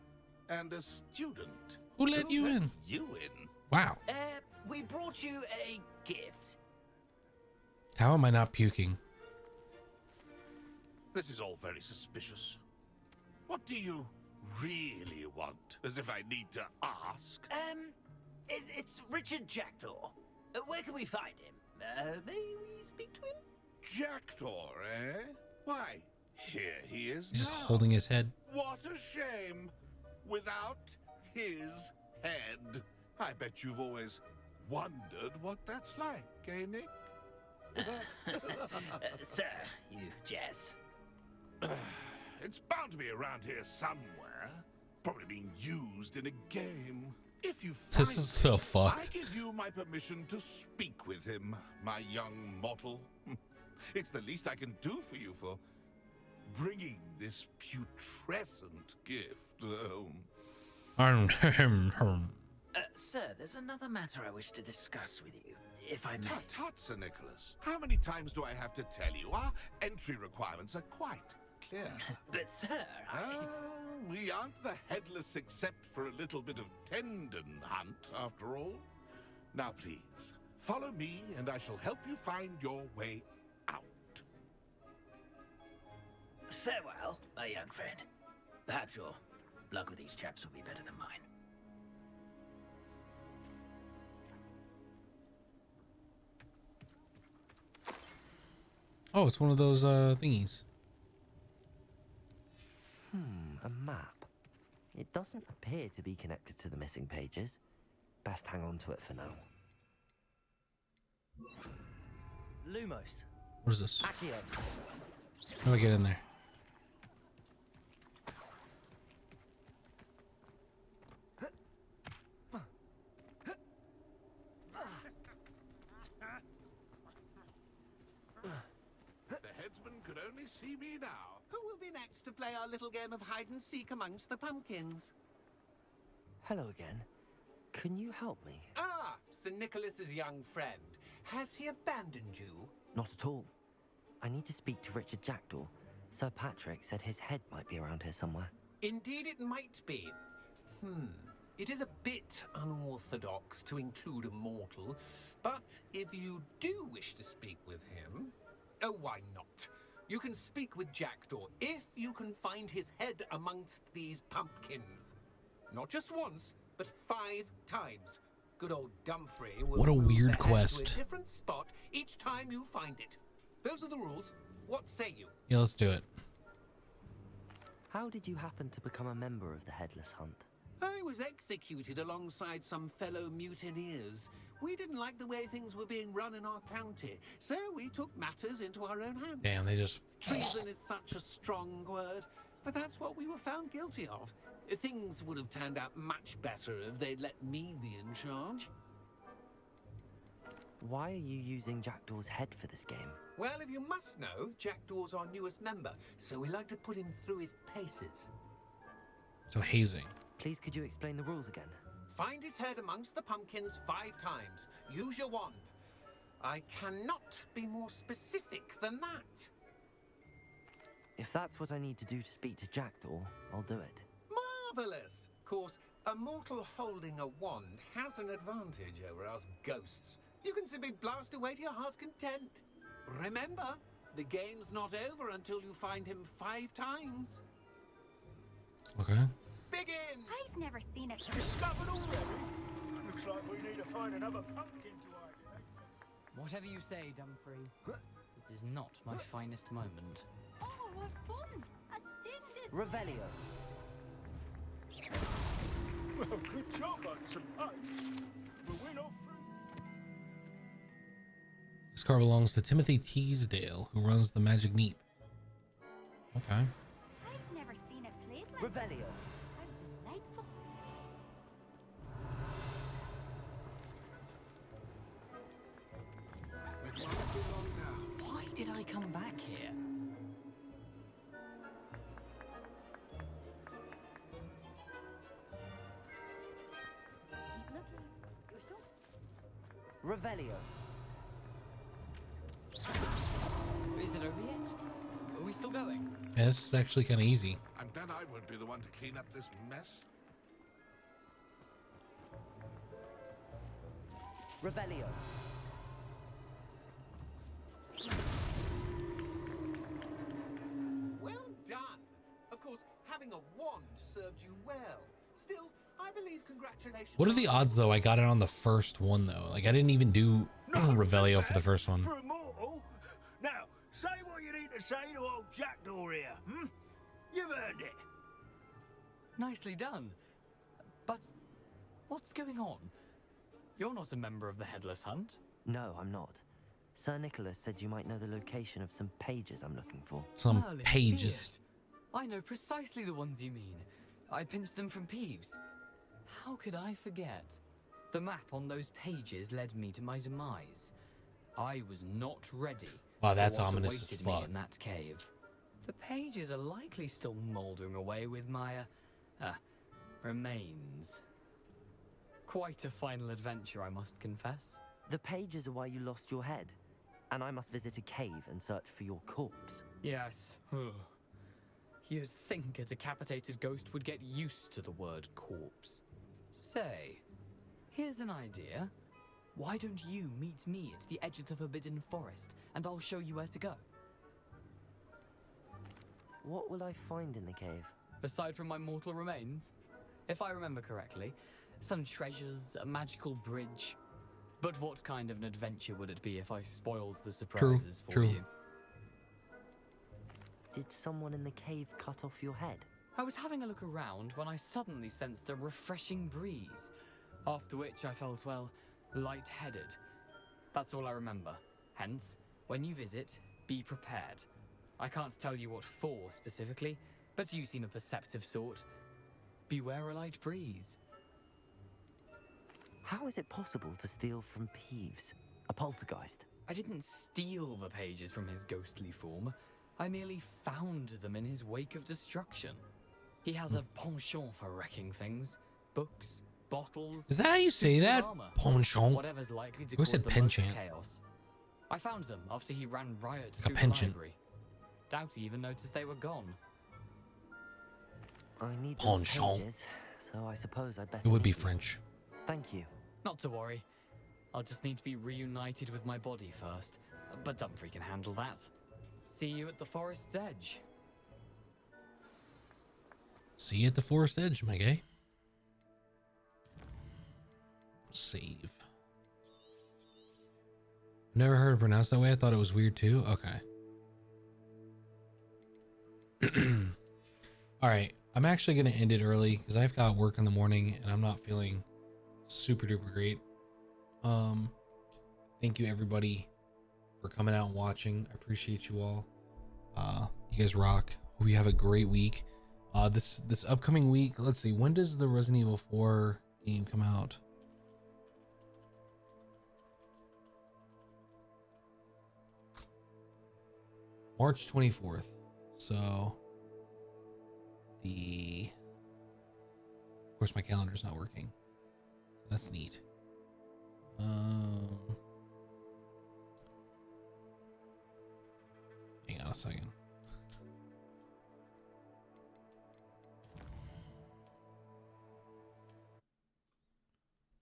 Speaker 18: And a student.
Speaker 2: Who let you in?
Speaker 18: You in?
Speaker 2: Wow.
Speaker 21: We brought you a gift.
Speaker 2: How am I not puking?
Speaker 18: This is all very suspicious. What do you really want? As if I need to ask.
Speaker 21: It's Richard Jackdaw. Where can we find him? May we speak to him?
Speaker 18: Jackdaw, eh? Why, here he is
Speaker 2: He's just
Speaker 18: now.
Speaker 2: holding his head.
Speaker 18: What a shame. Without his head. I bet you've always wondered what that's like, eh, Nick?
Speaker 21: Sir, you jest.
Speaker 18: It's bound to be around here somewhere. Probably being used in a game. If you find
Speaker 2: This is so fucked.
Speaker 18: I give you my permission to speak with him, my young mortal. It's the least I can do for you for bringing this putrescent gift home.
Speaker 21: Sir, there's another matter I wish to discuss with you, if I may.
Speaker 18: Tut, Sir Nicholas. How many times do I have to tell you? Our entry requirements are quite clear.
Speaker 21: But, sir,
Speaker 18: we aren't the Headless except for a little bit of tendon hunt, after all. Now, please, follow me, and I shall help you find your way out.
Speaker 21: Farewell, my young friend. Perhaps your luck with these chaps will be better than mine.
Speaker 2: Oh, it's one of those thingies.
Speaker 7: A map. It doesn't appear to be connected to the missing pages. Best hang on to it for now. Lumos.
Speaker 2: What is this?
Speaker 7: Accio.
Speaker 2: How do I get in there?
Speaker 18: The headsman could only see me now.
Speaker 22: Who will be next to play our little game of hide and seek amongst the pumpkins?
Speaker 7: Hello again. Can you help me?
Speaker 22: Sir Nicholas's young friend. Has he abandoned you?
Speaker 7: Not at all. I need to speak to Richard Jackdaw. Sir Patrick said his head might be around here somewhere.
Speaker 22: Indeed it might be. It is a bit unorthodox to include a mortal, but if you do wish to speak with him, why not? You can speak with Jackdaw if you can find his head amongst these pumpkins. Not just once, but 5 times. Good old Dumfrey will
Speaker 2: What a
Speaker 22: move
Speaker 2: weird
Speaker 22: the head
Speaker 2: quest.
Speaker 22: to a different spot each time you find it. Those are the rules. What say you?
Speaker 2: Yeah, let's do it.
Speaker 7: How did you happen to become a member of the Headless Hunt?
Speaker 22: I was executed alongside some fellow mutineers. We didn't like the way things were being run in our county, so we took matters into our own hands.
Speaker 2: Damn, they just...
Speaker 22: Treason is such a strong word, but that's what we were found guilty of. Things would have turned out much better if they'd let me be in charge.
Speaker 7: Why are you using Jackdaw's head for this game?
Speaker 22: Well, if you must know, Jackdaw's our newest member, so we like to put him through his paces.
Speaker 2: So hazing.
Speaker 7: Please, could you explain the rules again?
Speaker 22: Find his head amongst the pumpkins 5 times. Use your wand. I cannot be more specific than that.
Speaker 7: If that's what I need to do to speak to Jackdaw, I'll do it.
Speaker 22: Marvelous! Of course, a mortal holding a wand has an advantage over us ghosts. You can simply blast away to your heart's content. Remember, the game's not over until you find him 5 times.
Speaker 2: Okay.
Speaker 22: Begin!
Speaker 8: I've never seen it.
Speaker 22: Discovered already?
Speaker 4: Looks like we need to find another pumpkin to hide.
Speaker 12: Whatever you say, Dumfrey. This is not my finest moment.
Speaker 8: Oh, what fun! A sting
Speaker 7: Revelio.
Speaker 4: Well, good job on some ice. But we're not
Speaker 2: This car belongs to Timothy Teasdale, who runs the Magic Meat. Okay.
Speaker 6: I've never seen it played like
Speaker 7: Revelio.
Speaker 6: How delightful.
Speaker 15: Why did I come back here?
Speaker 6: Keep looking. You're so
Speaker 7: Revelio.
Speaker 15: Is it over yet? Are we still going?
Speaker 2: Yeah, this is actually kind of easy.
Speaker 18: I'm glad I won't be the one to clean up this mess.
Speaker 7: Revelio.
Speaker 22: Well done. Of course, having a wand served you well. Still, I believe congratulations.
Speaker 2: What are the odds though I got it on the first one though? Like I didn't even do Revelio for the first one.
Speaker 21: For a mortal. Now, say what you need to say to old Jackdaw here, hmm? You've earned it.
Speaker 15: Nicely done. But what's going on? You're not a member of the Headless Hunt.
Speaker 7: No, I'm not. Sir Nicholas said you might know the location of some pages I'm looking for.
Speaker 2: Some
Speaker 15: Merlin
Speaker 2: pages.
Speaker 15: Beard. I know precisely the ones you mean. I pinched them from Peeves. How could I forget? The map on those pages led me to my demise. I was not ready.
Speaker 2: Wow, that's
Speaker 15: for what
Speaker 2: ominous as
Speaker 15: awaited me
Speaker 2: fuck.
Speaker 15: in that cave. The pages are likely still mouldering away with my remains. Quite a final adventure, I must confess.
Speaker 7: The pages are why you lost your head, and I must visit a cave and search for your corpse.
Speaker 15: Yes. You'd think a decapitated ghost would get used to the word corpse. Say, here's an idea. Why don't you meet me at the edge of the Forbidden Forest, and I'll show you where to go?
Speaker 7: What will I find in the cave?
Speaker 15: Aside from my mortal remains? If I remember correctly, some treasures, a magical bridge. But what kind of an adventure would it be if I spoiled the surprises for you?
Speaker 7: Did someone in the cave cut off your head?
Speaker 15: I was having a look around when I suddenly sensed a refreshing breeze, after which I felt, well, lightheaded. That's all I remember. Hence, when you visit, be prepared. I can't tell you what for specifically, but you seem a perceptive sort. Beware a light breeze.
Speaker 7: How is it possible to steal from Peeves, a poltergeist?
Speaker 15: I didn't steal the pages from his ghostly form. I merely found them in his wake of destruction. He has a penchant for wrecking things. Books, bottles...
Speaker 2: Is that how you say that?
Speaker 15: armor,
Speaker 2: Penchant?
Speaker 15: Whatever's likely to
Speaker 2: Who
Speaker 15: cause
Speaker 2: said
Speaker 15: the most
Speaker 2: penchant?
Speaker 15: chaos. I found them after he ran riot
Speaker 2: Like a
Speaker 15: through the
Speaker 2: penchant.
Speaker 15: library. Doubt he even noticed they were gone.
Speaker 7: I need those
Speaker 2: Penchant.
Speaker 7: pages, so I suppose I'd better
Speaker 2: It would be
Speaker 7: meet you.
Speaker 2: French.
Speaker 7: Thank you.
Speaker 15: Not to worry. I'll just need to be reunited with my body first. But Dumfries can handle that. See you at the forest's edge.
Speaker 2: See you at the forest edge, my guy. Save. Never heard it pronounced that way. I thought it was weird too. Okay. All right. I'm actually going to end it early because I've got work in the morning and I'm not feeling super duper great. Thank you everybody for coming out and watching. I appreciate you all. You guys rock. Hope you have a great week. This upcoming week, let's see, when does the Resident Evil 4 game come out? March 24th. So of course my calendar's not working. That's neat. Hang on a second.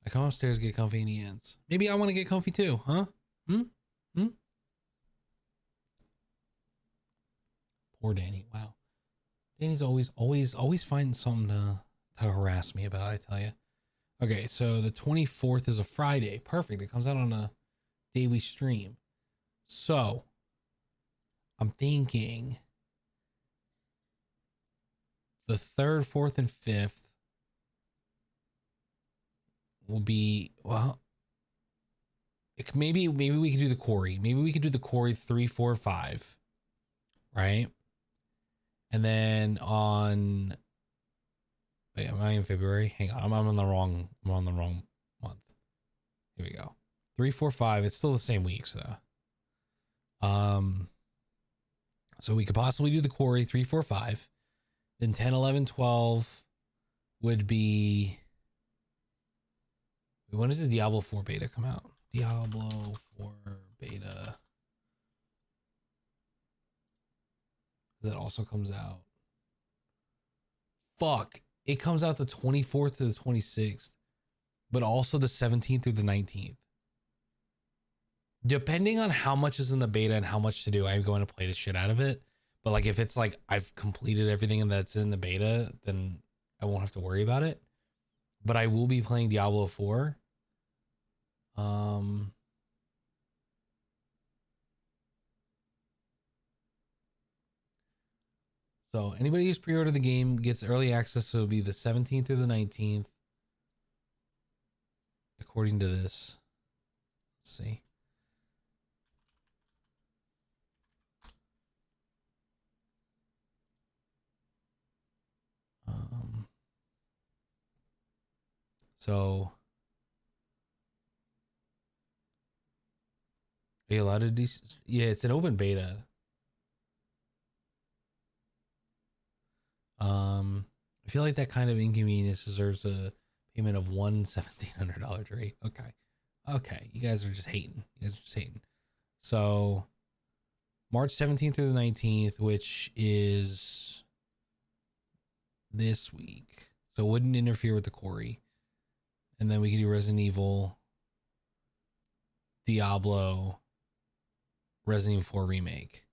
Speaker 2: I come upstairs, get comfy, and he ends. Maybe I want to get comfy too, huh? Poor Danny. Wow. Danny's always finding something to harass me about, I tell you. Okay, so the 24th is a Friday. Perfect. It comes out on a day we stream. So, I'm thinking the 3rd, 4th, and 5th will be, well, maybe we could do the quarry. Maybe we could do the quarry 3, 4, 5, right? And then on, wait, am I in February? Hang on, I'm on the wrong month. Here we go. 3, 4, 5. It's still the same weeks though. So we could possibly do the quarry 3, 4, 5. Then 10, 11, 12 would be. When does the Diablo 4 beta come out? Diablo 4 beta. That also comes out. Fuck. It comes out the 24th to the 26th, but also the 17th through the 19th. Depending on how much is in the beta and how much to do, I'm going to play the shit out of it. But like if it's like I've completed everything that's in the beta, then I won't have to worry about it. But I will be playing Diablo 4. So anybody who's pre-ordered the game gets early access, so it'll be the 17th through the 19th. According to this. Let's see. So are you allowed to do? Yeah, it's an open beta. I feel like that kind of inconvenience deserves a payment of one $1,700 rate. Okay, you guys are just hating. So March 17th through the 19th, which is this week, so it wouldn't interfere with the quarry. And then we can do Resident Evil, Diablo, Resident Evil 4 remake.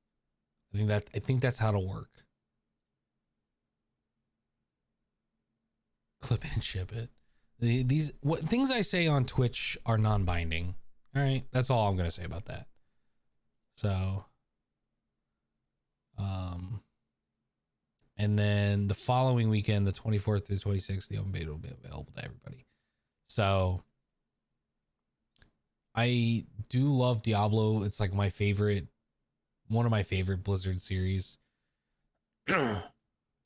Speaker 2: I think that's how it'll work. Clip it and ship it. These what things I say on Twitch are non-binding. All right, that's all I'm gonna say about that. So, and then the following weekend, the 24th through 26th, the open beta will be available to everybody. So, I do love Diablo. It's like my favorite, one of my favorite Blizzard series.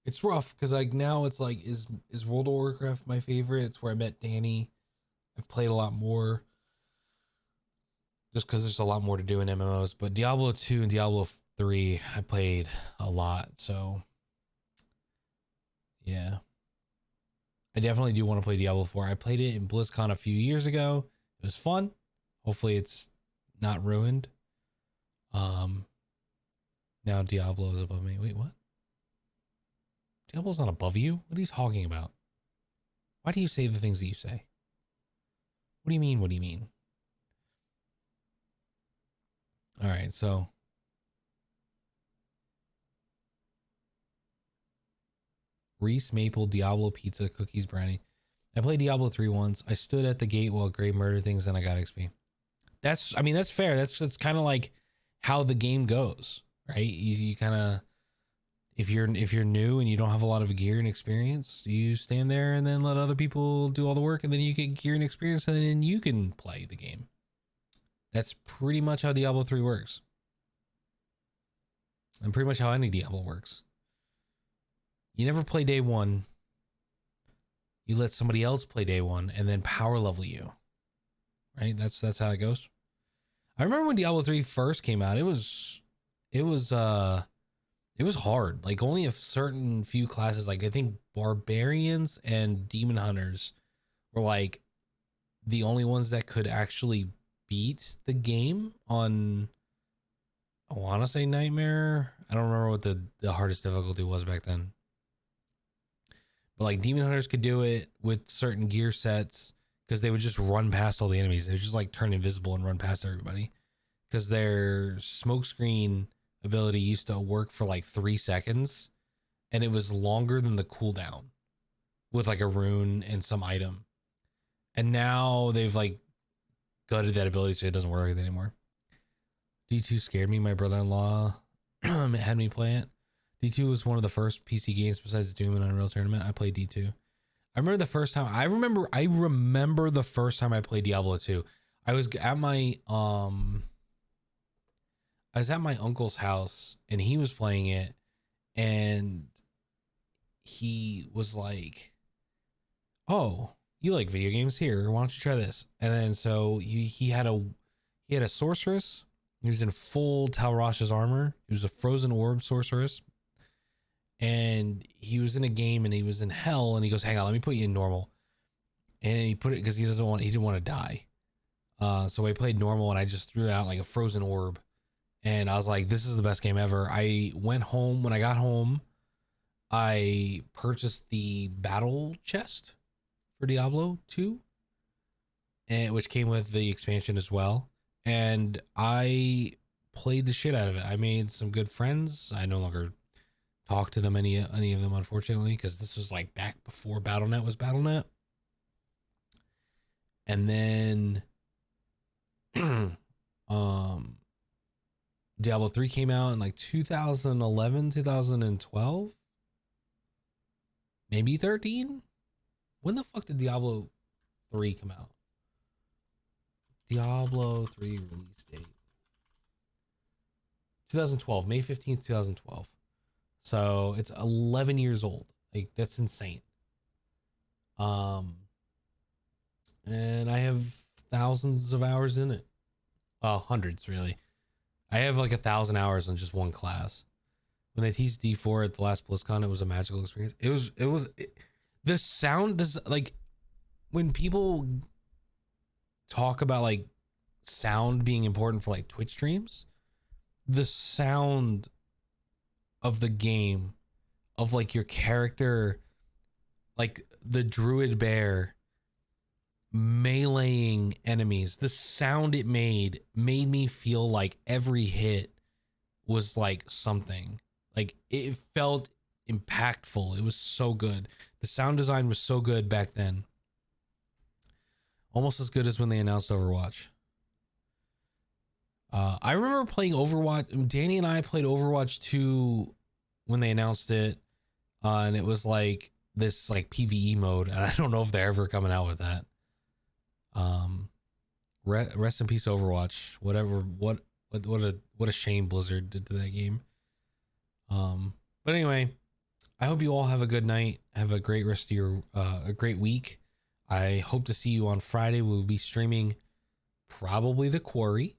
Speaker 2: It's rough because like now it's like is World of Warcraft my favorite? It's where I met Danny. I've played a lot more just because there's a lot more to do in MMOs. But Diablo 2 and Diablo 3 I played a lot. So yeah, I definitely do want to play Diablo 4. I played it in BlizzCon a few years ago. It was fun. Hopefully it's not ruined. Now Diablo is above me. Wait, what? Diablo's not above you? What are you talking about? Why do you say the things that you say? What do you mean? What do you mean? All right, so. Reese Maple, Diablo Pizza, Cookies, Brownie. I played Diablo 3 once. I stood at the gate while Gray murdered things and I got XP. That's fair. That's kind of like how the game goes, right? You kind of, if you're new and you don't have a lot of gear and experience, you stand there and then let other people do all the work, and then you get gear and experience, and then you can play the game. That's pretty much how Diablo 3 works. And pretty much how any Diablo works. You never play day one. You let somebody else play day one and then power level you. Right? That's how it goes. I remember when Diablo 3 first came out, it was hard. Like only a certain few classes, like I think barbarians and demon hunters were like the only ones that could actually beat the game on, I want to say Nightmare. I don't remember what the hardest difficulty was back then. But like demon hunters could do it with certain gear sets because they would just run past all the enemies. They would just like turn invisible and run past everybody because their smokescreen ability used to work for like 3 seconds and it was longer than the cooldown with like a rune and some item. And now they've like gutted that ability so it doesn't work anymore. D2 scared me. My brother-in-law had me play it. D2 was one of the first PC games besides Doom and Unreal Tournament. I played D2. I remember the first time I remember the first time I played Diablo 2. I was at my uncle's house and he was playing it, and he was like, "Oh, you like video games? Here, why don't you try this?" And then so he had a sorceress. He was in full Tal Rasha's armor. He was a frozen orb sorceress, and he was in a game and he was in hell. And he goes, "Hang on, let me put you in normal." And he put it because he didn't want to die. So I played normal and I just threw out like a frozen orb, and I was like, "This is the best game ever." I went home. When I got home, I purchased the battle chest for Diablo 2, and which came with the expansion as well. And I played the shit out of it. I made some good friends. I no longer talk to them, any of them, unfortunately, because this was like back before BattleNet was BattleNet. And then Diablo 3 came out in like 2011, 2012, maybe 13. When the fuck did Diablo 3 come out? Diablo 3 release date 2012, May 15th, 2012. So it's 11 years old. Like, that's insane. And I have thousands of hours in it. Oh, hundreds, really. I have like 1,000 hours on just one class. When they teased D4 at the last BlizzCon, it was a magical experience. The sound does, like, when people talk about like sound being important for like Twitch streams, the sound of the game, of like your character, like the druid bear meleeing enemies, the sound it made me feel like every hit was like something. Like, it felt impactful. It was so good. The sound design was so good back then. Almost as good as when they announced Overwatch. I remember playing Overwatch. Danny and I played Overwatch 2 when they announced it. And it was like this like PvE mode. And I don't know if they're ever coming out with that. Rest in peace, Overwatch. What a shame Blizzard did to that game. But anyway, I hope you all have a good night. Have a great rest of your a great week. I hope to see you on Friday. We'll be streaming probably The Quarry.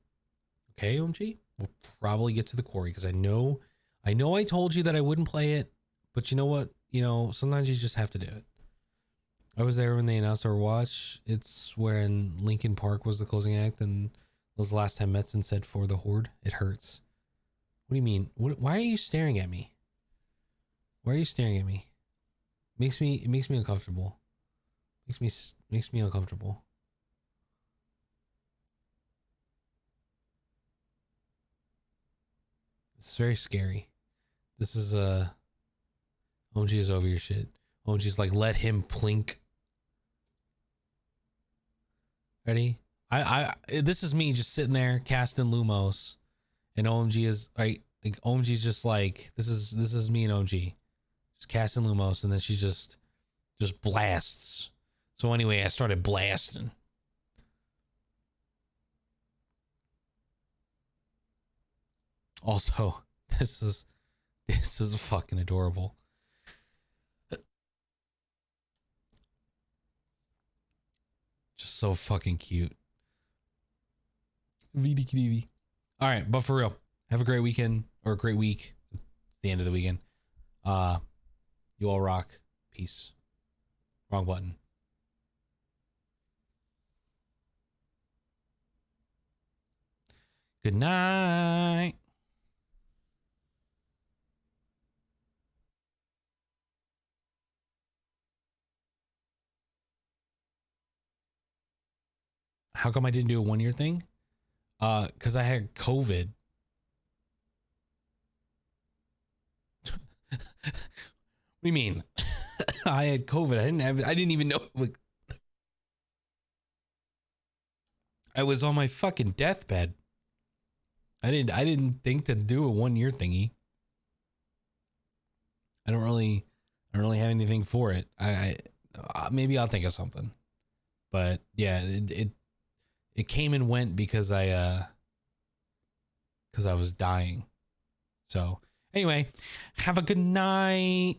Speaker 2: Okay, OMG? We'll probably get to The Quarry because I know I told you that I wouldn't play it, but you know what? Sometimes you just have to do it. I was there when they announced Overwatch. It's when Linkin Park was the closing act, and was the last time Metzen said "For the Horde." It hurts. What do you mean? Why are you staring at me? Why are you staring at me? It makes me uncomfortable. Makes me uncomfortable. It's very scary. This is OMG is over your shit. OMG's like, let him plink. Ready? This is me just sitting there casting Lumos, and OMG is like OMG's just like, this is me and OMG just casting Lumos, and then she just blasts. So anyway, I started blasting. Also, this is fucking adorable. Just so fucking cute. VDKDV. All right, but for real, have a great weekend or a great week. It's the end of the weekend. You all rock. Peace. Wrong button. Good night. How come I didn't do a 1 year thing? Because I had COVID. What do you mean? I had COVID. I didn't even know. Like, I was on my fucking deathbed. I didn't think to do a 1 year thingy. I don't really have anything for it. I maybe I'll think of something. But yeah, it came and went because I was dying. So, Anyway, have a good night.